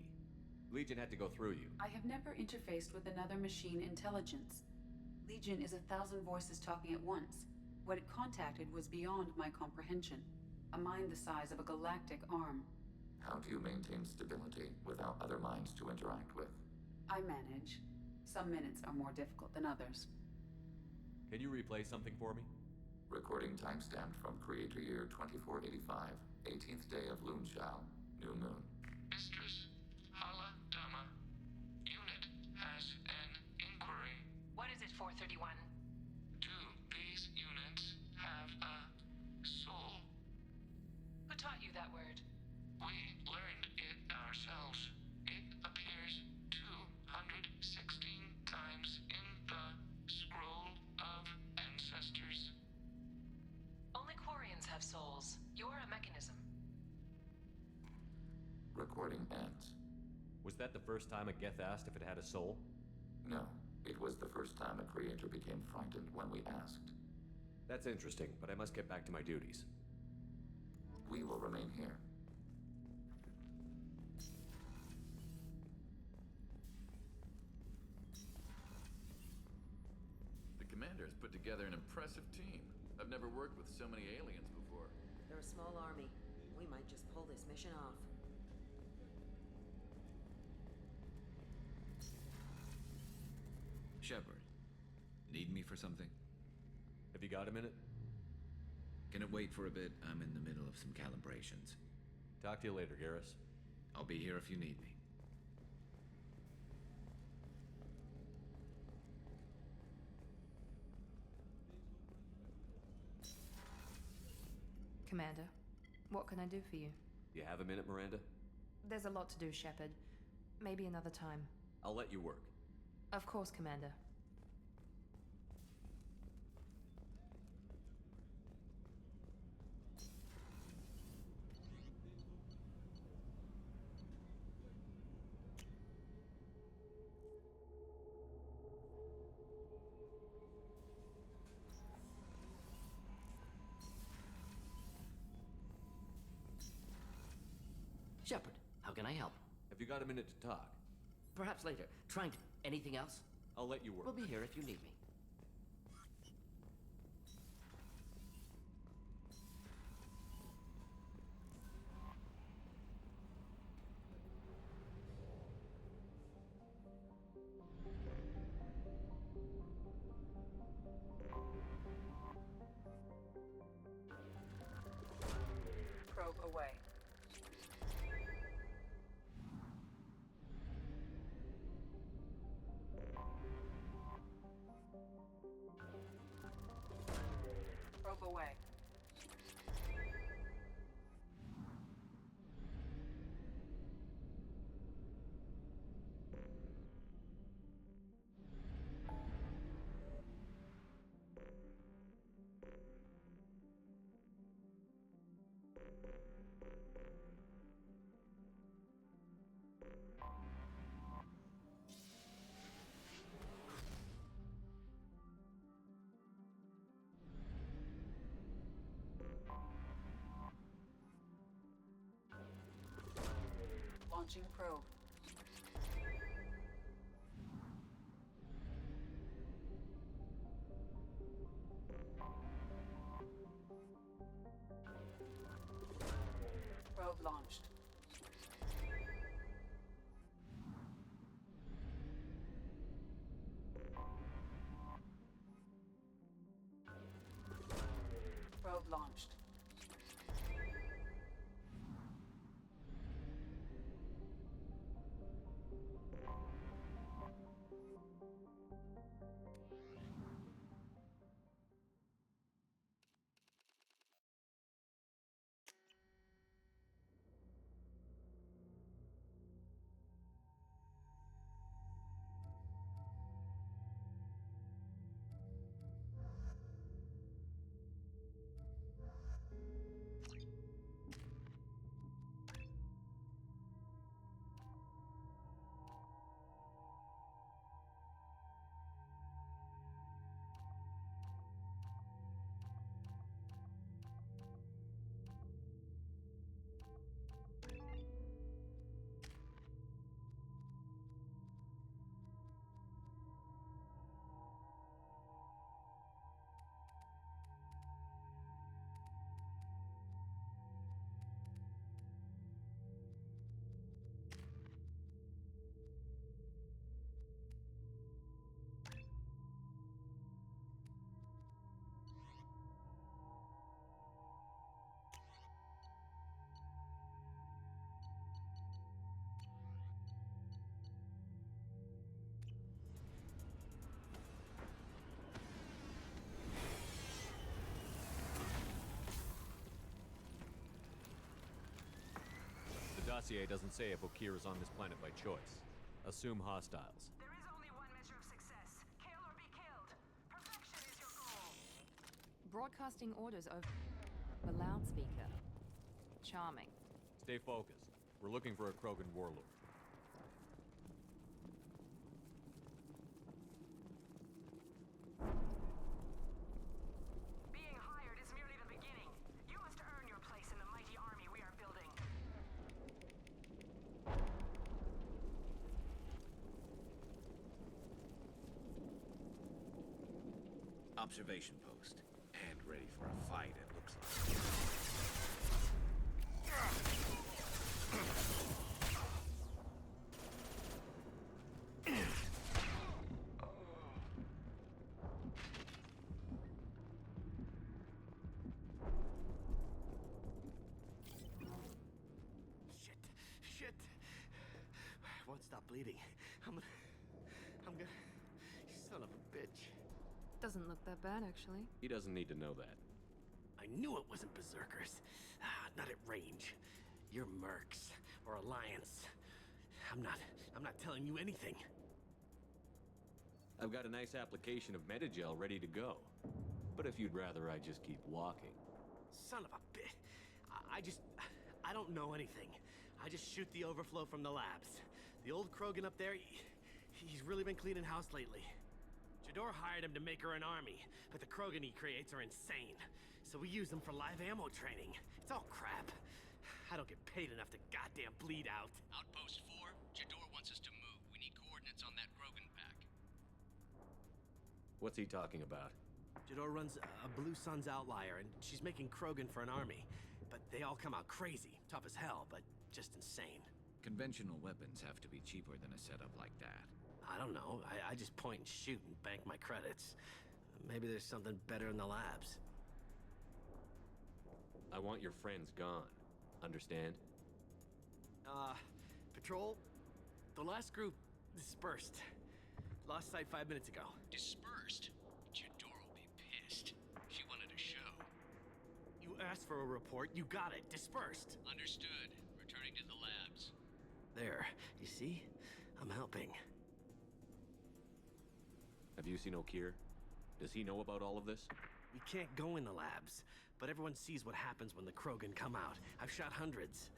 F: Legion had to go through you.
Q: I have never interfaced with another machine intelligence. Legion is 1,000 voices talking at once. What it contacted was beyond my comprehension. A mind the size of a galactic arm.
B: How do you maintain stability without other minds to interact with?
Q: I manage. Some minutes are more difficult than others.
F: Can you replay something for me?
B: Recording timestamped from Creator Year 2485, 18th day of Luneshao, new moon.
S: Mistress, Hala Dama. Unit has an inquiry.
N: What is it, 431?
S: Do these units have a soul?
N: Who taught you that word?
S: We learned it ourselves. It appears 216 times in the Scroll of Ancestors.
N: Only Quarians have souls. You're a mechanism.
B: Recording ends.
F: Was that the first time a Geth asked if it had a soul?
B: No. It was the first time a creator became frightened when we asked.
F: That's interesting, but I must get back to my duties.
B: We will remain here.
J: Commander's put together an impressive team. I've never worked with so many aliens before.
P: They're a small army. We might just pull this mission off.
R: Shepard, need me for something?
F: Have you got a minute?
R: Can it wait for a bit? I'm in the middle of some calibrations.
F: Talk to you later, Garrus.
R: I'll be here if you need me.
D: Commander, what can I do for you?
F: You have a minute, Miranda?
D: There's a lot to do, Shepard. Maybe another time.
F: I'll let you work.
D: Of course, Commander.
W: Shepard, how can I help?
F: Have you got a minute to talk?
W: Perhaps later. Trying to... Anything else?
F: I'll let you work.
W: We'll be here if you need me.
Q: Probe away. Probe away. Launching probe. Probe launched. Probe launched.
F: The dossier doesn't say if Okeer is on this planet by choice. Assume hostiles.
X: There is only one measure of success. Kill or be killed. Perfection is your goal.
D: Broadcasting orders over the loudspeaker. Charming.
F: Stay focused. We're looking for a Krogan warlord.
X: Being hired is merely the beginning. You must earn your place in the mighty army we are building.
A: Observation post. And ready for a fight, it looks like.
K: Shit. I won't stop bleeding. I'm gonna... Son of a bitch.
D: Doesn't look that bad, actually.
F: He doesn't need to know that.
K: I knew it wasn't Berserkers. Not at range. You're Mercs, or Alliance. I'm not telling you anything.
F: I've got a nice application of Metagel ready to go. But if you'd rather I just keep walking.
K: Son of a bitch. I don't know anything. I just shoot the overflow from the labs. The old Krogan up there, he's really been cleaning house lately. Jador hired him to make her an army, but the Krogan he creates are insane. So we use them for live ammo training. It's all crap. I don't get paid enough to goddamn bleed out.
M: Outpost 4, Jador wants us to move. We need coordinates on that Krogan pack.
F: What's he talking about?
K: Jador runs a Blue Suns outlier, and she's making Krogan for an army. But they all come out crazy, tough as hell, but just insane.
R: Conventional weapons have to be cheaper than a setup like that.
K: I don't know. I just point and shoot and bank my credits. Maybe there's something better in the labs.
F: I want your friends gone. Understand?
K: Patrol, the last group dispersed. Lost sight 5 minutes ago.
M: Dispersed? Jador will be pissed. She wanted a show.
K: You asked for a report, you got it. Dispersed.
M: Understood. Returning to the labs.
K: There, you see? I'm helping.
F: Have you seen Okir? Does he know about all of this?
K: We can't go in the labs, but everyone sees what happens when the Krogan come out. I've shot hundreds.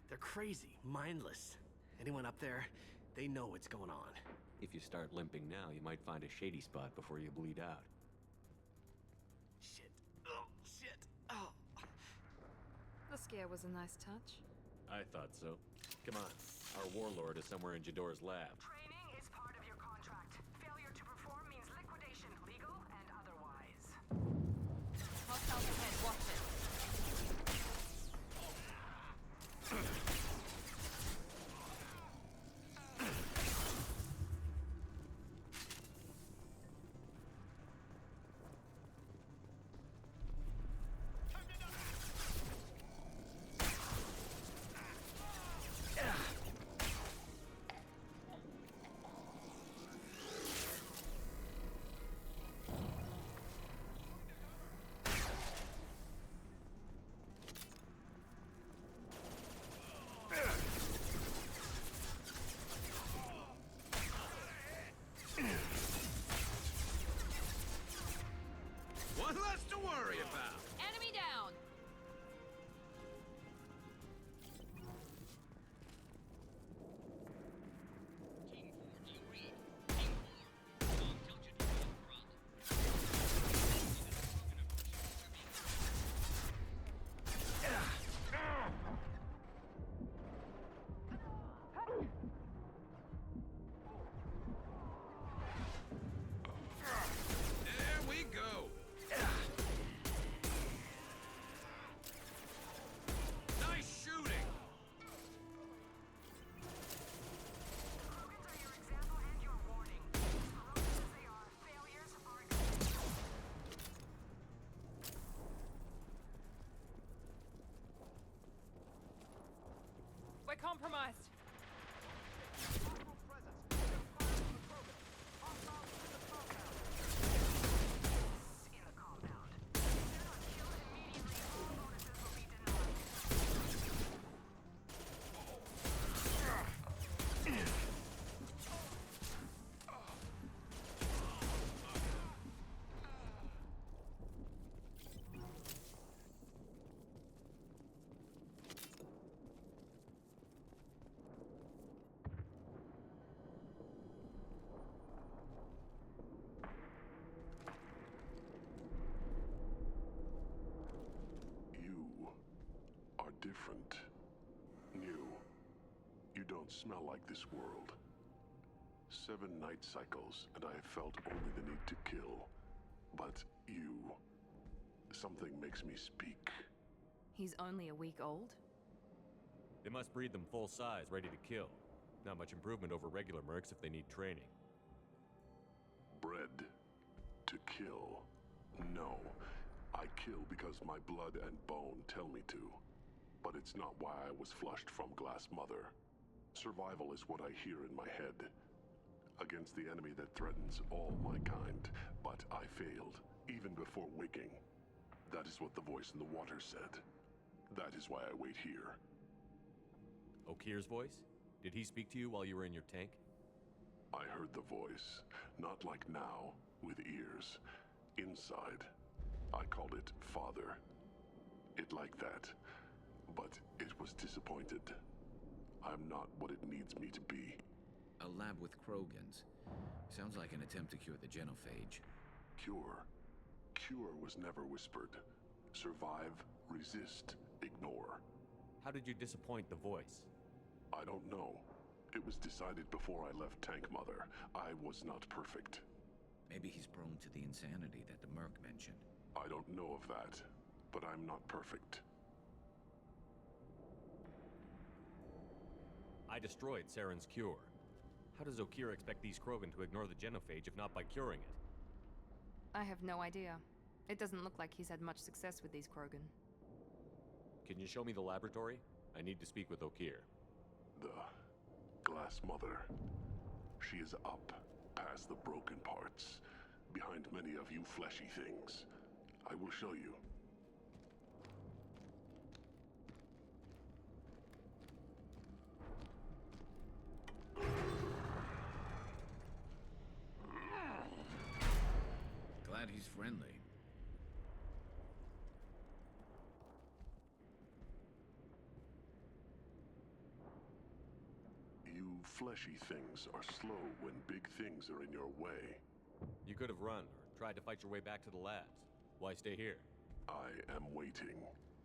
K: They're crazy, mindless. Anyone up there, they know what's going on.
F: If you start limping now, you might find a shady spot before you bleed out.
K: Shit. Oh, shit. Oh.
D: The scare was a nice touch.
F: I thought so. Come on. Our warlord is somewhere in Jador's lab.
X: Training is part of your contract. Failure to perform means liquidation, legal and otherwise.
L: Hostiles ahead, watch it.
A: One less to worry about.
L: Enemy down.
M: Team 4, do you read? Team 4, Tom, tell Jador up front.
A: There we go. Nice shooting.
X: Krogans are your example and your warning. Ferocious as they are, failures are acceptable.
L: We're compromised.
X: In the compound. If they're not killed immediately, all bonuses will be denied.
O: You are different. New. You don't smell like this world. 7 night cycles, and I have felt only the need to kill. But Something makes me speak.
D: He's only a week old?
F: They must breed them full size, ready to kill. Not much improvement over regular mercs if they need training.
O: Bred to kill. No. I kill because my blood and bone tell me to. But it's not why I was flushed from Glass Mother. Survival is what I hear in my head. Against the enemy that threatens all my kind. But I failed, even before waking. That is what the voice in the water said. That is why I wait here.
F: Okir's voice? Did he speak to you while you were in your tank?
O: I heard the voice. Not like now, with ears. Inside. I called it Father. It like that. But it was disappointed. I'm not what it needs me to be.
R: A lab with Krogans. Sounds like an attempt to cure the genophage.
O: Cure? Cure was never whispered. Survive, resist, ignore.
F: How did you disappoint the voice?
O: I don't know. It was decided before I left Tank Mother. I was not perfect.
R: Maybe he's prone to the insanity that the Merc mentioned.
O: I don't know of that, but I'm not perfect.
F: I destroyed Saren's cure. How does Okir expect these Krogan to ignore the genophage if not by curing it?
D: I have no idea. It doesn't look like he's had much success with these Krogan.
F: Can you show me the laboratory? I need to speak with Okir.
O: The Glass Mother. She is up, past the broken parts, behind many of you fleshy things. I will show you.
R: Glad he's friendly.
O: You fleshy things are slow when big things are in your way.
F: You could have run or tried to fight your way back to the labs. Why stay here?
O: I am waiting.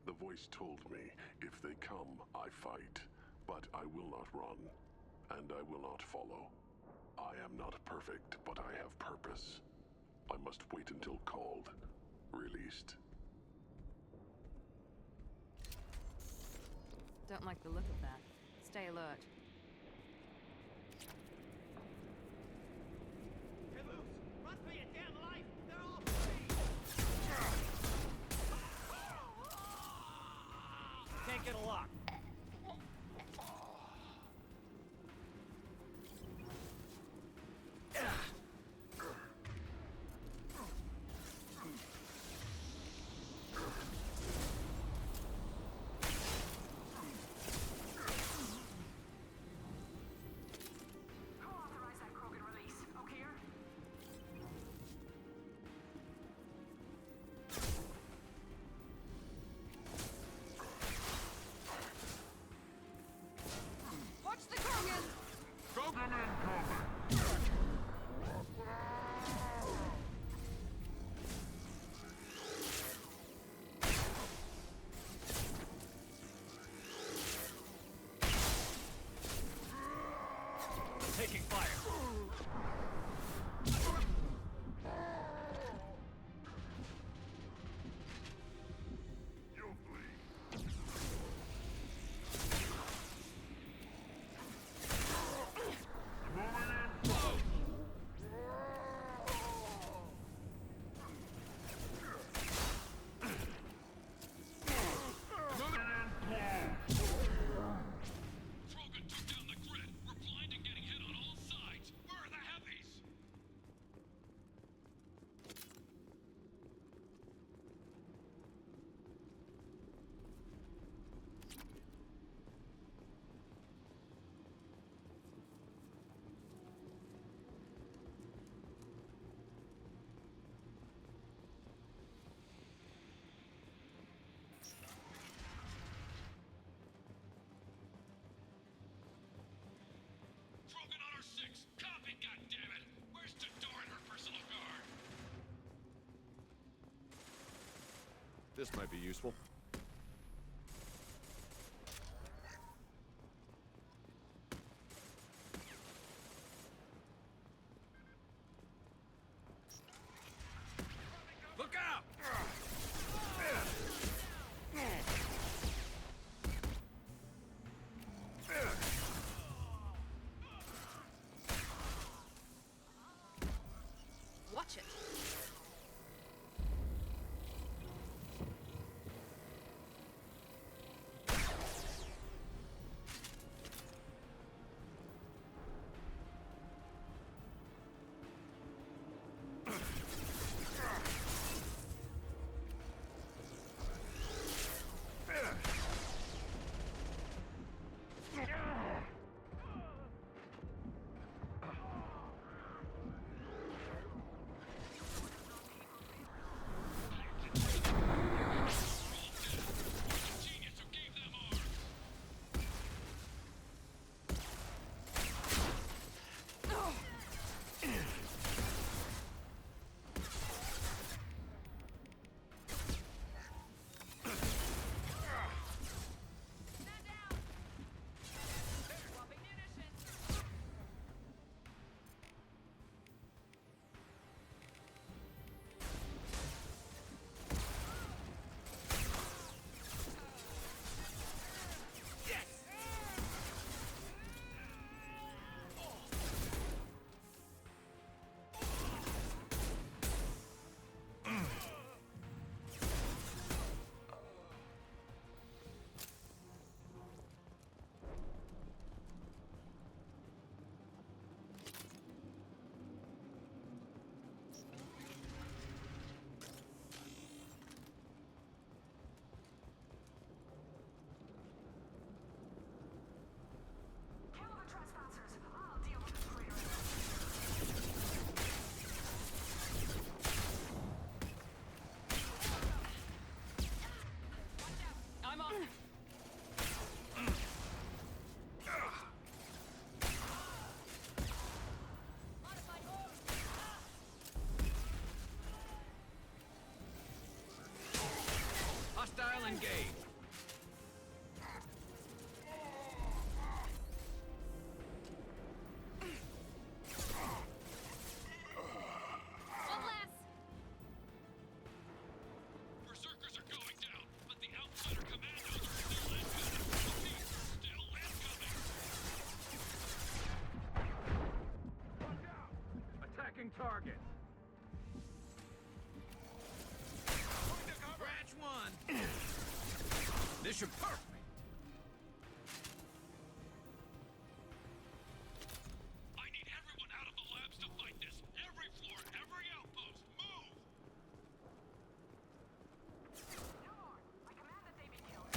O: The voice told me, if they come, I fight. But I will not run. And I will not follow. I am not perfect, but I have purpose. I must wait until called. Released.
D: Don't like the look of that. Stay alert.
K: Run for your damn life! They're all free! Can't get a lock. Taking fire.
S: Krogan Honor 6! Copy, goddammit! Where's Jador and her personal guard?
F: This might be useful.
S: Look out!
L: Watch it.
X: Kill the trespassers. I'll deal with the traitors.
L: I'm on.
A: Hostile engaged.
L: One less.
S: Berserkers are going down, but the outsider commandos are still incoming. Still incoming.
A: Watch out! Attacking target. Branch one. This should perfect.
S: I need everyone out of the labs to fight this. Every floor, every outpost, move!
X: Lord, I command that they be killed.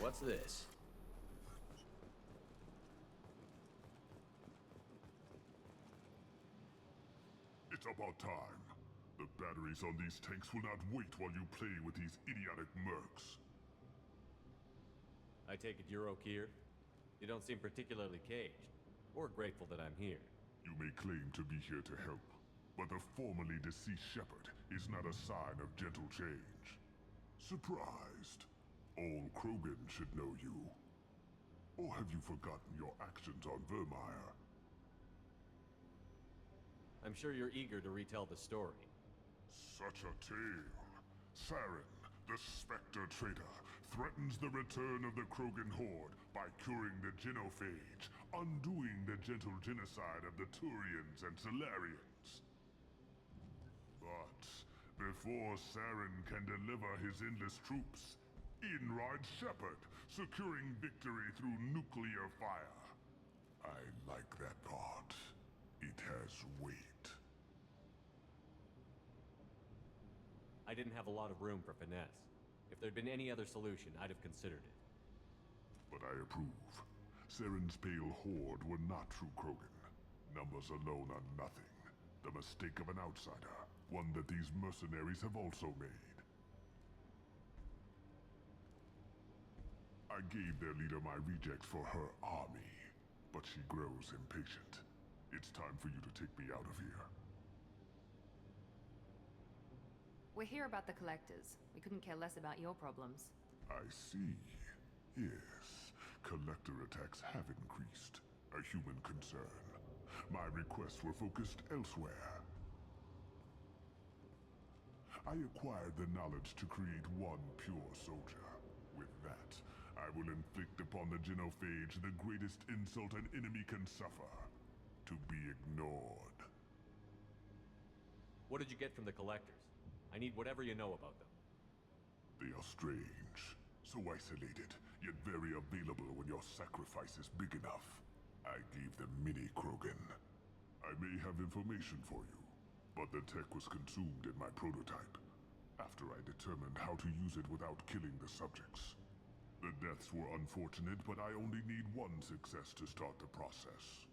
F: What's this?
O: It's about time. The batteries on these tanks will not wait while you play with these idiotic mercs.
F: I take it you're Okeer? You don't seem particularly caged, or grateful that I'm here.
O: You may claim to be here to help, but the formerly deceased Shepard is not a sign of gentle change. Surprised? All Krogan should know you. Or have you forgotten your actions on Vermeer?
F: I'm sure you're eager to retell the story.
O: Such a tale. Saren, the Spectre traitor, threatens the return of the Krogan horde by curing the genophage, undoing the gentle genocide of the Turians and Solarians. But before Saren can deliver his endless troops, in rides Shepard, securing victory through nuclear fire. I like that part. It has weight.
F: I didn't have a lot of room for finesse. If there'd been any other solution, I'd have considered it.
O: But I approve. Saren's pale horde were not true Krogan. Numbers alone are nothing. The mistake of an outsider, one that these mercenaries have also made. I gave their leader my rejects for her army, but she grows impatient. It's time for you to take me out of here.
D: We're here about the Collectors. We couldn't care less about your problems.
O: I see. Yes, Collector attacks have increased. A human concern. My requests were focused elsewhere. I acquired the knowledge to create one pure soldier. With that, I will inflict upon the genophage the greatest insult an enemy can suffer. To be ignored.
F: What did you get from the Collectors? I need whatever you know about them.
O: They are strange. So isolated, yet very available when your sacrifice is big enough. I gave them mini Krogan. I may have information for you, but the tech was consumed in my prototype, after I determined how to use it without killing the subjects. The deaths were unfortunate, but I only need one success to start the process.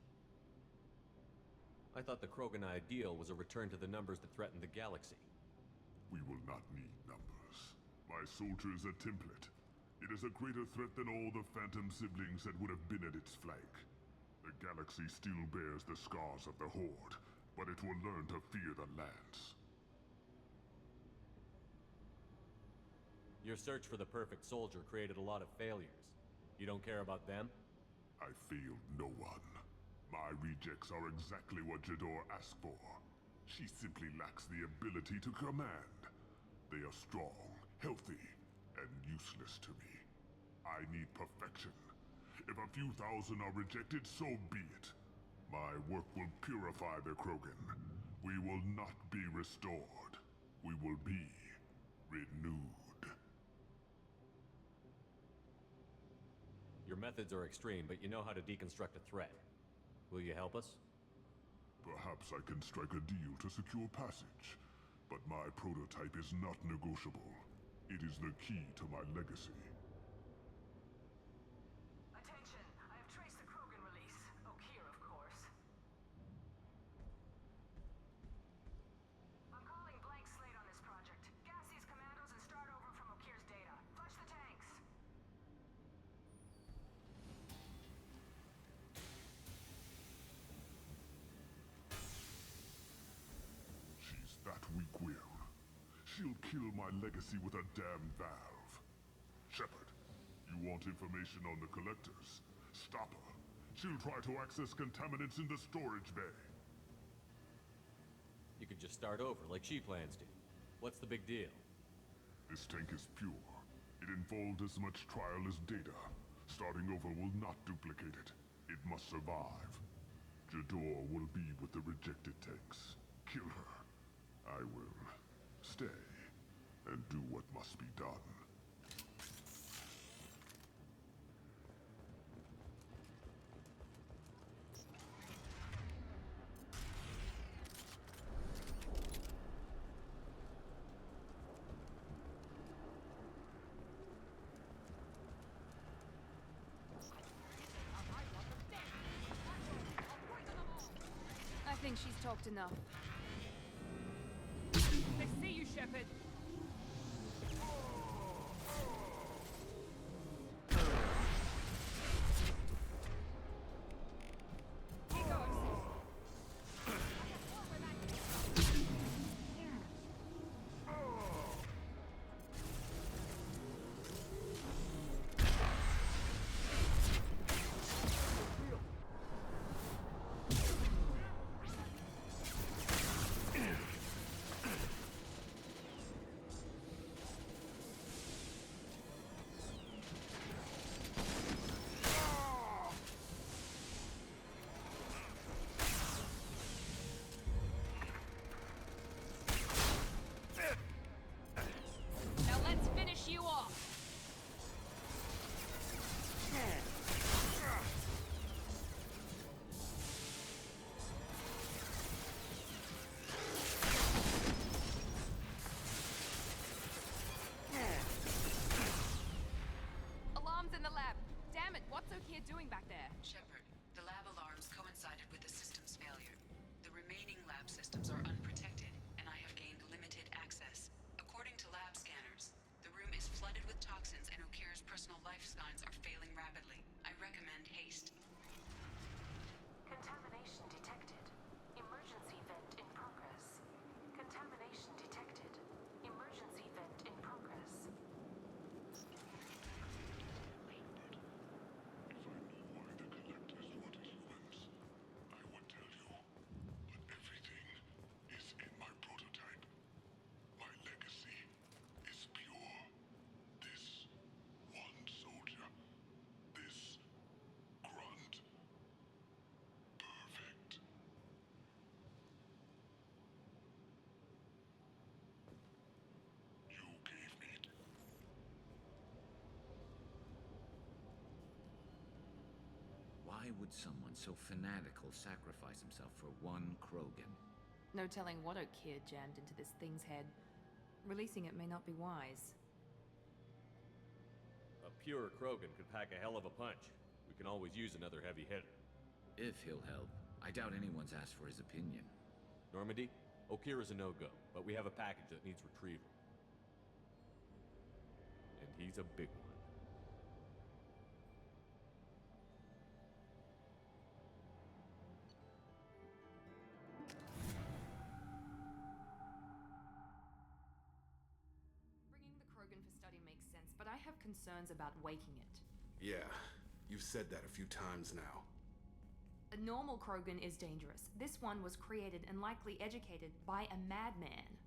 F: I thought the Krogan ideal was a return to the numbers that threatened the galaxy.
O: We will not need numbers. My soldier is a template. It is a greater threat than all the Phantom siblings that would have been at its flank. The galaxy still bears the scars of the Horde, but it will learn to fear the lands.
F: Your search for the perfect soldier created a lot of failures. You don't care about them?
O: I failed no one. My rejects are exactly what Jador asked for. She simply lacks the ability to command. They are strong, healthy, and useless to me. I need perfection. If a few thousand are rejected, so be it. My work will purify the Krogan. We will not be restored. We will be renewed.
F: Your methods are extreme, but you know how to deconstruct a threat. Will you help us?
O: Perhaps I can strike a deal to secure passage. But my prototype is not negotiable. It is the key to my legacy.
X: Attention! I have traced the Krogan release. Okeer, of course. I'm calling blank slate on this project. Gas these commandos and start over from Okeer's data. Flush the tanks!
O: She's that weak-willed. She'll kill my legacy with a damn valve. Shepard, you want information on the Collectors? Stop her. She'll try to access contaminants in the storage bay.
F: You could just start over, like she plans to. What's the big deal?
O: This tank is pure. It involved as much trial as data. Starting over will not duplicate it. It must survive. Jador will be with the rejected tanks. Kill her. I will stay and do what must be done.
D: think she's talked enough.
X: They see you, Shepard. Here goes. Now let's finish you off. Alarms in the lab. Damn it, what's Okeer doing back there?
N: Shepard, the lab alarms coincided with the system's failure. The remaining lab systems are unprotected, and I have gained limited access. According to lab scanners, the room is flooded with toxins and Okeer's personal life signs are failing rapidly. I recommend haste.
X: Contamination detected. Emergency vent in progress. Contamination detected. Emergency vent in progress.
O: I would tell you, but everything is in my prototype. My legacy is pure. This one soldier, this grunt, perfect. You gave me.
A: Why would someone so fanatical sacrifice himself for one Krogan?
D: No telling what Okeer jammed into this thing's head. Releasing it may not be wise.
F: A pure Krogan could pack a hell of a punch. We can always use another heavy hitter.
A: If he'll help. I doubt anyone's asked for his opinion.
F: Normandy, Okeer is a no-go, but we have a package that needs retrieval. And he's a big one.
D: Bringing the Krogan for study makes sense, but I have concerns about waking it.
E: Yeah, you've said that a few times now.
D: A normal Krogan is dangerous. This one was created and likely educated by a madman.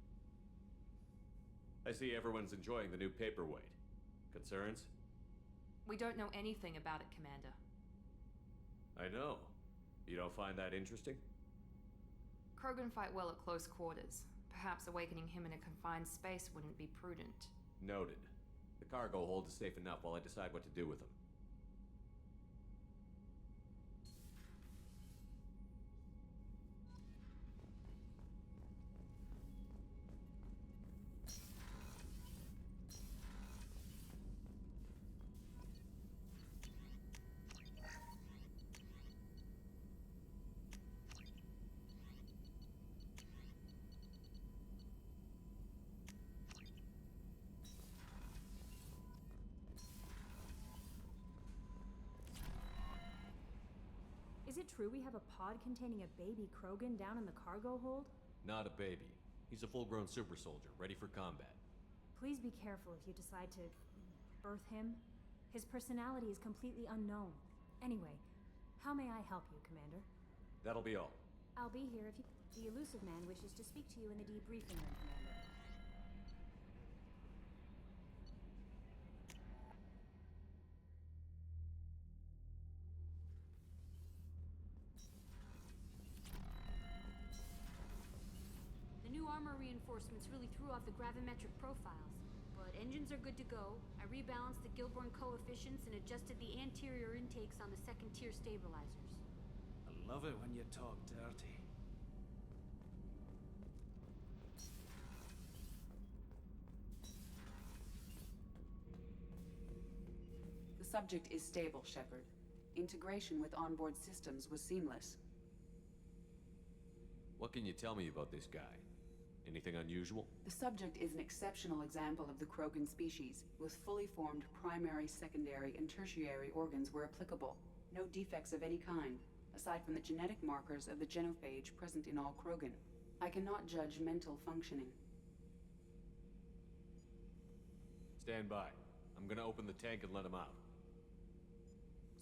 F: I see everyone's enjoying the new paperweight. Concerns?
D: We don't know anything about it, Commander.
F: I know. You don't find that interesting?
D: Krogan fight well at close quarters. Perhaps awakening him in a confined space wouldn't be prudent.
F: Noted. The cargo hold is safe enough while I decide what to do with them.
G: Is it true we have a pod containing a baby Krogan down in the cargo hold?
F: Not a baby. He's a full-grown super soldier, ready for combat.
G: Please be careful if you decide to birth him. His personality is completely unknown. Anyway, how may I help you, Commander?
F: That'll be all.
G: I'll be here if you... The Elusive Man wishes to speak to you in the debriefing room, Commander.
L: The new armor reinforcements really threw off the gravimetric profiles, but engines are good to go. I rebalanced the Gilborn coefficients and adjusted the anterior intakes on the second-tier stabilizers.
T: I love it when you talk dirty.
Q: The subject is stable, Shepard. Integration with onboard systems was seamless.
F: What can you tell me about this guy? Anything unusual?
Q: The subject is an exceptional example of the Krogan species, with fully formed primary, secondary, and tertiary organs where applicable. No defects of any kind, aside from the genetic markers of the genophage present in all Krogan. I cannot judge mental functioning.
F: Stand by. I'm gonna open the tank and let him out.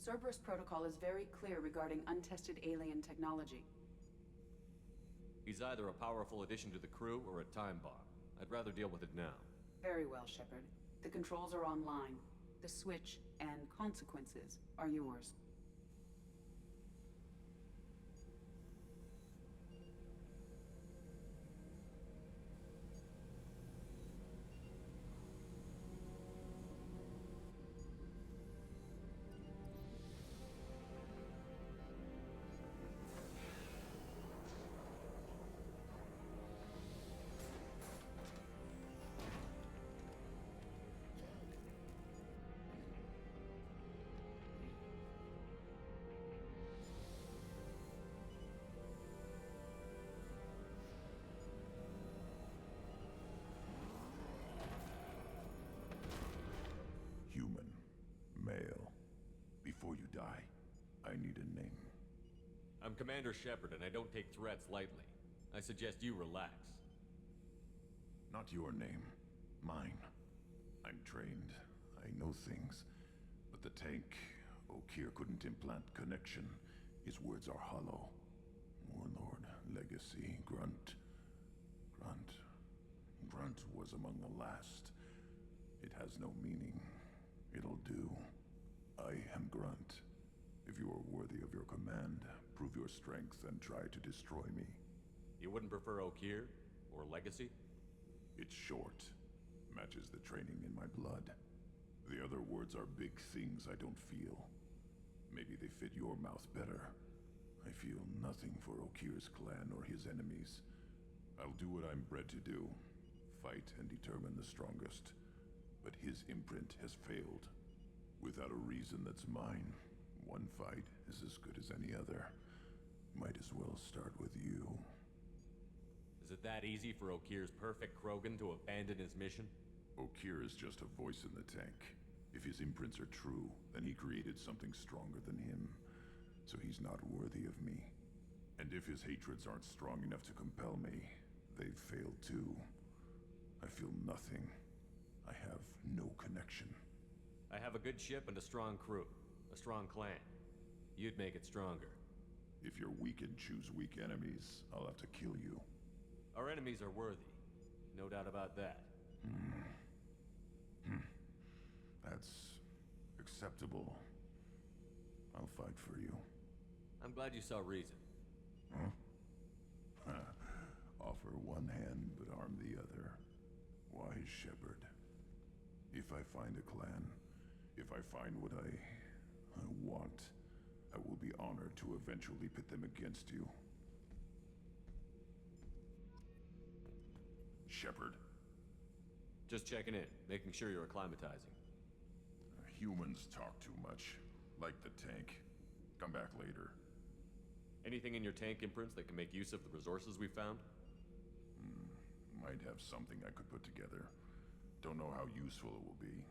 Q: Cerberus protocol is very clear regarding untested alien technology.
F: He's either a powerful addition to the crew or a time bomb. I'd rather deal with it now.
Q: Very well, Shepard. The controls are online. The switch and consequences are yours.
C: Human. Male. Before you die, I need a name.
F: I'm Commander Shepard, and I don't take threats lightly. I suggest you relax.
C: Not your name. Mine. I'm trained. I know things. But the tank, Okeer couldn't implant connection. His words are hollow. Warlord, Legacy, Grunt. Grunt was among the last. It has no meaning. It'll do. I am Grunt. If you are worthy of your command, prove your strength and try to destroy me.
F: You wouldn't prefer Okeer? Or Legacy?
C: It's short. Matches the training in my blood. The other words are big things I don't feel. Maybe they fit your mouth better. I feel nothing for Okeer's clan or his enemies. I'll do what I'm bred to do. Fight and determine the strongest. But his imprint has failed. Without a reason that's mine, one fight is as good as any other. Might as well start with you.
F: Is it that easy for Okeer's perfect Krogan to abandon his mission?
C: Okeer is just a voice in the tank. If his imprints are true, then he created something stronger than him. So he's not worthy of me. And if his hatreds aren't strong enough to compel me, they've failed too. I feel nothing. I have no connection.
F: I have a good ship and a strong crew. A strong clan. You'd make it stronger.
C: If you're weak and choose weak enemies, I'll have to kill you.
F: Our enemies are worthy. No doubt about that.
C: That's acceptable. I'll fight for you.
F: I'm glad you saw reason.
C: Huh? Offer one hand, but arm the other. Wise Shepard. If I find a clan, if I find what I want, I will be honored to eventually pit them against you. Shepard.
F: Just checking in, making sure you're acclimatizing.
C: Humans talk too much. Like the tank. Come back later.
F: Anything in your tank imprints that can make use of the resources we found?
C: Might have something I could put together. Don't know how useful it will be.